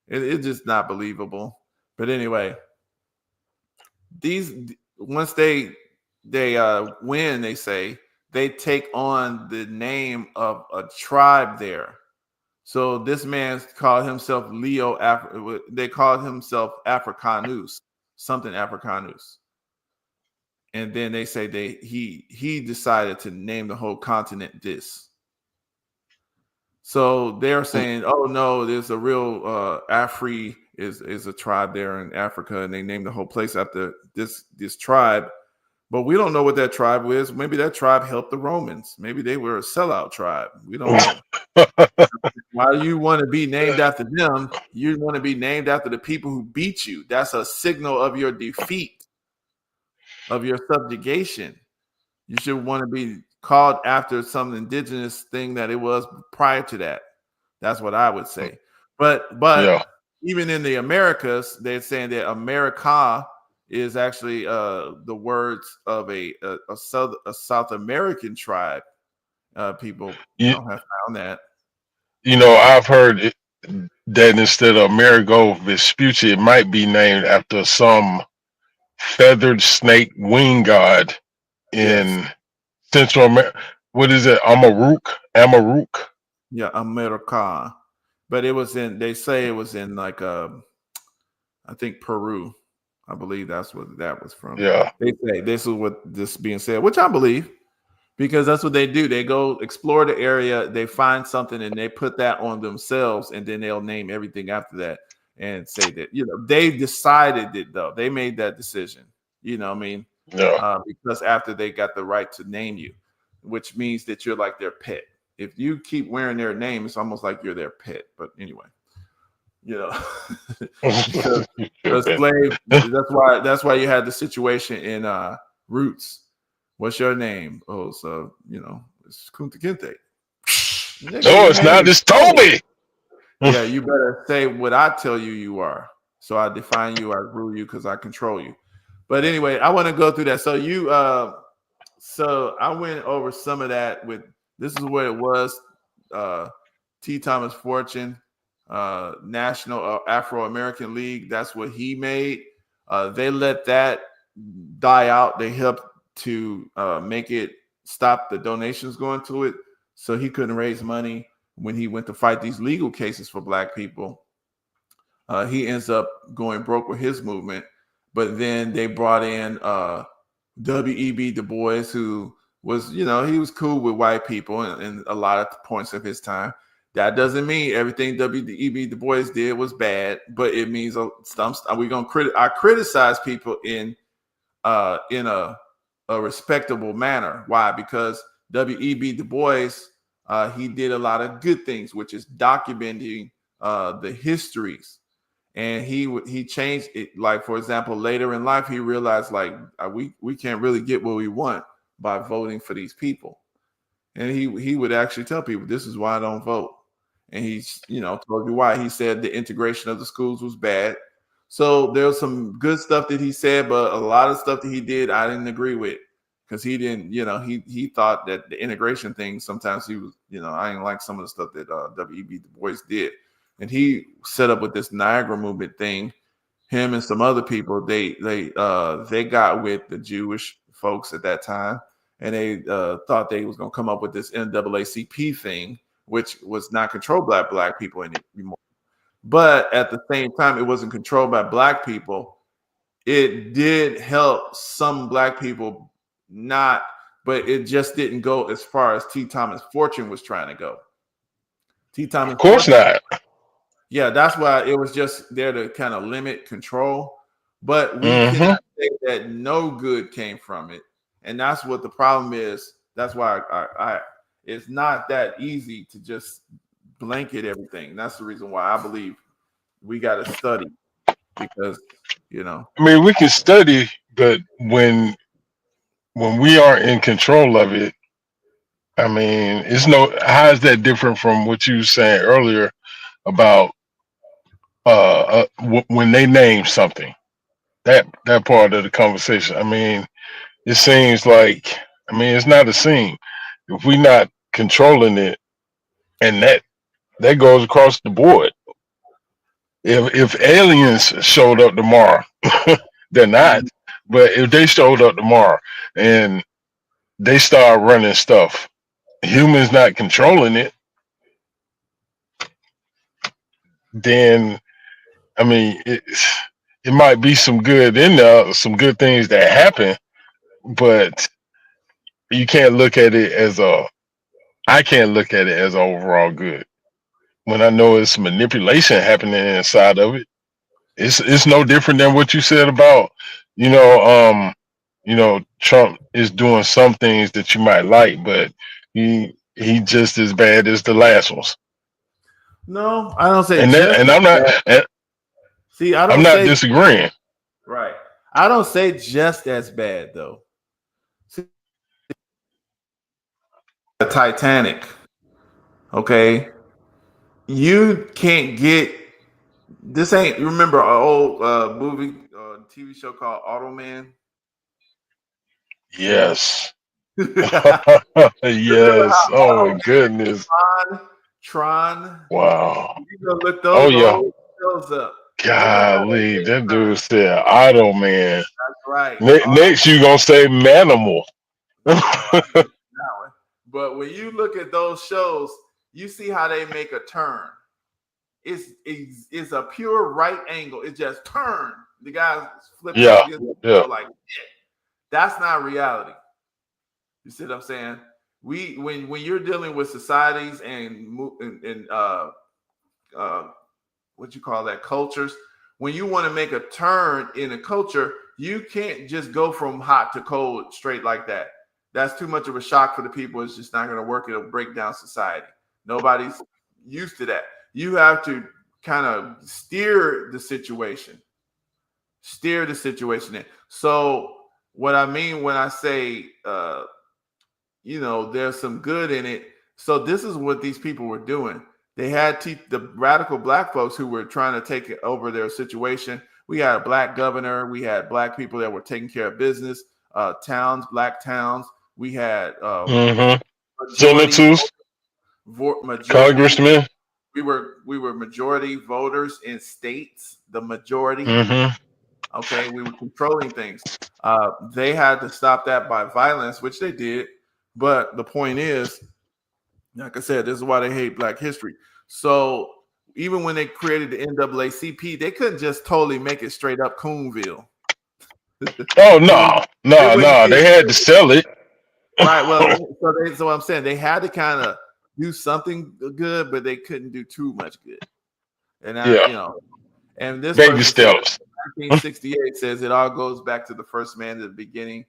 It's just not believable. But anyway, once they win, they say they take on the name of a tribe there. So this man called himself they called himself Africanus, something Africanus. And then they say he decided to name the whole continent this. So they're saying, oh no, there's a real Afri is a tribe there in Africa, and they named the whole place after this tribe. But we don't know what that tribe is. Maybe that tribe helped the Romans. Maybe they were a sellout tribe. We don't know. Why do you want to be named after them? You want to be named after the people who beat you. That's a signal of your defeat, of your subjugation. You should want to be called after some indigenous thing that it was prior to that. That's what I would say. But Yeah. even in the Americas, they're saying that America is actually the words of a South American tribe. People have found that. You know, I've heard that instead of Amerigo Vespucci, it might be named after some feathered snake wing god in Central America. What is it? Amaruk? Yeah, America. But it was they say it was in like I think Peru. I believe that's what that was from. Yeah. They say this is what this being said, which I believe, because that's what they do. They go explore the area, they find something, and they put that on themselves, and then they'll name everything after that and say that, they decided it though. They made that decision. You know what I mean? Yeah. Because after they got the right to name you, which means that you're like their pet. If you keep wearing their name, it's almost like you're their pet. But anyway, because slave. That's why you had the situation in Roots. What's your name? Oh, so it's Kunta Kinte. No, it's not. It's Toby. Yeah, you better say what I tell you are. So I define you, I rule you, because I control you. But anyway, I want to go through that. So so I went over some of that with. This is what it was. T. Thomas Fortune, National Afro-American League. That's what he made. They let that die out. They helped to make it stop the donations going to it, so he couldn't raise money when he went to fight these legal cases for Black people. He ends up going broke with his movement, but then they brought in W.E.B. Du Bois, who was, he was cool with white people and a lot of points of his time. That doesn't mean everything W.E.B. Du Bois did was bad, but it means I criticize people in a respectable manner. Why? Because W.E.B. Du Bois, he did a lot of good things, which is documenting the histories, and he changed it. Like, for example, later in life, he realized we can't really get what we want by voting for these people, and he would actually tell people, this is why I don't vote. And he told you why. He said the integration of the schools was bad. So there's some good stuff that he said, but a lot of stuff that he did I didn't agree with, because he didn't, he thought that the integration thing, sometimes he was, I didn't like some of the stuff that W.E.B. Du Bois did. And he set up with this Niagara movement thing. Him and some other people, they got with the Jewish folks at that time, and they thought they was going to come up with this NAACP thing, which was not controlled by Black people anymore. But at the same time, it wasn't controlled by Black people. It did help some Black people, but it just didn't go as far as T. Thomas Fortune was trying to go. T. Thomas, of course not. Yeah, that's why it was just there to kind of limit control. But we cannot say that no good came from it, and that's what the problem is. That's why it's not that easy to just blanket everything. That's the reason why I believe we got to study, because I mean, we can study, but when we are in control of it, I mean, how is that different from what you were saying earlier about when they name something, that part of the conversation? I mean, it seems like, it's not a scene if we're not controlling it, and that goes across the board. If aliens showed up tomorrow, they're not, but if they showed up tomorrow and they start running stuff, humans not controlling it, then I mean it might be some good in there, some good things that happen, but you can't look at it as I can't look at it as overall good when I know it's manipulation happening inside of it. It's no different than what you said about, Trump is doing some things that you might like, but he just as bad as the last ones. No, I don't say. And I'm not. See, I don't. I'm not disagreeing. Right. I don't say just as bad though. See, the Titanic. Okay. You can't get this. Ain't you remember an old movie, TV show called Automan? Yes. Yes. Oh my goodness. Tron. Wow. You gonna look those up. Golly, that dude said Auto Man. That's right. Next, you gonna say Manimal. But when you look at those shows, you see how they make a turn. It's a pure right angle. It just turn. The guy flipping like that's not reality. You see what I'm saying? When you're dealing with societies and what you call that, cultures, when you want to make a turn in a culture, you can't just go from hot to cold straight like that. That's too much of a shock for the people. It's just not going to work. It'll break down society. Nobody's used to that. You have to kind of steer the situation in. So what I mean when I say, there's some good in it. So this is what these people were doing. They had the radical black folks who were trying to take over their situation. We had a black governor. We had black people that were taking care of business, black towns. We had senators, congressmen. We were majority voters in states, the majority. Okay, we were controlling things. They had to stop that by violence, which they did. But the point is, like I said, this is why they hate Black history. So even when they created the NAACP, they couldn't just totally make it straight up Coonville. Oh no! They had to sell it. Right. Well, so I'm saying they had to kind of do something good, but they couldn't do too much good. And and this baby steps. 1968 says it all goes back to the first man at the beginning,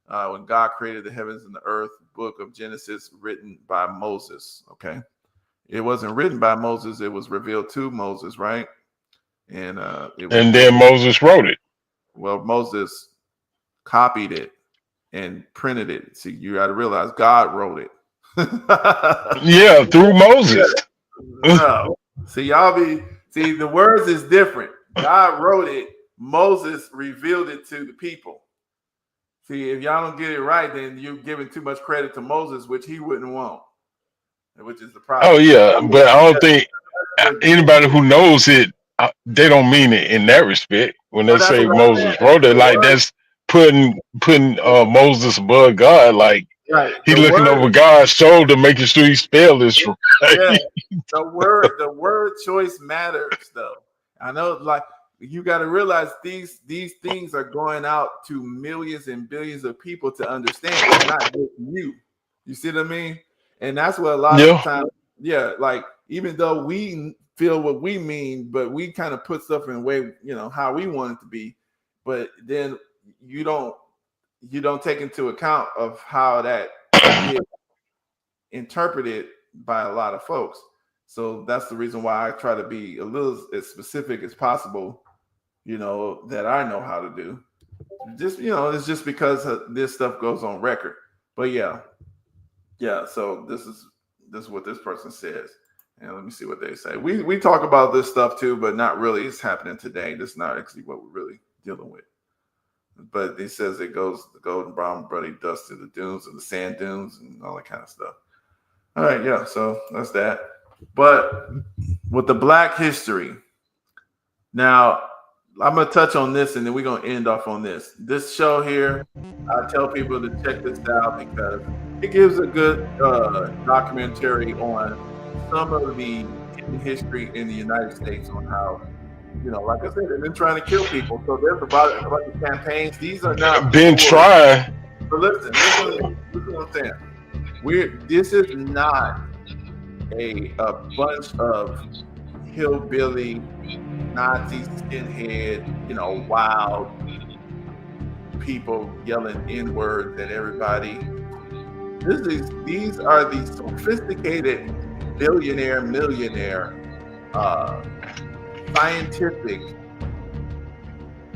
when God created the heavens and the earth. Book of Genesis, written by Moses. Okay, it wasn't written by Moses; it was revealed to Moses, right? And then Moses wrote it. Well, Moses copied it and printed it. See, you got to realize God wrote it. Yeah, through Moses. No. See, the words is different. God wrote it. Moses revealed it to the people. See, if y'all don't get it right, then you're giving too much credit to Moses, which he wouldn't want, which is the problem. Oh yeah, but I don't think anybody who knows it, they don't mean it in that respect. When they say Moses wrote it, like that's putting Moses above God, like he looking over God's shoulder, making sure he spelled this right. Yeah. The word choice matters, though. I know, like, you got to realize these things are going out to millions and billions of people to understand. It's not just you. You see what I mean? And that's what a lot of times, like, even though we feel what we mean, but we kind of put stuff in a way, how we want it to be. But then you don't take into account of how that is interpreted by a lot of folks. So that's the reason why I try to be a little as specific as possible, that I know how to do. Just, it's just because this stuff goes on record. But yeah. So this is what this person says. And let me see what they say. We talk about this stuff too, but not really. It's happening today. This is not actually what we're really dealing with. But it says it goes the golden brown bloody dust to the dunes and the sand dunes and all that kind of stuff. All right, yeah. So that's that. But with the Black history, now I'm gonna touch on this and then we're gonna end off on this. This show here, I tell people to check this out because it gives a good documentary on some of the the history in the United States on how, like I said, they've been trying to kill people. So there's about the campaigns. These are not Been trying. But listen what I'm saying. This is not a bunch of hillbilly Nazi skinhead, wild people yelling N-words at everybody. These are the sophisticated millionaire, scientific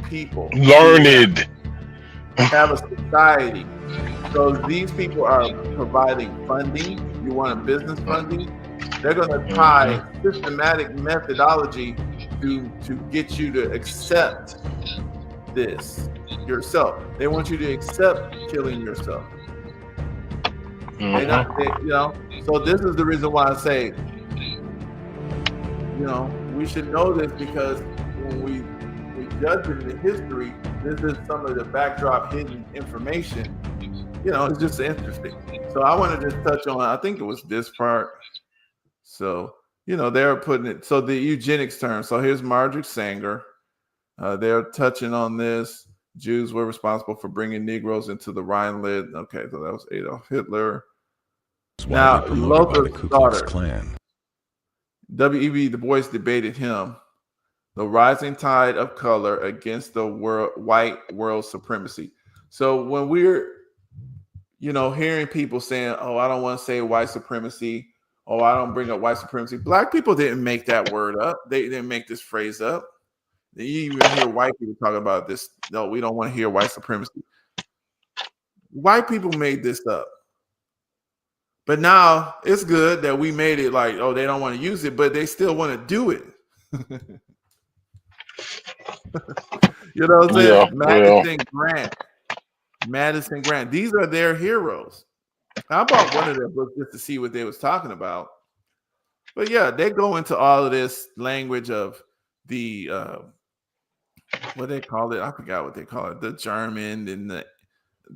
people. Learned. Have a society. So these people are providing funding. You want a business funding? They're going to tie systematic methodology to get you to accept this yourself. They want you to accept killing yourself. So this is the reason why I say, we should know this, because when we judge it in the history, this is some of the backdrop hidden information. It's just interesting. So I want to just touch on, I think it was this part. So, they're putting it, so the eugenics term. So here's Margaret Sanger. They're touching on this. Jews were responsible for bringing Negroes into the Rhineland. Okay, so that was Adolf Hitler. Now, Lothar Stoddard. W.E.B. Du Bois debated him. The rising tide of color against the white world supremacy. So when we're, hearing people saying, oh, I don't want to say white supremacy. Oh, I don't bring up white supremacy. Black people didn't make that word up. They didn't make this phrase up. You even hear white people talk about this. No, we don't want to hear white supremacy. White people made this up. But now it's good that we made it like, oh, they don't want to use it, but they still want to do it. You know what I'm saying? Madison Grant. These are their heroes. I bought one of their books just to see what they was talking about. But yeah, they go into all of this language of the what they call it. I forgot what they call it. The German and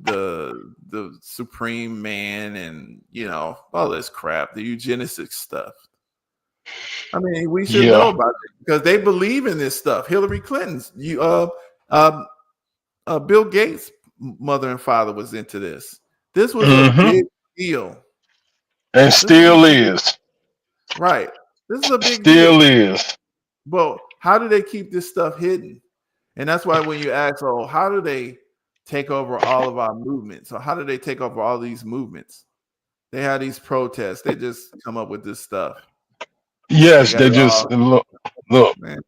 the supreme man, and all this crap, the eugenicist stuff. I mean, we should know about it because they believe in this stuff. Hillary Clinton's, Bill Gates' mother and father was into this. This was a big deal, and still is. Right. This is a big deal. Still is. Well, how do they keep this stuff hidden? And that's why when you ask, oh, how do they take over all of our movements? Or how do they take over all these movements? They have these protests. They just come up with this stuff. Yes, they just look, man,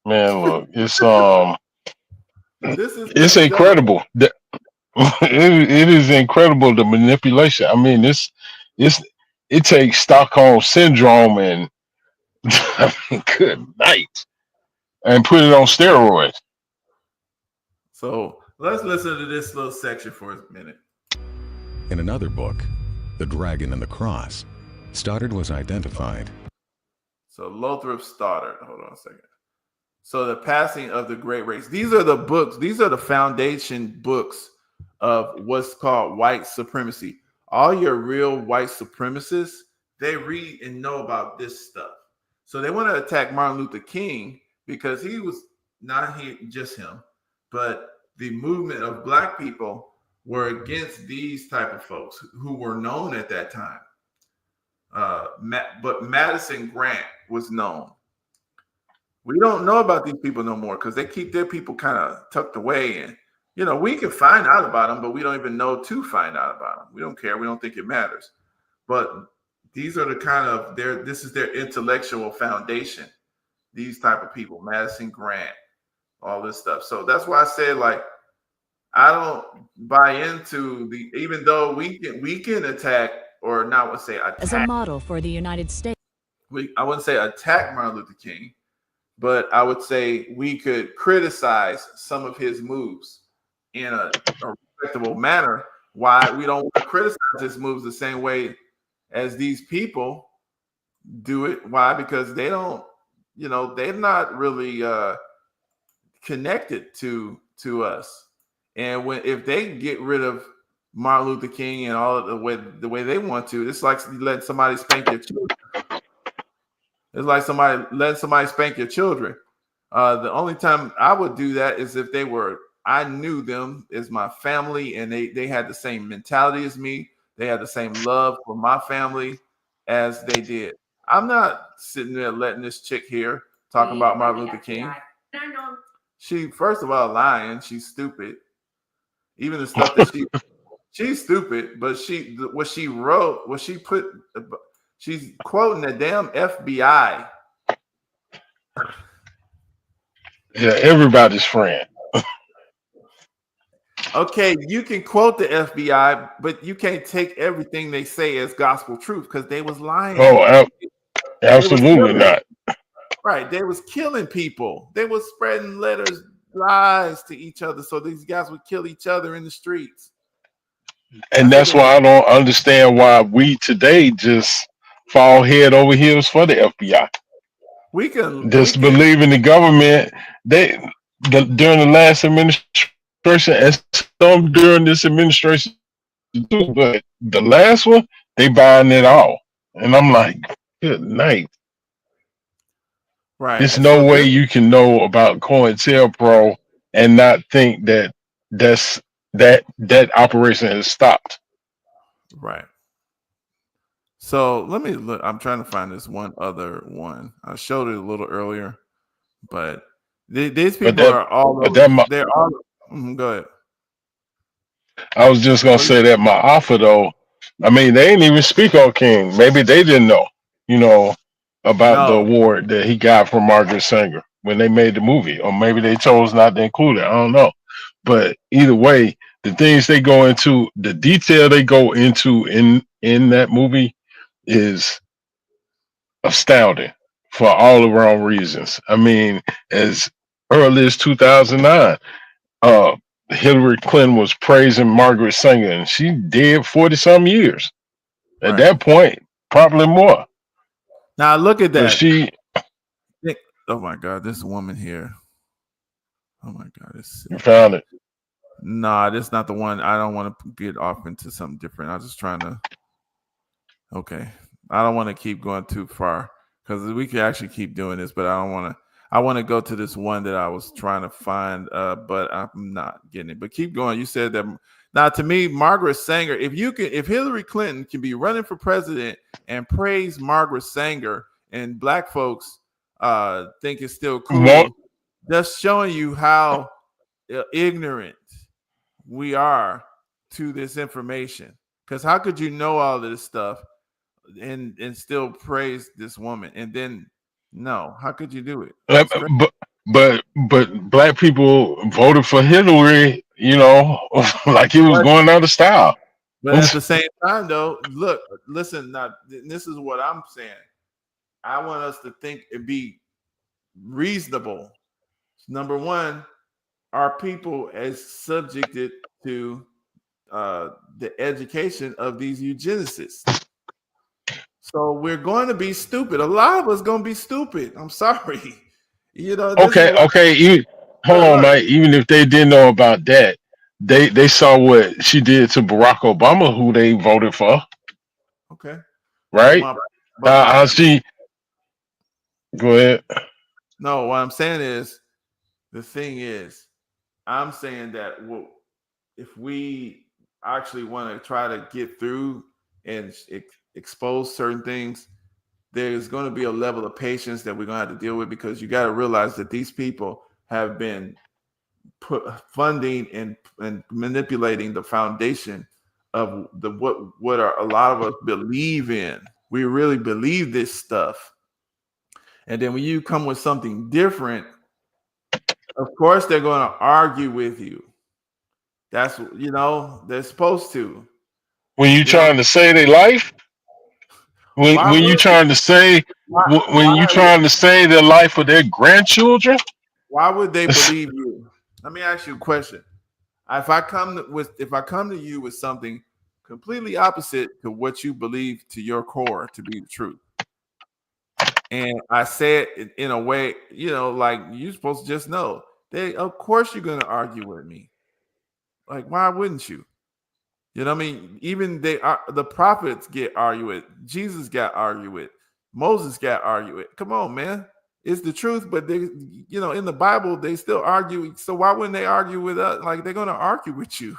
look, it's it's incredible. It is incredible, the manipulation. I mean, it takes Stockholm syndrome and I mean, good night, and put it on steroids. So let's listen to this little section for a minute. In another book, The Dragon and the Cross, Stoddard was identified. So Lothar Stoddard, hold on a second. So the passing of the great race. These are the books. These are the foundation books of what's called white supremacy. All your real white supremacists, they read and know about this stuff. So they want to attack Martin Luther King because he was not just him, but the movement of Black people were against these type of folks who were known at that time. But Madison Grant was known. We don't know about these people no more because they keep their people kind of tucked away, and we can find out about them, but we don't even know to find out about them. We don't care. We don't think it matters. But these are the kind of this is their intellectual foundation. These type of people, Madison Grant, all this stuff. So that's why I said, like, I don't buy into even though we can attack, or not would say attack. As a model for the United States. I wouldn't say attack Martin Luther King, but I would say we could criticize some of his moves in a respectable manner. Why we don't want to criticize his moves the same way as these people do it. Why? Because they don't, they're not really connected to us. And if they get rid of Martin Luther King and all of the way they want to, it's like letting somebody spank your children. It's like letting somebody spank your children. The only time I would do that is if I knew them as my family and they had the same mentality as me. They had the same love for my family as they did. I'm not sitting there letting this chick here talking about Martin Luther King. She, first of all, lying. She's stupid. Even the stuff that she's stupid, but what she wrote, she's quoting the damn FBI. Yeah, everybody's friend. Okay, you can quote the FBI, but you can't take everything they say as gospel truth because they was lying. Oh, absolutely not. Right, they was killing people. They was spreading lies to each other, so these guys would kill each other in the streets. And that's why I don't understand why we today just fall head over heels for the FBI. We can believe in the government. During the last administration and some during this administration too, but the last one, they buying it all. And I'm like, good night. Right. There's no way you can know about COINTELPRO and not think that that operation has stopped. Right. So let me look. I'm trying to find this one other one. I showed it a little earlier, but these people are all over. They're all. Go ahead. I was just gonna say that Ma'afa though. I mean, they didn't even speak on King. Maybe they didn't know, about the award that he got from Margaret Sanger when they made the movie, or maybe they chose not to include it. I don't know. But either way, the things they go into, the detail they go into in that movie is astounding for all the wrong reasons. I mean, as early as 2009, Hillary Clinton was praising Margaret Sanger, and she did 40-some years. At that point, probably more. Now look at that. But oh my God, this woman here. Oh my God, you found it. Nah, this is not the one. I don't want to get off into something different. I'm just trying to. Okay, I don't want to keep going too far because we can actually keep doing this, but I don't want to. I want to go to this one that I was trying to find, but I'm not getting it. But keep going. You said that. Now, to me, Margaret Sanger, if Hillary Clinton can be running for president and praise Margaret Sanger, and black folks think it's still cool, just showing you how ignorant we are to this information. Because how could you know all of this stuff and still praise this woman? And then no, how could you do it? But black people voted for Hillary, like it was going out of style. But at the same time, though, listen. Now, this is what I'm saying. I want us to think and be reasonable. Number one, are people as subjected to the education of these eugenicists? So we're going to be stupid. A lot of us going to be stupid. I'm sorry. Okay. Hold on, Mike. Even if they didn't know about that, they saw what she did to Barack Obama, who they voted for. Okay. Right? Go ahead. No, what I'm saying is, the thing is, I'm saying that if we actually want to try to get through and expose certain things, there's going to be a level of patience that we're going to have to deal with, because you got to realize that these people have been funding and manipulating the foundation of what a lot of us believe in. We really believe this stuff. And then when you come with something different, of course they're going to argue with you. That's, they're supposed to. When you trying to say their life, when you trying to say the life of their grandchildren, why would they believe you? Let me ask you a question. If I come to you with something completely opposite to what you believe to your core to be the truth, and I say it in a way, like you're supposed to just know, of course you're going to argue with me. Like, why wouldn't you? You know what I mean? Even the prophets get argued with. Jesus got argued with. Moses got argue it. Come on, man. It's the truth, but they, you know, in the Bible, they still argue. So why wouldn't they argue with us? Like, they're going to argue with you.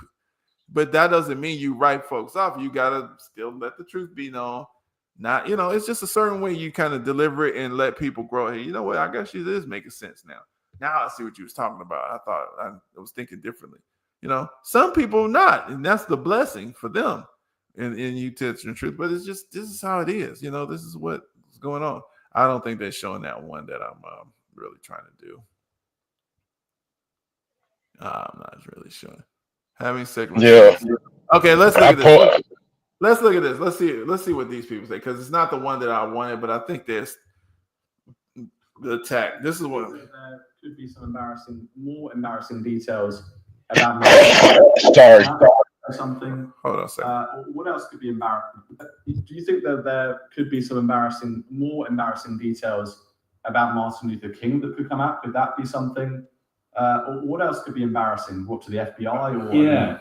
But that doesn't mean you write folks off. You got to still let the truth be known. Not, you know, it's just a certain way you kind of deliver it and let people grow. Hey, you know what? I guess it is making sense now. Now I see what you was talking about. I thought I was thinking differently. You know, some people not, and that's the blessing for them. And you touch the truth, but it's just, this is how it is. You know, this is what's going on. I don't think they're showing that one that I'm really trying to do. I'm not really sure. Having sex. Yeah. Okay, let's look at this. Let's look at this. Let's see what these people say, because it's not the one that I wanted, but I think there's the attack. This is what there could be some more embarrassing details about Sorry. something. Hold on a second. What else could be embarrassing? Do you think that there could be some more embarrassing details about Martin Luther King that could come out? Could that be something? Or what else could be embarrassing? What, to the FBI? Or yeah.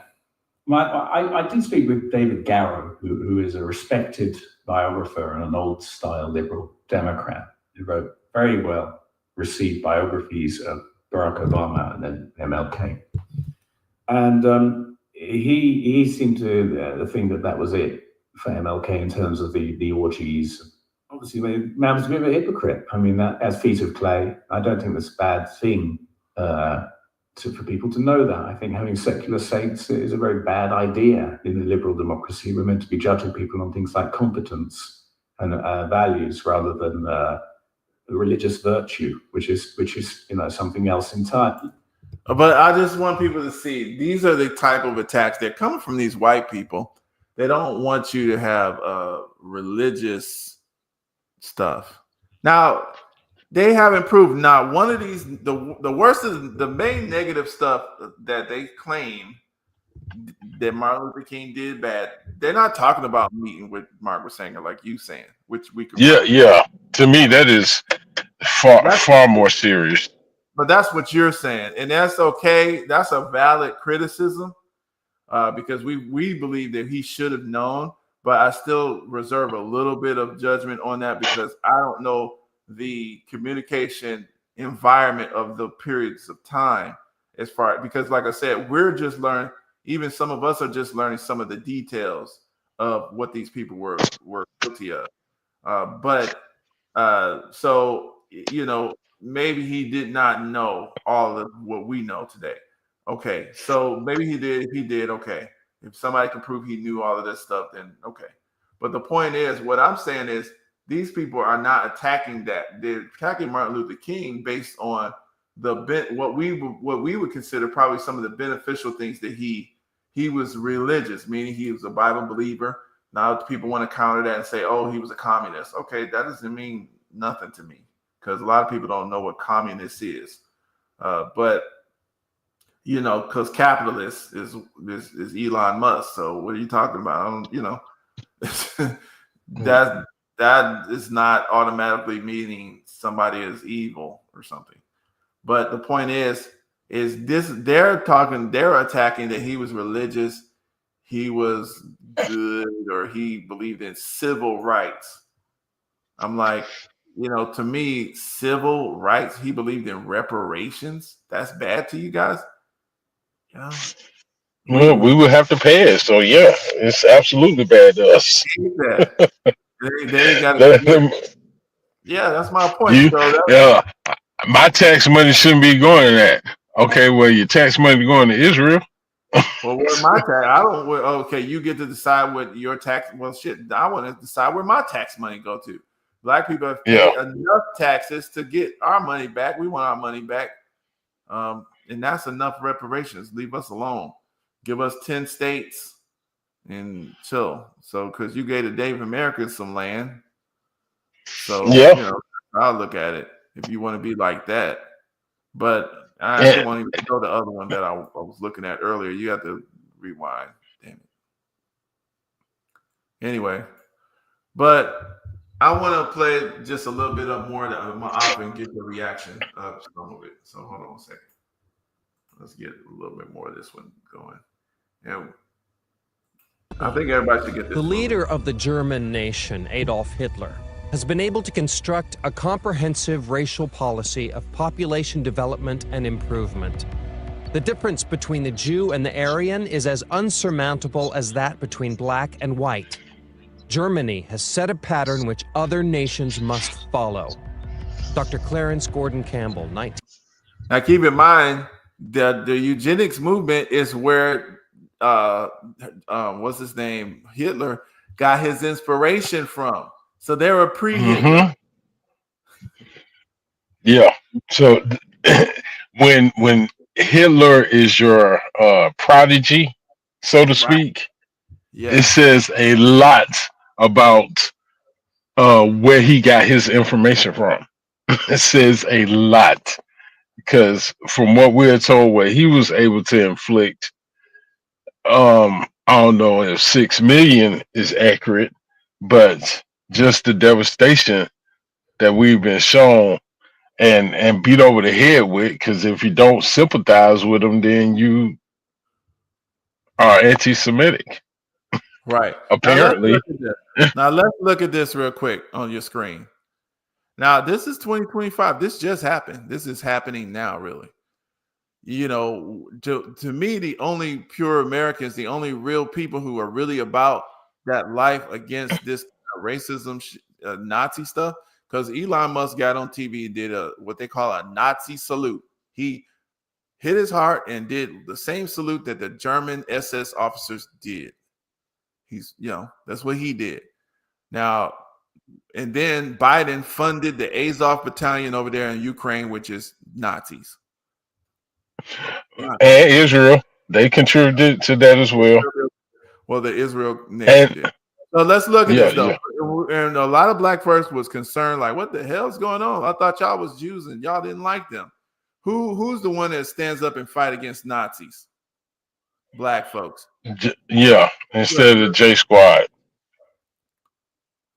I did speak with David Garrow, who is a respected biographer and an old-style liberal Democrat who wrote very well received biographies of Barack Obama and then MLK. And he seemed to think that was it for MLK in terms of the orgies. Obviously, man was a bit of a hypocrite. I mean, that as feet of clay, I don't think that's a bad thing for people to know that. I think having secular saints is a very bad idea in the liberal democracy. We're meant to be judging people on things like competence and values rather than religious virtue, which is something else entirely. But I just want people to see these are the type of attacks that come from these white people. They don't want you to have religious stuff. Now, they haven't proved not one of these. The worst of the main negative stuff that they claim that Martin Luther King did bad. They're not talking about meeting with Margaret Sanger like you saying, which we could. Yeah. To me, that is far more serious. But that's what you're saying, and that's okay. That's a valid criticism because we believe that he should have known. But I still reserve a little bit of judgment on that because I don't know the communication environment of the periods of time as far, because like I said, we're just learning, even some of us are just learning some of the details of what these people were guilty of. So, you know, maybe he did not know all of what we know today. Okay. So maybe he did. Okay. If somebody can prove he knew all of this stuff, then okay. But the point is, what I'm saying is, these people are not attacking that. They're attacking Martin Luther King based on what we would consider probably some of the beneficial things that he was religious, meaning he was a Bible believer. Now people want to counter that and say, oh, he was a communist. Okay, that doesn't mean nothing to me because a lot of people don't know what communist is. But you know, because capitalist is Elon Musk. So what are you talking about? That is not automatically meaning somebody is evil or something. But the point is this: they're attacking that he was religious, he was good, or he believed in civil rights. I'm like, you know, to me, civil rights, he believed in reparations. That's bad to you guys? Yeah. Well, we would have to pay it. So yeah, it's absolutely bad to us. They got yeah, that's my point. My tax money shouldn't be going to that. Okay, well, your tax money going to Israel. Well, where my tax? I don't. Okay, you get to decide what your tax. Well, shit, I want to decide where my tax money go to. Black people have paid enough taxes to get our money back. We want our money back, and that's enough reparations. Leave us alone. Give us 10 states. And chill. So, because you gave the Native Americans some land. So, you know, I'll look at it if you want to be like that. But I still want to show the other one that I was looking at earlier. You have to rewind. Damn it. Anyway, but I want to play just a little bit of more of my op and get the reaction of some of it. So, hold on a second. Let's get a little bit more of this one going. And I think everybody should get this. The leader of the German nation, Adolf Hitler, has been able to construct a comprehensive racial policy of population development and improvement. The difference between the Jew and the Aryan is as unsurmountable as that between black and white. Germany has set a pattern which other nations must follow. Dr. Clarence Gordon Campbell, 19. Now keep in mind that the eugenics movement is where what's his name? Hitler got his inspiration from. So they were pre-Hitler. Yeah. So when Hitler is your prodigy, so to speak, it says a lot about where he got his information from. It says a lot, because from what we're told, where he was able to inflict, I don't know if 6 million is accurate, but just the devastation that we've been shown and beat over the head with, because if you don't sympathize with them, then you are anti-Semitic. Right. Apparently. Now let's look at this real quick on your screen. Now, this is 2025. This just happened. This is happening now, really. You know, to me, the only pure Americans, the only real people who are really about that life against this racism, Nazi stuff, because Elon Musk got on TV and did what they call a Nazi salute. He hit his heart and did the same salute that the German SS officers did. That's what he did. Now, and then Biden funded the Azov battalion over there in Ukraine, which is Nazis. And Israel, they contributed to that as well. Well, the Israel nation did. So let's look at this though. Yeah. And a lot of black folks was concerned, like, what the hell's going on? I thought y'all was Jews and y'all didn't like them. Who's the one that stands up and fight against Nazis? Black folks. Yeah, instead of the J Squad.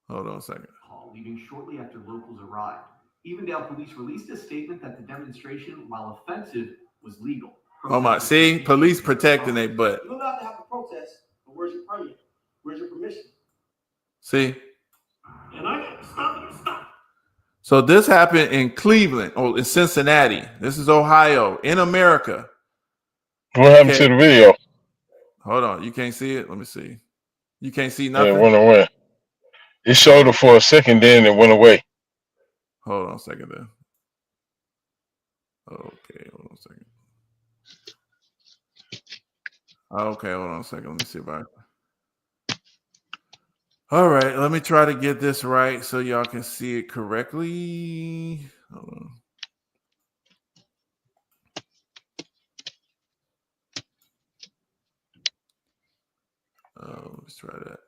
Hold on a second. Leaving shortly after locals arrived. Evendale police released a statement that the demonstration, while offensive, was legal. Oh my! See, police protecting their butt. You're allowed to have a protest, but where's your permit? Where's your permission? See. And I got to stop it. Stop. So this happened in Cleveland or in Cincinnati. This is Ohio in America. What happened to the video? Hold on, you can't see it. Let me see. You can't see nothing. Yeah, it went away. It showed it for a second, then it went away. Hold on a second then. Okay, hold on a second. Okay, hold on a second. Let me see if I. All right, let me try to get this right so y'all can see it correctly. Hold on. Let's try that.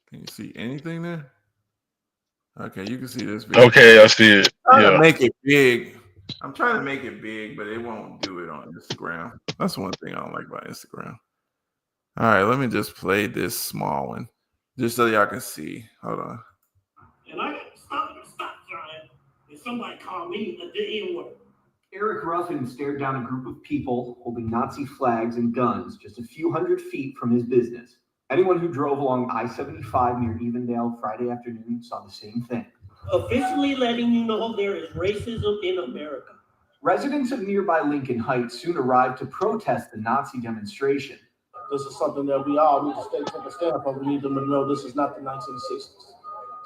Can you see anything there? Okay, you can see this video. Okay, I see it. Yeah. Make it big. I'm trying to make it big, but it won't do it on Instagram. That's one thing I don't like about Instagram. All right, let me just play this small one just so y'all can see. Hold on. And I got to stop trying. And somebody call me the N-word. Eric Ruffin stared down a group of people holding Nazi flags and guns just a few hundred feet from his business. Anyone who drove along I-75 near Evendale Friday afternoon saw the same thing. Officially letting you know there is racism in America. Residents of nearby Lincoln Heights soon arrived to protest the Nazi demonstration. This is something that we all need to take a stand for. We need them to know this is not the 1960s.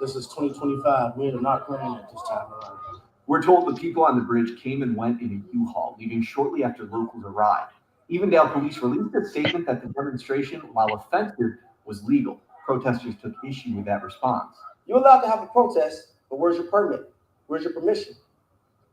This is 2025. We are not playing at this time around. We're told the people on the bridge came and went in a U-Haul, leaving shortly after locals arrived. Evendale police released a statement that the demonstration, while offensive, was legal. Protesters took issue with that response. You're allowed to have a protest, but where's your permit? Where's your permission?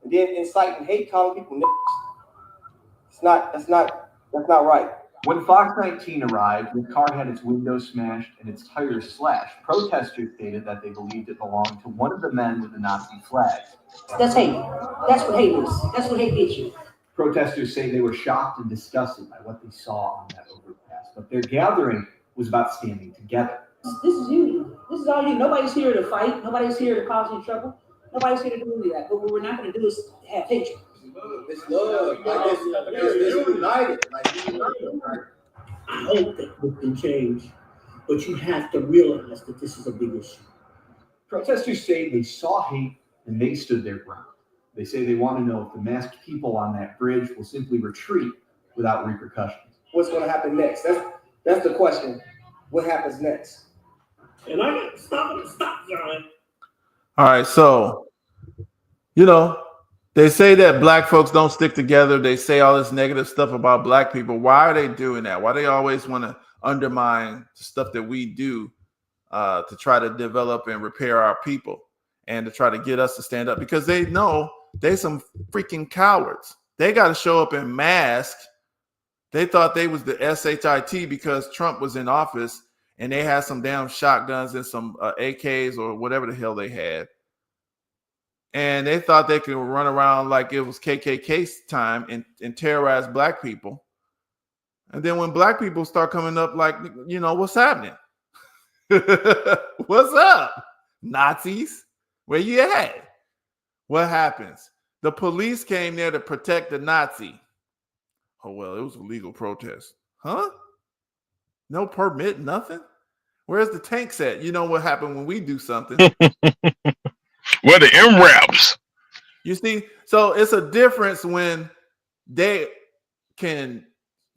And then inciting hate, calling people niggas. That's not right. When Fox 19 arrived, the car had its windows smashed and its tires slashed. Protesters stated that they believed it belonged to one of the men with the Nazi flags. That's hate. That's what hate is. That's what hate gets you. Protesters say they were shocked and disgusted by what they saw on that overpass, but their gathering was about standing together. This is unity. This is all you. Nobody's here to fight. Nobody's here to cause any trouble. Nobody's here to do any of that. But what we're not going to do is have hatred. It's love. Like it's united. Like united. I hope that this can change, but you have to realize that this is a big issue. Protesters say they saw hate and they stood their ground. They say they want to know if the masked people on that bridge will simply retreat without repercussions. What's going to happen next? That's the question. What happens next? And I got to stop, John. All right, so they say that black folks don't stick together. They say all this negative stuff about black people. Why are they doing that? Why do they always want to undermine the stuff that we do to try to develop and repair our people and to try to get us to stand up? Because they know they some freaking cowards. They got to show up in masks. They thought they was the SHIT because Trump was in office and they had some damn shotguns and some AKs or whatever the hell they had. And they thought they could run around like it was KKK time and terrorize black people. And then when black people start coming up like, what's happening? What's up? Nazis? Where you at? What happens? The police came there to protect the Nazi. Oh, well, it was a legal protest. Huh? No permit, nothing? Where's the tanks at? You know what happened when we do something? Where the MRAPs? You see, so it's a difference when they can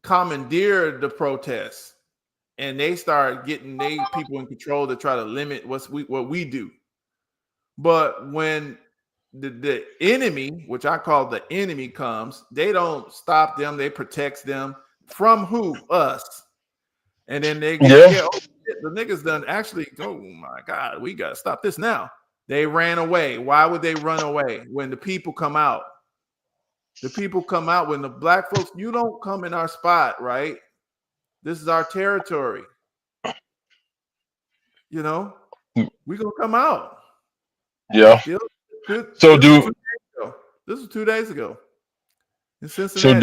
commandeer the protests and they start getting they people in control to try to limit what we do. But when the enemy, which I call the enemy, comes, they don't stop them. They protect them from who? Us. And then they get, oh, shit, the niggas done actually go, oh my God, we got to stop this now. They ran away. Why would they run away? When the people come out. The people come out when the black folks, you don't come in our spot, right? This is our territory. We're going to come out. Yeah. So this was 2 days ago in Cincinnati. So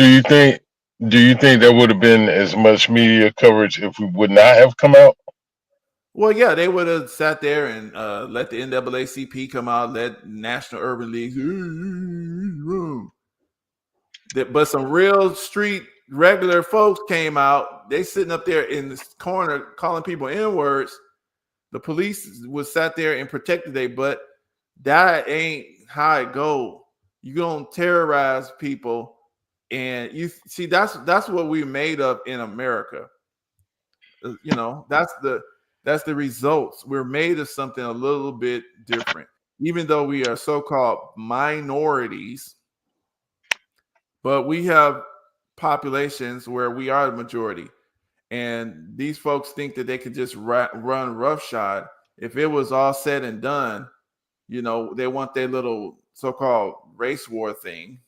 do you think there would have been as much media coverage if we would not have come out? Well, yeah, they would have sat there and let the NAACP come out, let National Urban League. But some real street regular folks came out. They sitting up there in this corner calling people N-words. The police was sat there and protected they, but that ain't how it go. You gonna terrorize people, and you see that's what we're made of in America. That's the results. We're made of something a little bit different, even though we are so-called minorities. But we have populations where we are the majority, and these folks think that they could just run roughshod. If it was all said and done, they want their little so-called race war thing.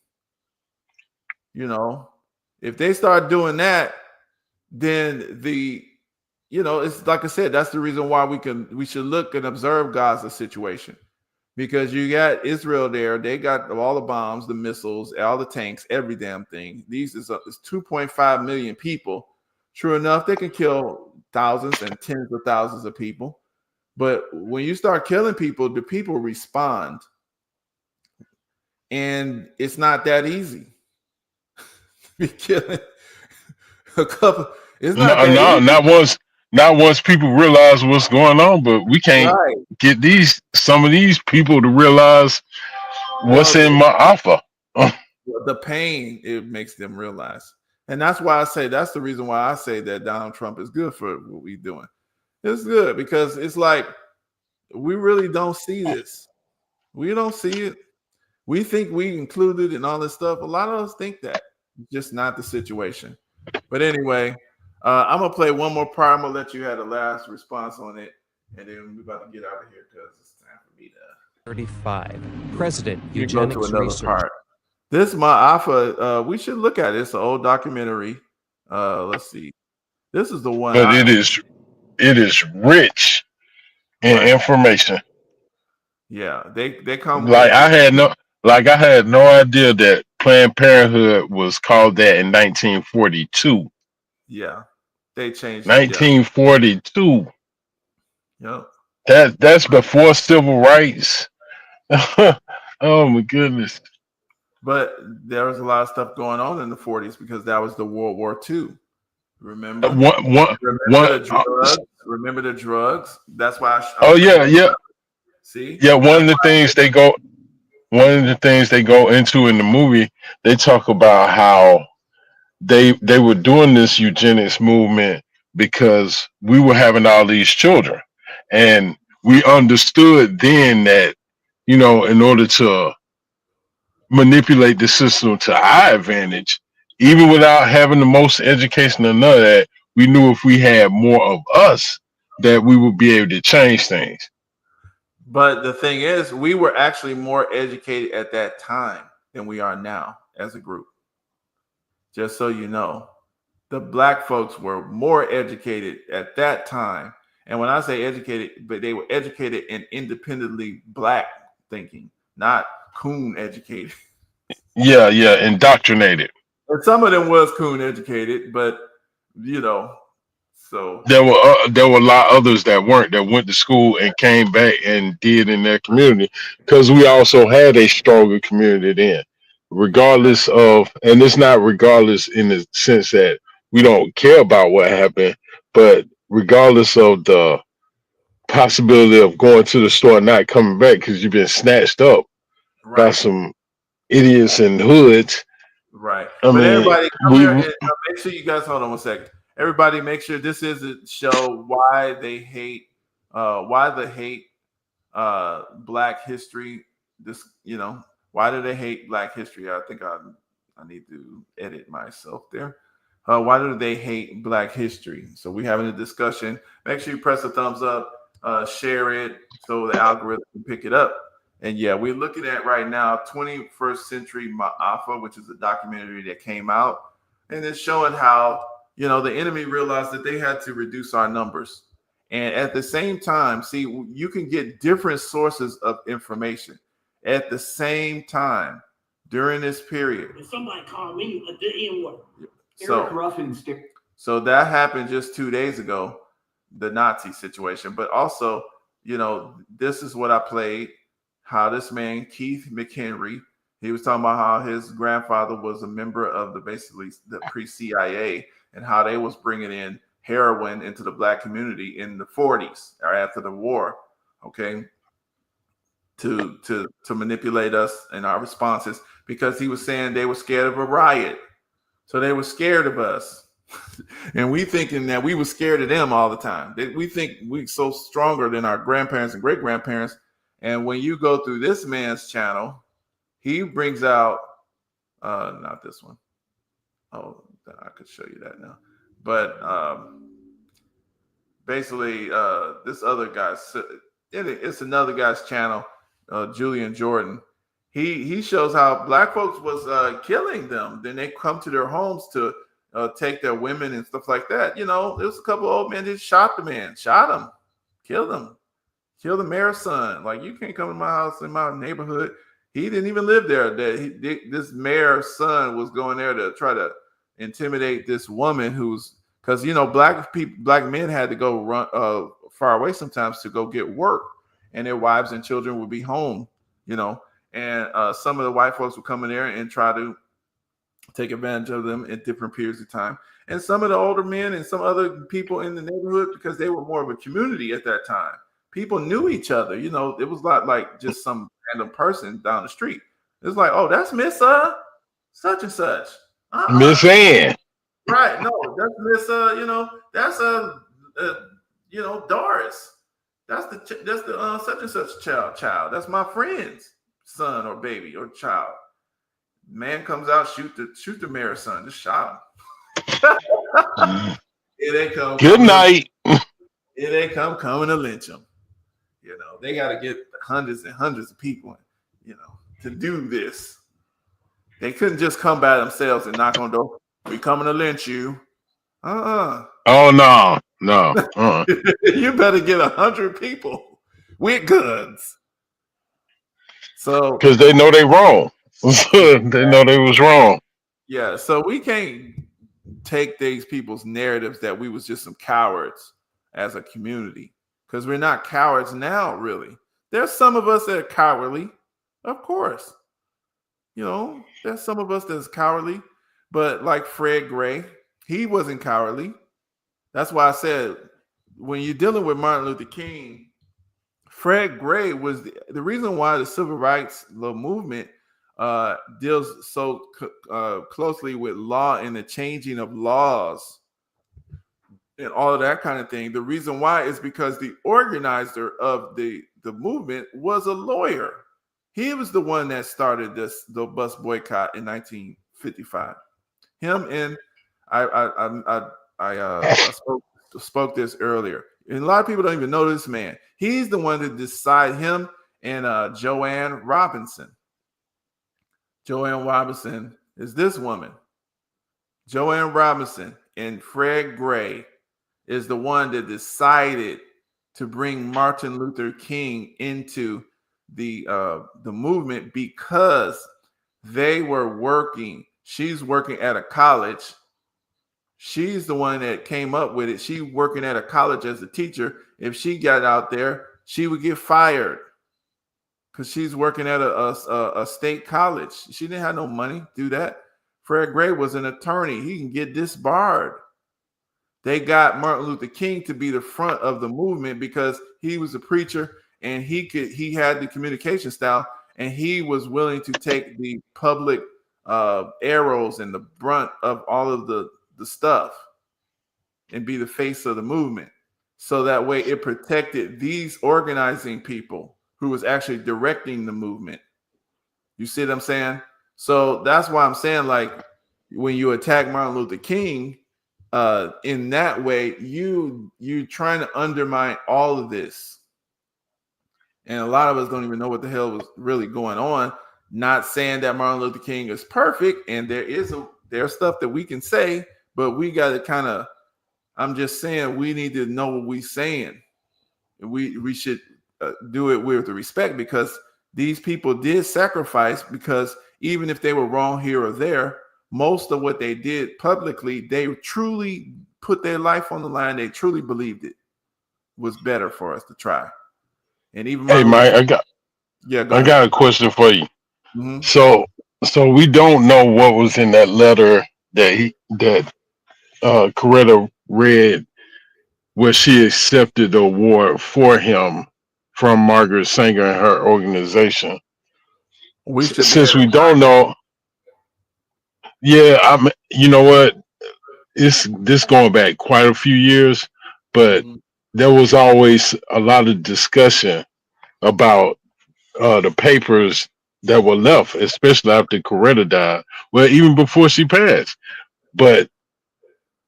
If they start doing that, then it's like I said, that's the reason why we should look and observe Gaza's situation, because you got Israel there. They got all the bombs, the missiles, all the tanks, every damn thing. It's 2.5 million people. True enough, they can kill thousands and tens of thousands of people. But when you start killing people, the people respond. And it's not that easy. Be killing a couple. It's not once people realize what's going on, but we can't get some of these people to realize what's in my offer. The pain it makes them realize. And that's the reason why I say that Donald Trump is good for what we're doing. It's good because it's like we really don't see this. We don't see it. We think we included in all this stuff. A lot of us think that. It's just not the situation. But anyway, I'm going to play one more part. I'm going to let you have the last response on it. And then we're about to get out of here because it's time for me to. 35. President You Eugenics go to another Research. part. This is my alpha. We should look at it. It's an old documentary. Let's see. This is the one. But it is rich in information. Yeah, they come Like I had no idea that Planned Parenthood was called that in 1942. Yeah, they changed. 1942. Yeah. That's before civil rights. Oh my goodness. But there was a lot of stuff going on in the 40s because that was the World War II. Remember? Remember the drugs? That's why. Oh yeah, yeah. See? Yeah, one of the things they go into in the movie, they talk about how they were doing this eugenics movement because we were having all these children, and we understood then that, you know, in order to manipulate the system to our advantage, even without having the most education or none of that, we knew if we had more of us that we would be able to change things. But the thing is, we were actually more educated at that time than we are now as a group. Just so you know, the black folks were more educated at that time. And when I say educated, but they were educated in independently black thinking, not coon educated. Yeah, indoctrinated. But some of them was coon educated, but you know, so there were a lot of others that weren't, that went to school and came back and did in their community, because we also had a stronger community then, regardless of, and it's not regardless in the sense that we don't care about what happened, but regardless of the possibility of going to the store and not coming back because you've been snatched up by some idiots and hoods. Right. But everybody come here and make sure you guys hold on one second. Everybody make sure this is a show why they hate black history. This, you know, why do they hate black history? I think I need to edit myself there. Why do they hate black history? So we're having a discussion. Make sure you press the thumbs up, share it so the algorithm can pick it up. And yeah, we're looking at right now 21st Century Ma'afa, which is a documentary that came out, and it's showing how, you know, the enemy realized that they had to reduce our numbers. And at the same time, see, you can get different sources of information at the same time during this period. And somebody called me the N-word. So that happened just 2 days ago, the Nazi situation. But also, you know, this is what I played. How this man, Keith McHenry, he was talking about how his grandfather was a member of the pre-CIA, and how they was bringing in heroin into the black community in the 40s or after the war, okay, to manipulate us and our responses, because he was saying they were scared of a riot. So they were scared of us. And we thinking that we were scared of them all the time. We think we're so stronger than our grandparents and great-grandparents. And when you go through this man's channel, he brings out, not this one. Oh, I could show you that now. But basically, this other guy, it's another guy's channel, Julian Jordan. He shows how black folks was killing them. Then they come to their homes to take their women and stuff like that. You know, there was a couple of old men that shot the man, shot him, killed him. Kill the mayor's son. Like, you can't come to my house in my neighborhood. He didn't even live there. This mayor's son was going there to try to intimidate this woman because, you know, black men had to go run far away sometimes to go get work, and their wives and children would be home, you know. And some of the white folks would come in there and try to take advantage of them at different periods of time. And some of the older men and some other people in the neighborhood, because they were more of a community at that time. People knew each other, you know. It was not like just some random person down the street. It was like, oh, that's Miss such and such, Miss Ann. Right? No, that's Miss you know, that's you know, Doris. That's the such and such child. That's my friend's son or baby or child. Man comes out, shoot the mayor's son, just shot him. Here they come. Good night. Here they coming to lynch him. You know, they got to get hundreds and hundreds of people, you know, to do this. They couldn't just come by themselves and knock on the door. We coming to lynch you. Oh no. You better get 100 people with guns. So because they know they wrong. They know they was wrong. Yeah, so we can't take these people's narratives that we was just some cowards as a community. Because we're not cowards now, really. There's some of us that are cowardly. Of course. You know, there's some of us that's cowardly, but like Fred Gray, he wasn't cowardly. That's why I said when you're dealing with Martin Luther King, Fred Gray was the reason why the civil rights movement deals so closely with law and the changing of laws and all of that kind of thing. The reason why is because the organizer of the movement was a lawyer. He was the one that started the bus boycott in 1955. Him and I spoke this earlier. And a lot of people don't even know this man. He's the one that decided, him and Joanne Robinson. Joanne Robinson is this woman. Joanne Robinson and Fred Gray is the one that decided to bring Martin Luther King into the movement because they were working. She's working at a college. She's the one that came up with it. She working at a college as a teacher. If she got out there, she would get fired because she's working at a state college. She didn't have no money to do that. Fred Gray was an attorney. He can get disbarred. They got Martin Luther King to be the front of the movement because he was a preacher and he had the communication style, and he was willing to take the public arrows and the brunt of all of the stuff and be the face of the movement. So that way it protected these organizing people who was actually directing the movement. You see what I'm saying? So that's why I'm saying, like, when you attack Martin Luther King in that way, you trying to undermine all of this. And a lot of us don't even know what the hell was really going on. Not saying that Martin Luther King is perfect, and there's stuff that we can say, but we got to kind of, I'm just saying, we need to know what we're saying. We should do it with respect, because these people did sacrifice, because even if they were wrong here or there, most of what they did publicly, they truly put their life on the line. They truly believed it was better for us to try. And even Hey, Mike, I got a question for you. Mm-hmm. So we don't know what was in that letter that Coretta read, where she accepted the award for him from Margaret Sanger and her organization. Since we don't know, yeah, you know what? It's this going back quite a few years, but there was always a lot of discussion about the papers that were left, especially after Coretta died. Well, even before she passed. But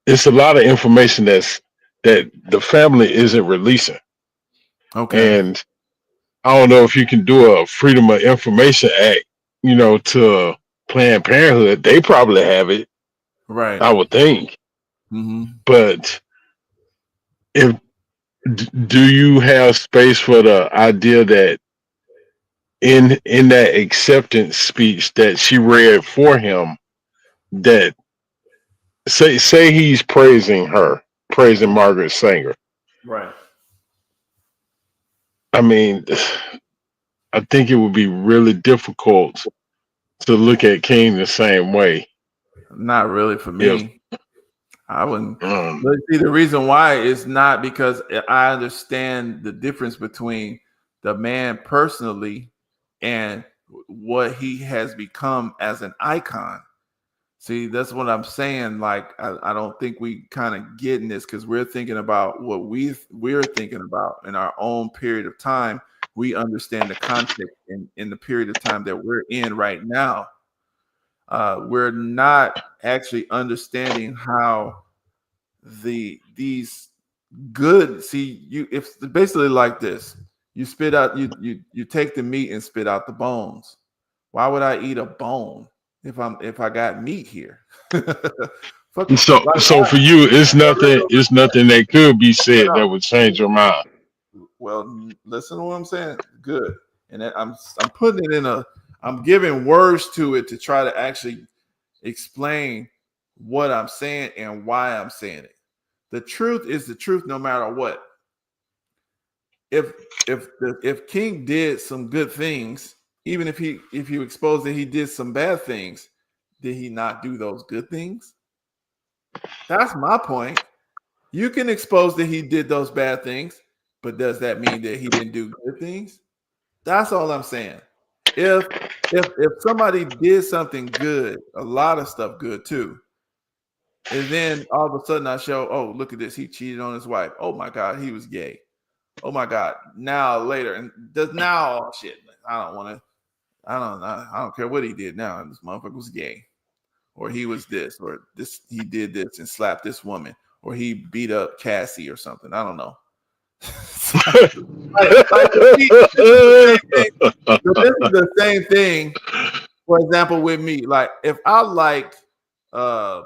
it's a lot of information that the family isn't releasing. Okay. And I don't know if you can do a Freedom of Information Act, to Planned Parenthood. They probably have it. Right. I would think. Mm-hmm. But do you have space for the idea that in that acceptance speech that she read for him, that say he's praising Margaret Sanger? Right. I mean, I think it would be really difficult to look at King the same way. Not really for me. I wouldn't. But see, the reason why is not because I understand the difference between the man personally and what he has become as an icon. See, that's what I'm saying. Like, I don't think we kind of getting this, because we're thinking about what we're thinking about in our own period of time. We understand the context in the period of time that we're in right now. We're not actually understanding how these good, it's basically like this. You spit out, you take the meat and spit out the bones. Why would I eat a bone if I got meat here? So for you, it's nothing that could be said that would change your mind. Well, listen to what I'm saying. Good. And I'm putting it I'm giving words to it to try to actually explain what I'm saying and why I'm saying it. The truth is the truth, no matter what. If King did some good things, even if you expose that he did some bad things, did he not do those good things? That's my point. You can expose that he did those bad things, but does that mean that he didn't do good things? That's all I'm saying. If somebody did something good, a lot of stuff good too, and then all of a sudden I show, oh, look at this, he cheated on his wife. Oh my God, he was gay. Oh my God. Now later, and does now oh, shit. I don't care what he did now. This motherfucker was gay, or he was this, or this, he did this and slapped this woman, or he beat up Cassie or something. I don't know. This is the same thing. For example, with me, like if I like, I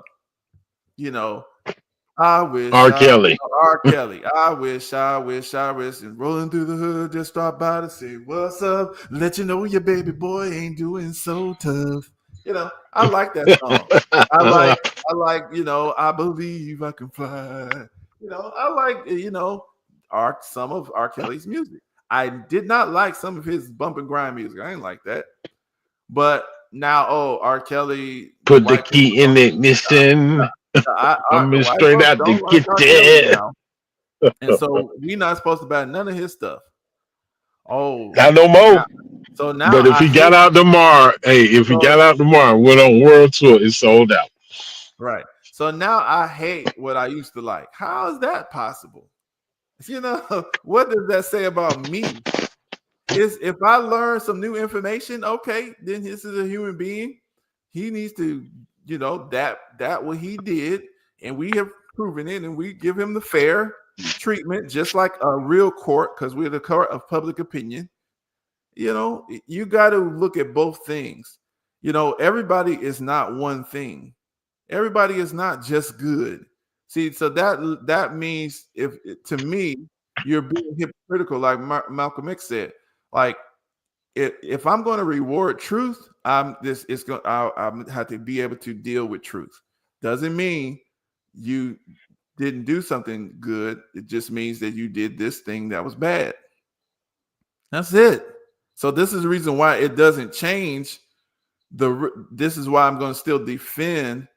wish R. Kelly. R. Kelly. I wish, and rolling through the hood, just stop by to say what's up, let you know your baby boy ain't doing so tough. I like that song. I like, I believe I can fly. I like, some of R. Kelly's music. I did not like some of his bump and grind music. I didn't like that. But now, R. Kelly put the key in ignition. I'm straight out to get there. And so we're not supposed to buy none of his stuff. Oh, not no more. So now, but if he got out tomorrow, went on world tour, it's sold out. Right. So now I hate what I used to like. How is that possible? What does that say about me? If I learn some new information, okay, then this is a human being. He needs to, that what he did, and we have proven it, and we give him the fair treatment, just like a real court, because we're the court of public opinion. You got to look at both things. Everybody is not one thing. Everybody is not just good. See, so that means to me, you're being hypocritical, like Malcolm X said. Like, if I'm going to reward truth, I have to be able to deal with truth. Doesn't mean you didn't do something good. It just means that you did this thing that was bad. That's it. So this is the reason why it doesn't change. This is why I'm going to still defend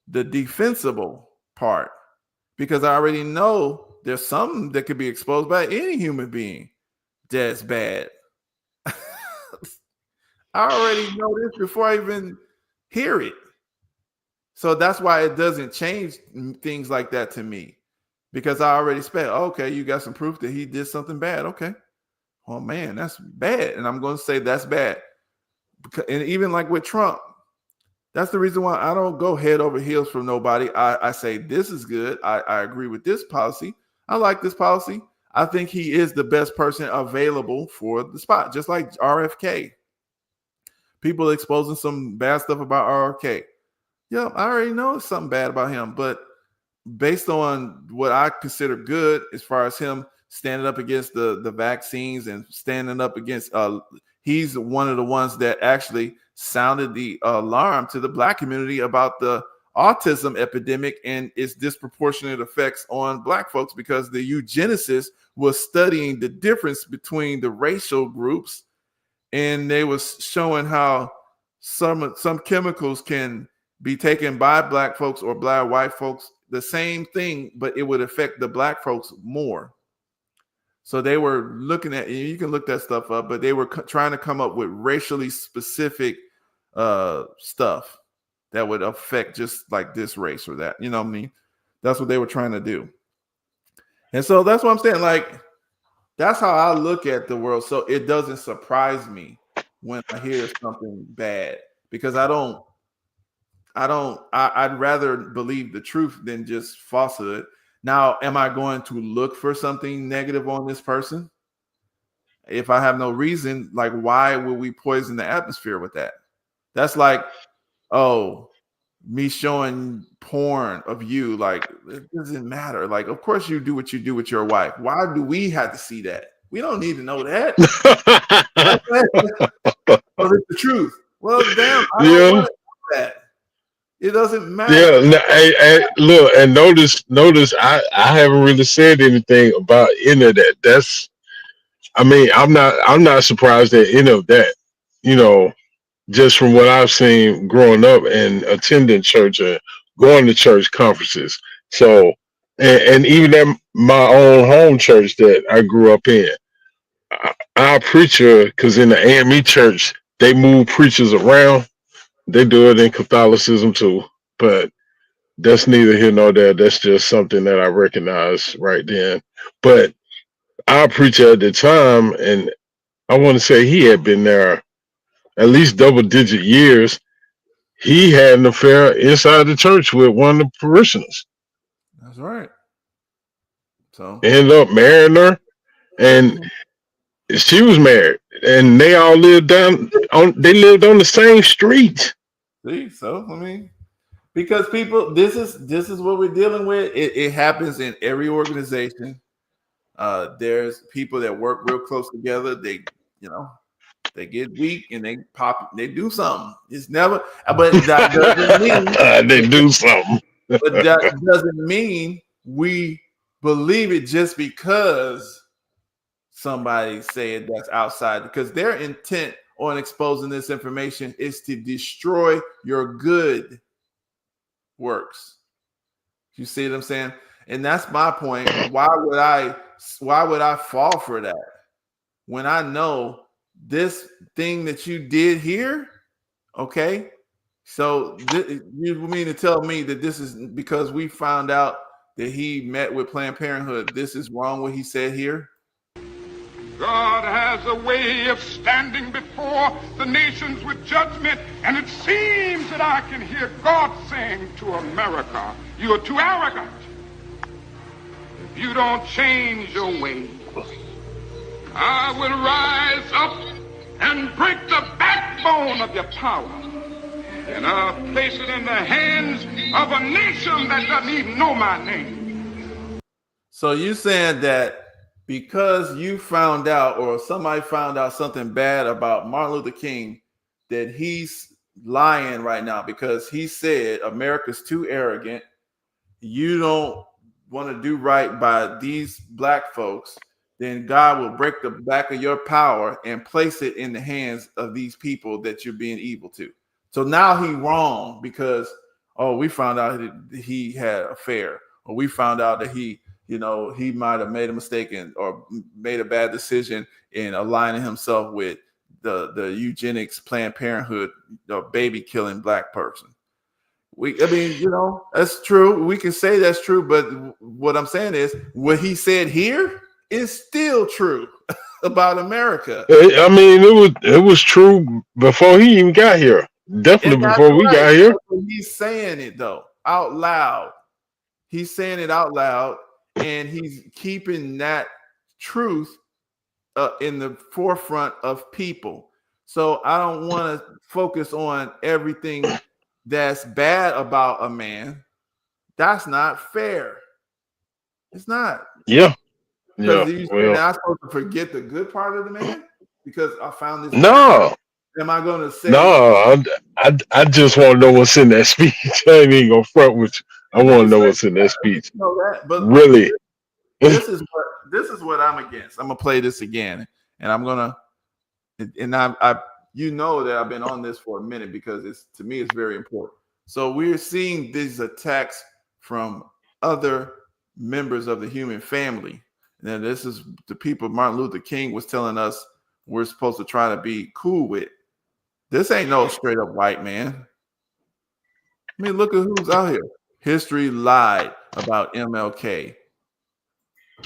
the defensible part, because I already know there's something that could be exposed by any human being that's bad. I already know this before I even hear it. So that's why it doesn't change things like that to me, because I already expect, okay, you got some proof that he did something bad. Okay. Oh man, that's bad. And I'm going to say that's bad. And even like with Trump, that's the reason why I don't go head over heels for nobody. I say, this is good. I agree with this policy. I like this policy. I think he is the best person available for the spot, just like RFK. People exposing some bad stuff about RFK. Yeah, I already know something bad about him, but based on what I consider good as far as him standing up against the vaccines and standing up against, he's one of the ones that actually sounded the alarm to the Black community about the autism epidemic and its disproportionate effects on Black folks, because the eugenicist was studying the difference between the racial groups, and they was showing how some chemicals can be taken by Black folks or Black white folks, the same thing, but it would affect the Black folks more. So they were looking at, you can look that stuff up, but they were trying to come up with racially specific stuff that would affect just like this race or that, you know what I mean? That's what they were trying to do. And so that's what I'm saying. Like, that's how I look at the world. So it doesn't surprise me when I hear something bad, because I'd rather believe the truth than just falsehood. Now, am I going to look for something negative on this person? If I have no reason, like, why would we poison the atmosphere with that? That's like, oh, me showing porn of you, like, it doesn't matter. Like, of course you do what you do with your wife. Why do we have to see that? We don't need to know that. Well, it's the truth. Well, damn, I don't want to know that. It doesn't matter. Yeah, hey, look, and notice, I haven't really said anything about any of that. I'm not surprised at any of that. you know, just from what I've seen growing up and attending church and going to church conferences. So, and even at my own home church that I grew up in, our preacher, because in the AME church, they move preachers around. They do it in Catholicism too, but that's neither here nor there. That's just something that I recognize right then. But our preacher at the time, and I want to say he had been there at least double-digit years. He had an affair inside the church with one of the parishioners. That's right. So Ended up marrying her, and she was married, and they all lived on the same street. see, so I mean, because people, this is what we're dealing with. It happens in every organization. There's people that work real close together. They, you know, they get weak and they pop. They do something. It's never, but that doesn't mean they do something. But that doesn't mean we believe it just because somebody said that's outside, because their intent on exposing this information is to destroy your good works. You see what I'm saying? And that's my point. Why would I fall for that when I know this thing that you did here? Okay. So you mean to tell me that this is because we found out that he met with Planned Parenthood? This is wrong what he said here? God has a way of standing before the nations with judgment, and it seems that I can hear God saying to America, you are too arrogant. If you don't change your ways, I will rise up and break the backbone of your power, and I'll place it in the hands of a nation that doesn't even know my name. So you saying that because you found out, or somebody found out something bad about Martin Luther King, that he's lying right now because he said America's too arrogant. You don't want to do right by these black folks, then God will break the back of your power and place it in the hands of these people that you're being evil to. So now he's wrong because, oh, we found out that he had an affair, or we found out that he might have made a mistake or made a bad decision in aligning himself with the eugenics, Planned Parenthood, baby killing black person. That's true. We can say that's true, but what I'm saying is what he said here is still true about America. I mean, it was true before he even got here. Definitely before we got here. He's saying it though out loud. He's saying it out loud. And he's keeping that truth in the forefront of people. So I don't want to focus on everything that's bad about a man. That's not fair. It's not. Yeah. Because you're not supposed to forget the good part of the man because I found this. No. Am I going to say? No, I just want to know what's in that speech. I ain't even gonna front with you. I want to know what's in that speech. But really, this is what I'm against. I'm gonna play this again, and I'm gonna, and I you know that I've been on this for a minute because to me it's very important. So we're seeing these attacks from other members of the human family. And this is the people Martin Luther King was telling us we're supposed to try to be cool with. This ain't no straight up white man. I mean, look at who's out here. History lied about MLK.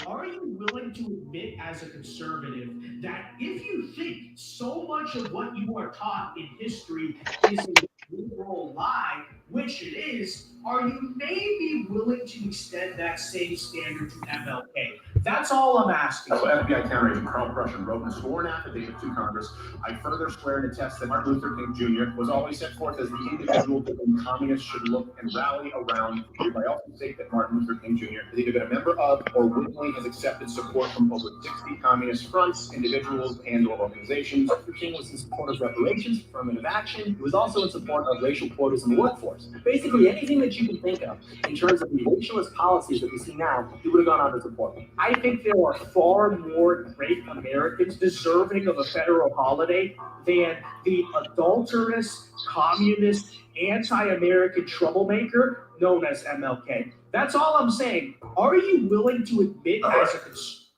Are you willing to admit as a conservative that if you think so much of what you are taught in history is a liberal lie, which it is, are you maybe willing to extend that same standard to MLK? That's all I'm asking. So FBI County Agent Carl Prussian wrote in a sworn affidavit to Congress, I further swear and attest that Martin Luther King Jr. was always set forth as the individual to whom communists should look and rally around. I also state that Martin Luther King Jr. has either been a member of or willingly has accepted support from over 60 communist fronts, individuals, and or organizations. Luther King was in support of reparations, affirmative action. He was also in support of racial quotas in the workforce. Basically, anything that you can think of in terms of the racialist policies that we see now, he would have gone on to support them. I I think there are far more great Americans deserving of a federal holiday than the adulterous, communist, anti-American troublemaker known as MLK. That's all I'm saying. Are you willing to admit as a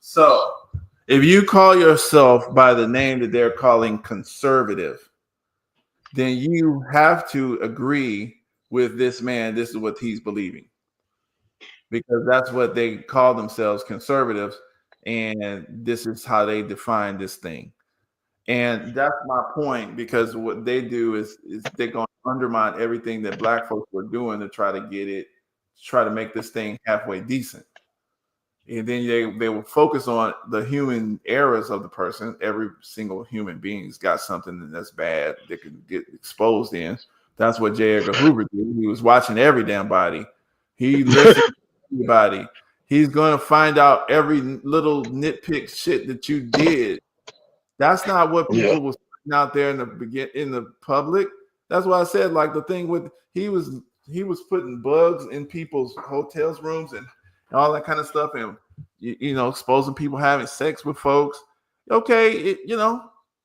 So, if you call yourself by the name that they're calling conservative, then you have to agree with this man. This is what he's believing, because that's what they call themselves, conservatives, and this is how they define this thing. And that's my point, because what they do is they're going to undermine everything that black folks were doing to try to make this thing halfway decent. And then they will focus on the human errors of the person. Every single human being's got something that's bad that can get exposed in. That's what J. Edgar Hoover did. He was watching every damn body. He listened to everybody. He's going to find out every little nitpick shit that you did. That's not what people was putting out there in the public. That's why I said, like, the thing with he was putting bugs in people's hotels rooms and all that kind of stuff, and exposing people having sex with folks. Okay,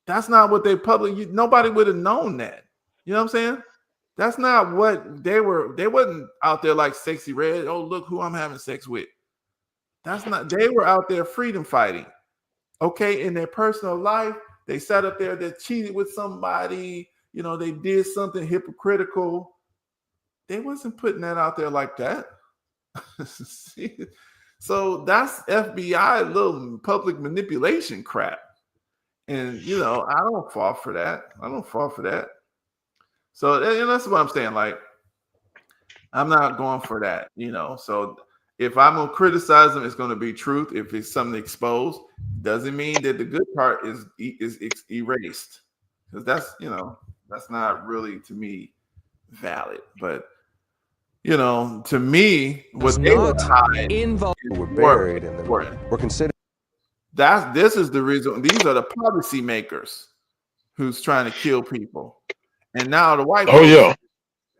that's not what they public. Nobody would have known that. You know what I'm saying? That's not what they were. They wasn't out there like Sexy Red. Oh, look who I'm having sex with. That's not. They were out there freedom fighting. Okay, in their personal life, they sat up there, they cheated with somebody, they did something hypocritical. They wasn't putting that out there like that. So that's FBI little public manipulation crap. And, I don't fall for that. So that's what I'm saying. Like, I'm not going for that, So if I'm going to criticize them, it's going to be truth. If it's something exposed, doesn't mean that the good part is erased, because that's not really, to me, valid. But to me, what they were buried in the we're considered. This is the reason. These are the policy makers who's trying to kill people, and now the white.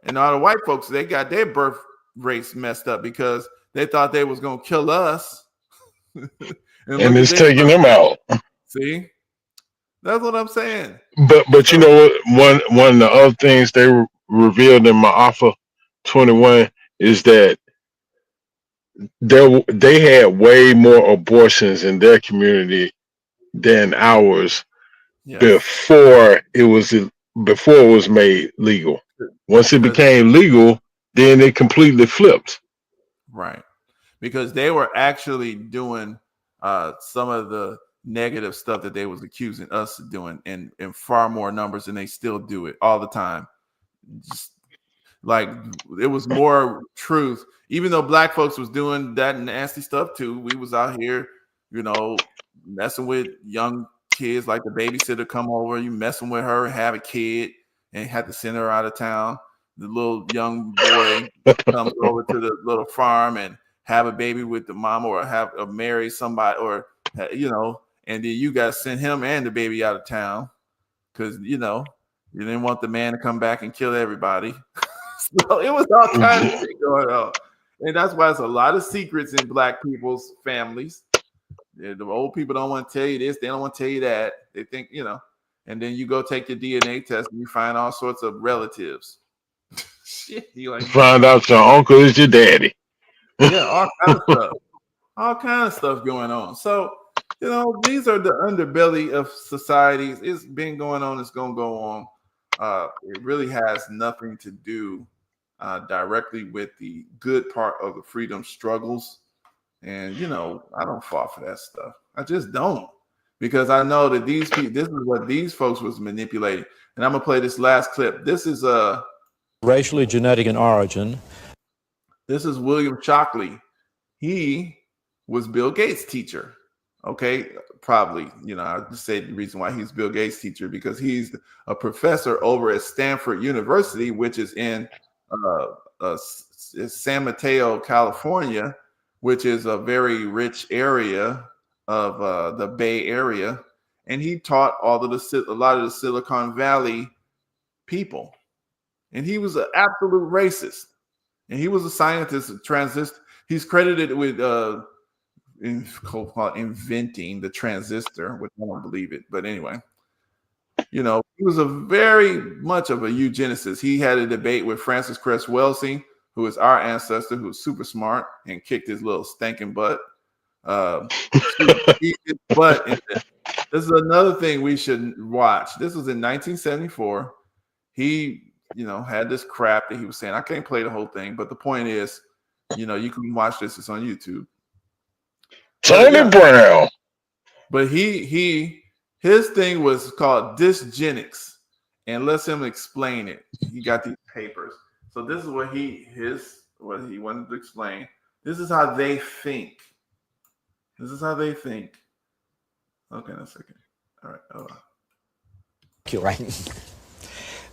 And all the white folks, they got their birth rates messed up because they thought they was gonna kill us, and it's taking them out. See, that's what I'm saying. But you know what? One of the other things they revealed in Ma'afa 21 is that they had way more abortions in their community than ours before it was made legal. Once it became legal, then it completely flipped. Right. Because they were actually doing some of the negative stuff that they was accusing us of doing in far more numbers, and they still do it all the time. Just like it was more truth, even though black folks was doing that nasty stuff too. We was out here, messing with young kids, like the babysitter come over, you messing with her, have a kid, and had to send her out of town. The little young boy comes over to the little farm and have a baby with the mom, or marry somebody, or and then you got to send him and the baby out of town because you didn't want the man to come back and kill everybody. So it was all kinds of shit going on, and that's why it's a lot of secrets in black people's families. The old people don't want to tell you this, they don't want to tell you that. They think and then you go take your DNA test and you find all sorts of relatives. Shit, Find out your uncle is your daddy. Yeah, all kind of stuff. All kind of stuff going on. So, these are the underbelly of societies. It's been going on. It's going to go on. It really has nothing to do directly with the good part of the freedom struggles. And, I don't fall for that stuff. I just don't. Because I know that this is what these folks was manipulating. And I'm going to play this last clip. This is racially genetic in origin. This is William Shockley. He was Bill Gates' teacher. Okay, probably, I just say the reason why he's Bill Gates' teacher, because he's a professor over at Stanford University, which is in San Mateo, California, which is a very rich area of the Bay Area. And he taught a lot of the Silicon Valley people. And he was an absolute racist. And he was a scientist, a transist. He's credited with inventing the transistor, which I don't believe it, but anyway, he was a very much of a eugenicist. He had a debate with Francis Cress Welsing, who is our ancestor, who was super smart and kicked his little stinking butt. This is another thing we should watch. This was in 1974. He, had this crap that he was saying. I can't play the whole thing, but the point is, you can watch this. It's on YouTube. Tony Brown. But his thing was called dysgenics, and lets him explain it. He got these papers. So this is what he wanted to explain. This is how they think. Okay, a second. All right. Hold on. You're right.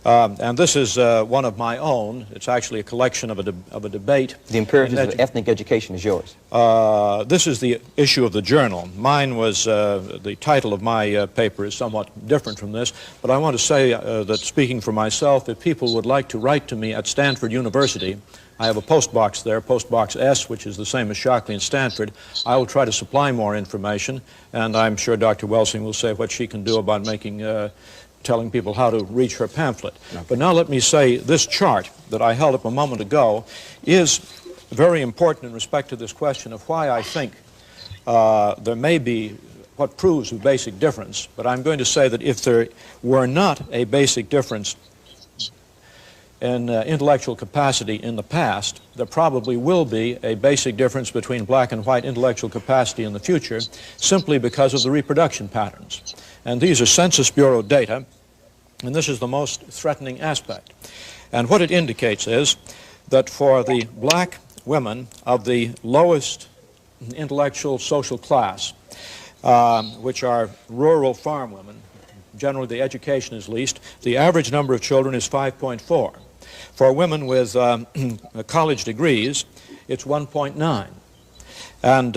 And this is one of my own. It's actually a collection of a debate. The imperatives of ethnic education is yours. This is the issue of the journal. Mine was, the title of my paper is somewhat different from this, but I want to say that speaking for myself, if people would like to write to me at Stanford University, I have a post box there, Post Box S, which is the same as Shockley and Stanford. I will try to supply more information, and I'm sure Dr. Welsing will say what she can do about telling people how to reach her pamphlet. Okay. But now let me say this chart that I held up a moment ago is very important in respect to this question of why I think there may be what proves a basic difference. But I'm going to say that if there were not a basic difference in intellectual capacity in the past, there probably will be a basic difference between black and white intellectual capacity in the future, simply because of the reproduction patterns. And these are Census Bureau data, and this is the most threatening aspect. And what it indicates is that for the black women of the lowest intellectual social class, which are rural farm women, generally the education is least, the average number of children is 5.4. For women with college degrees, it's 1.9. And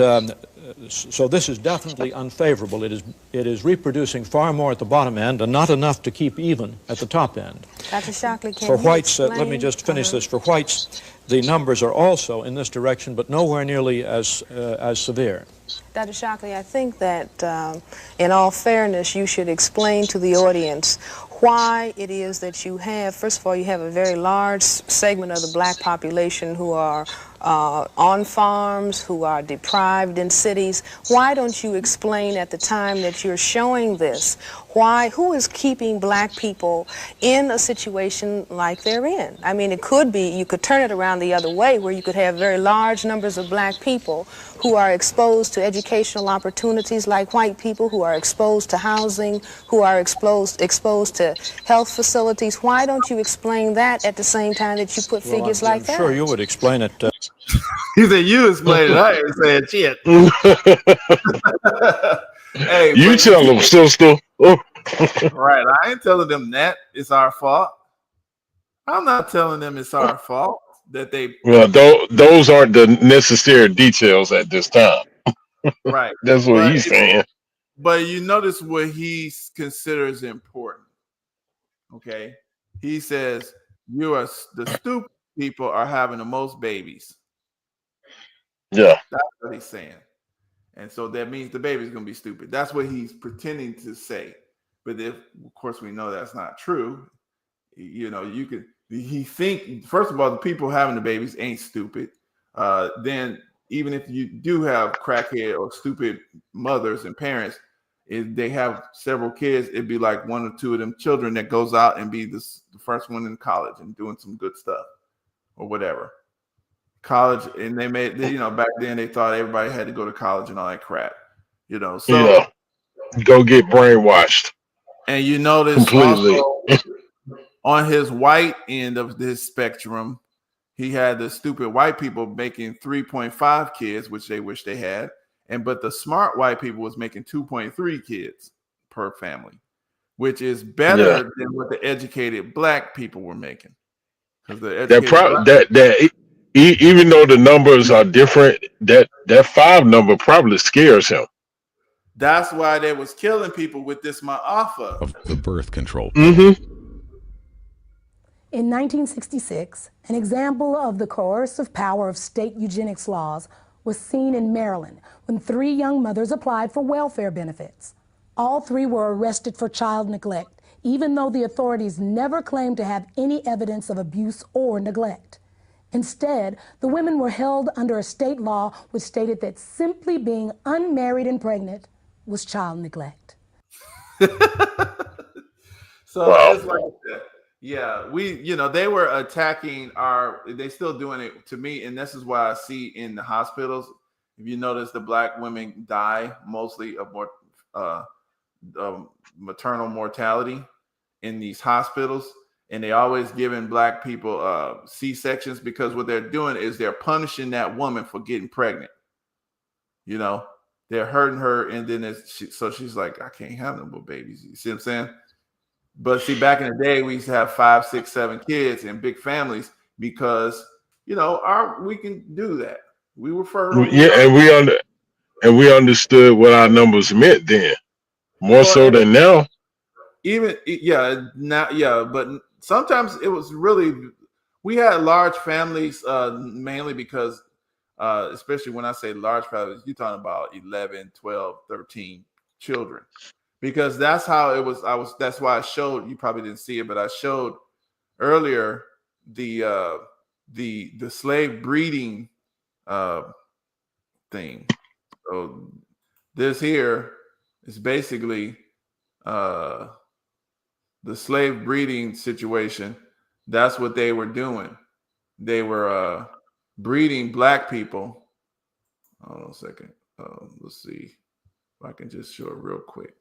so this is definitely unfavorable. It is reproducing far more at the bottom end and not enough to keep even at the top end. Dr. Shockley, can for you whites, explain? let me just finish this. For whites, the numbers are also in this direction, but nowhere nearly as severe. Dr. Shockley, I think that in all fairness, you should explain to the audience why it is that you have, first of all, you have a very large segment of the black population who are on farms, who are deprived in cities. Why don't you explain at the time that you're showing this, who is keeping black people in a situation like they're in? I mean, it could be, you could turn it around the other way, where you could have very large numbers of black people who are exposed to educational opportunities like white people, who are exposed to housing, who are exposed to health facilities. Why don't you explain that at the same time that you put figures like that? I'm sure you would explain it. He said, you explain it. I ain't saying shit. Hey, you tell them, sister. Right. I ain't telling them that it's our fault. I'm not telling them it's our fault that they. Well, those aren't the necessary details at this time. Right. That's what he's saying. But you notice what he considers important. Okay. He says, the stupid people are having the most babies. Yeah. That's what he's saying. And so that means the baby's going to be stupid. That's what he's pretending to say. But of course, we know that's not true. He think, first of all, the people having the babies ain't stupid. Then even if you do have crackhead or stupid mothers and parents, if they have several kids, it'd be like one or two of them children that goes out and be the first one in college and doing some good stuff or whatever. College, and they made, back then they thought everybody had to go to college and all that crap, So yeah. Go get brainwashed. And you notice completely also, on his white end of this spectrum, he had the stupid white people making 3.5 kids, which they wish they had, but the smart white people was making 2.3 kids per family, which is better than what the educated black people were making. Because even though the numbers are different, that 5 number probably scares him. That's why they was killing people with this Ma'afa. Of the birth control. In 1966, an example of the coercive power of state eugenics laws was seen in Maryland when 3 young mothers applied for welfare benefits. All 3 were arrested for child neglect, even though the authorities never claimed to have any evidence of abuse or neglect. Instead, the women were held under a state law which stated that simply being unmarried and pregnant was child neglect. So it's like that. Yeah, they were attacking they still doing it to me. And this is why I see in the hospitals, if you notice, the black women die mostly of maternal mortality in these hospitals. And they always giving black people C-sections because what they're doing is they're punishing that woman for getting pregnant. They're hurting her. And then so she's like, I can't have no more babies. You see what I'm saying? But see, back in the day, we used to have 5, 6, 7 kids and big families because, we can do that. We were fertile. Yeah, and we understood what our numbers meant then, more so than now. But sometimes it was really, we had large families mainly because, especially when I say large families, you're talking about 11, 12, 13 children. Because that's how it was. That's why I showed, you probably didn't see it, but I showed earlier the slave breeding thing. So this here is basically the slave breeding situation. That's what they were doing. They were breeding black people. Hold on a second. Let's see if I can just show it real quick.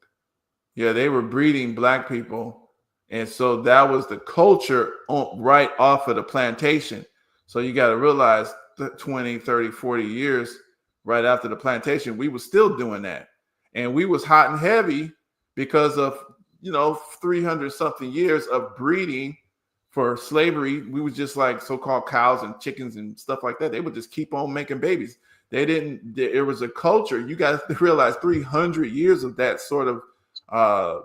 Yeah, they were breeding black people. And so that was the culture right off of the plantation. So you got to realize 20, 30, 40 years right after the plantation, we were still doing that. And we was hot and heavy because of, 300 something years of breeding for slavery. We was just like so-called cows and chickens and stuff like that. They would just keep on making babies. It was a culture. You guys realize 300 years of that sort of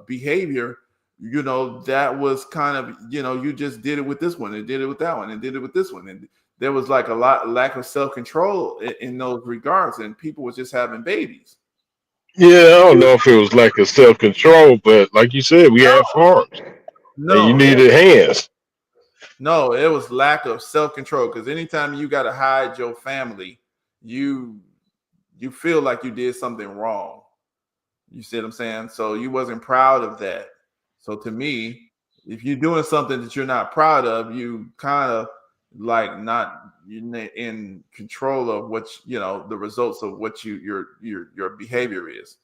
behavior, that was kind of, you just did it with this one and did it with that one and did it with this one. And there was like a lack of self-control in those regards. And people were just having babies. Yeah, I don't know if it was lack of self-control, but like you said, we had farms. And you needed hands. No, it was lack of self-control. Because anytime you got to hide your family, you feel like you did something wrong. You see what I'm saying? So you wasn't proud of that. So to me, if you're doing something that you're not proud of, you kind of like not in control of what the results of what your behavior is.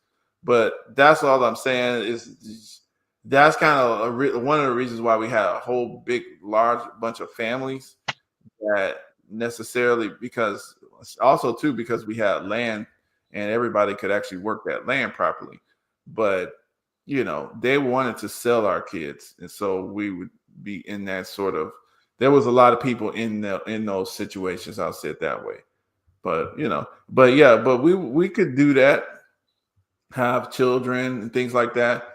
But that's all I'm saying is that's kind of one of the reasons why we had a whole big large bunch of families that necessarily because we had land and everybody could actually work that land properly. But, they wanted to sell our kids. And so we would be in that sort of, there was a lot of people in those situations. I'll say it that way. But, but we could do that, have children and things like that.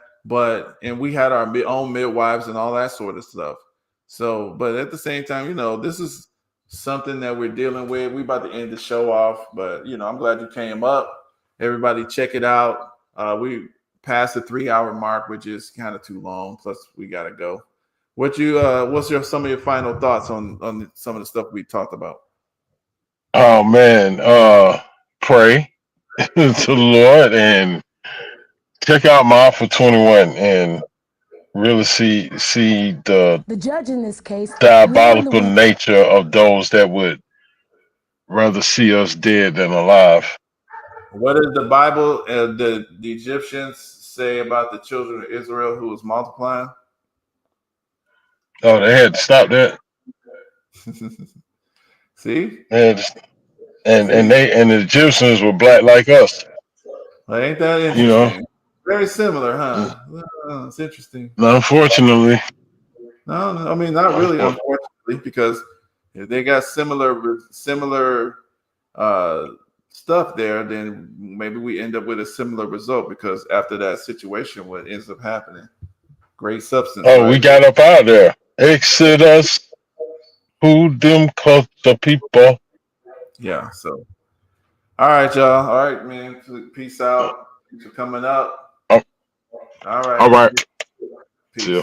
And we had our own midwives and all that sort of stuff. So, but at the same time, this is something that we're dealing with. We about to end the show off, but I'm glad you came up. Everybody check it out. We passed the 3-hour mark, which is kind of too long. Plus we got to go. What's some of your final thoughts on some of the stuff we talked about? Oh man, pray to the Lord and check out my Alpha 21 and really see the judge in this case diabolical nature of those that would rather see us dead than alive. What does the Bible, the Egyptians say about the children of Israel who was multiplying? Oh, they had to stop that. See? And the Egyptians were black like us. Well, ain't that interesting? Very similar, huh? It's interesting. Unfortunately. No, I mean not really. Unfortunately, because if they got similar stuff there, then maybe we end up with a similar result. Because after that situation, what ends up happening? Great substance. Oh, right? we got up out there. Exodus. Who them culture people? Yeah. So All right, y'all. All right, man. Peace out. Thanks for coming up. Oh. All right. All right. Peace. See ya.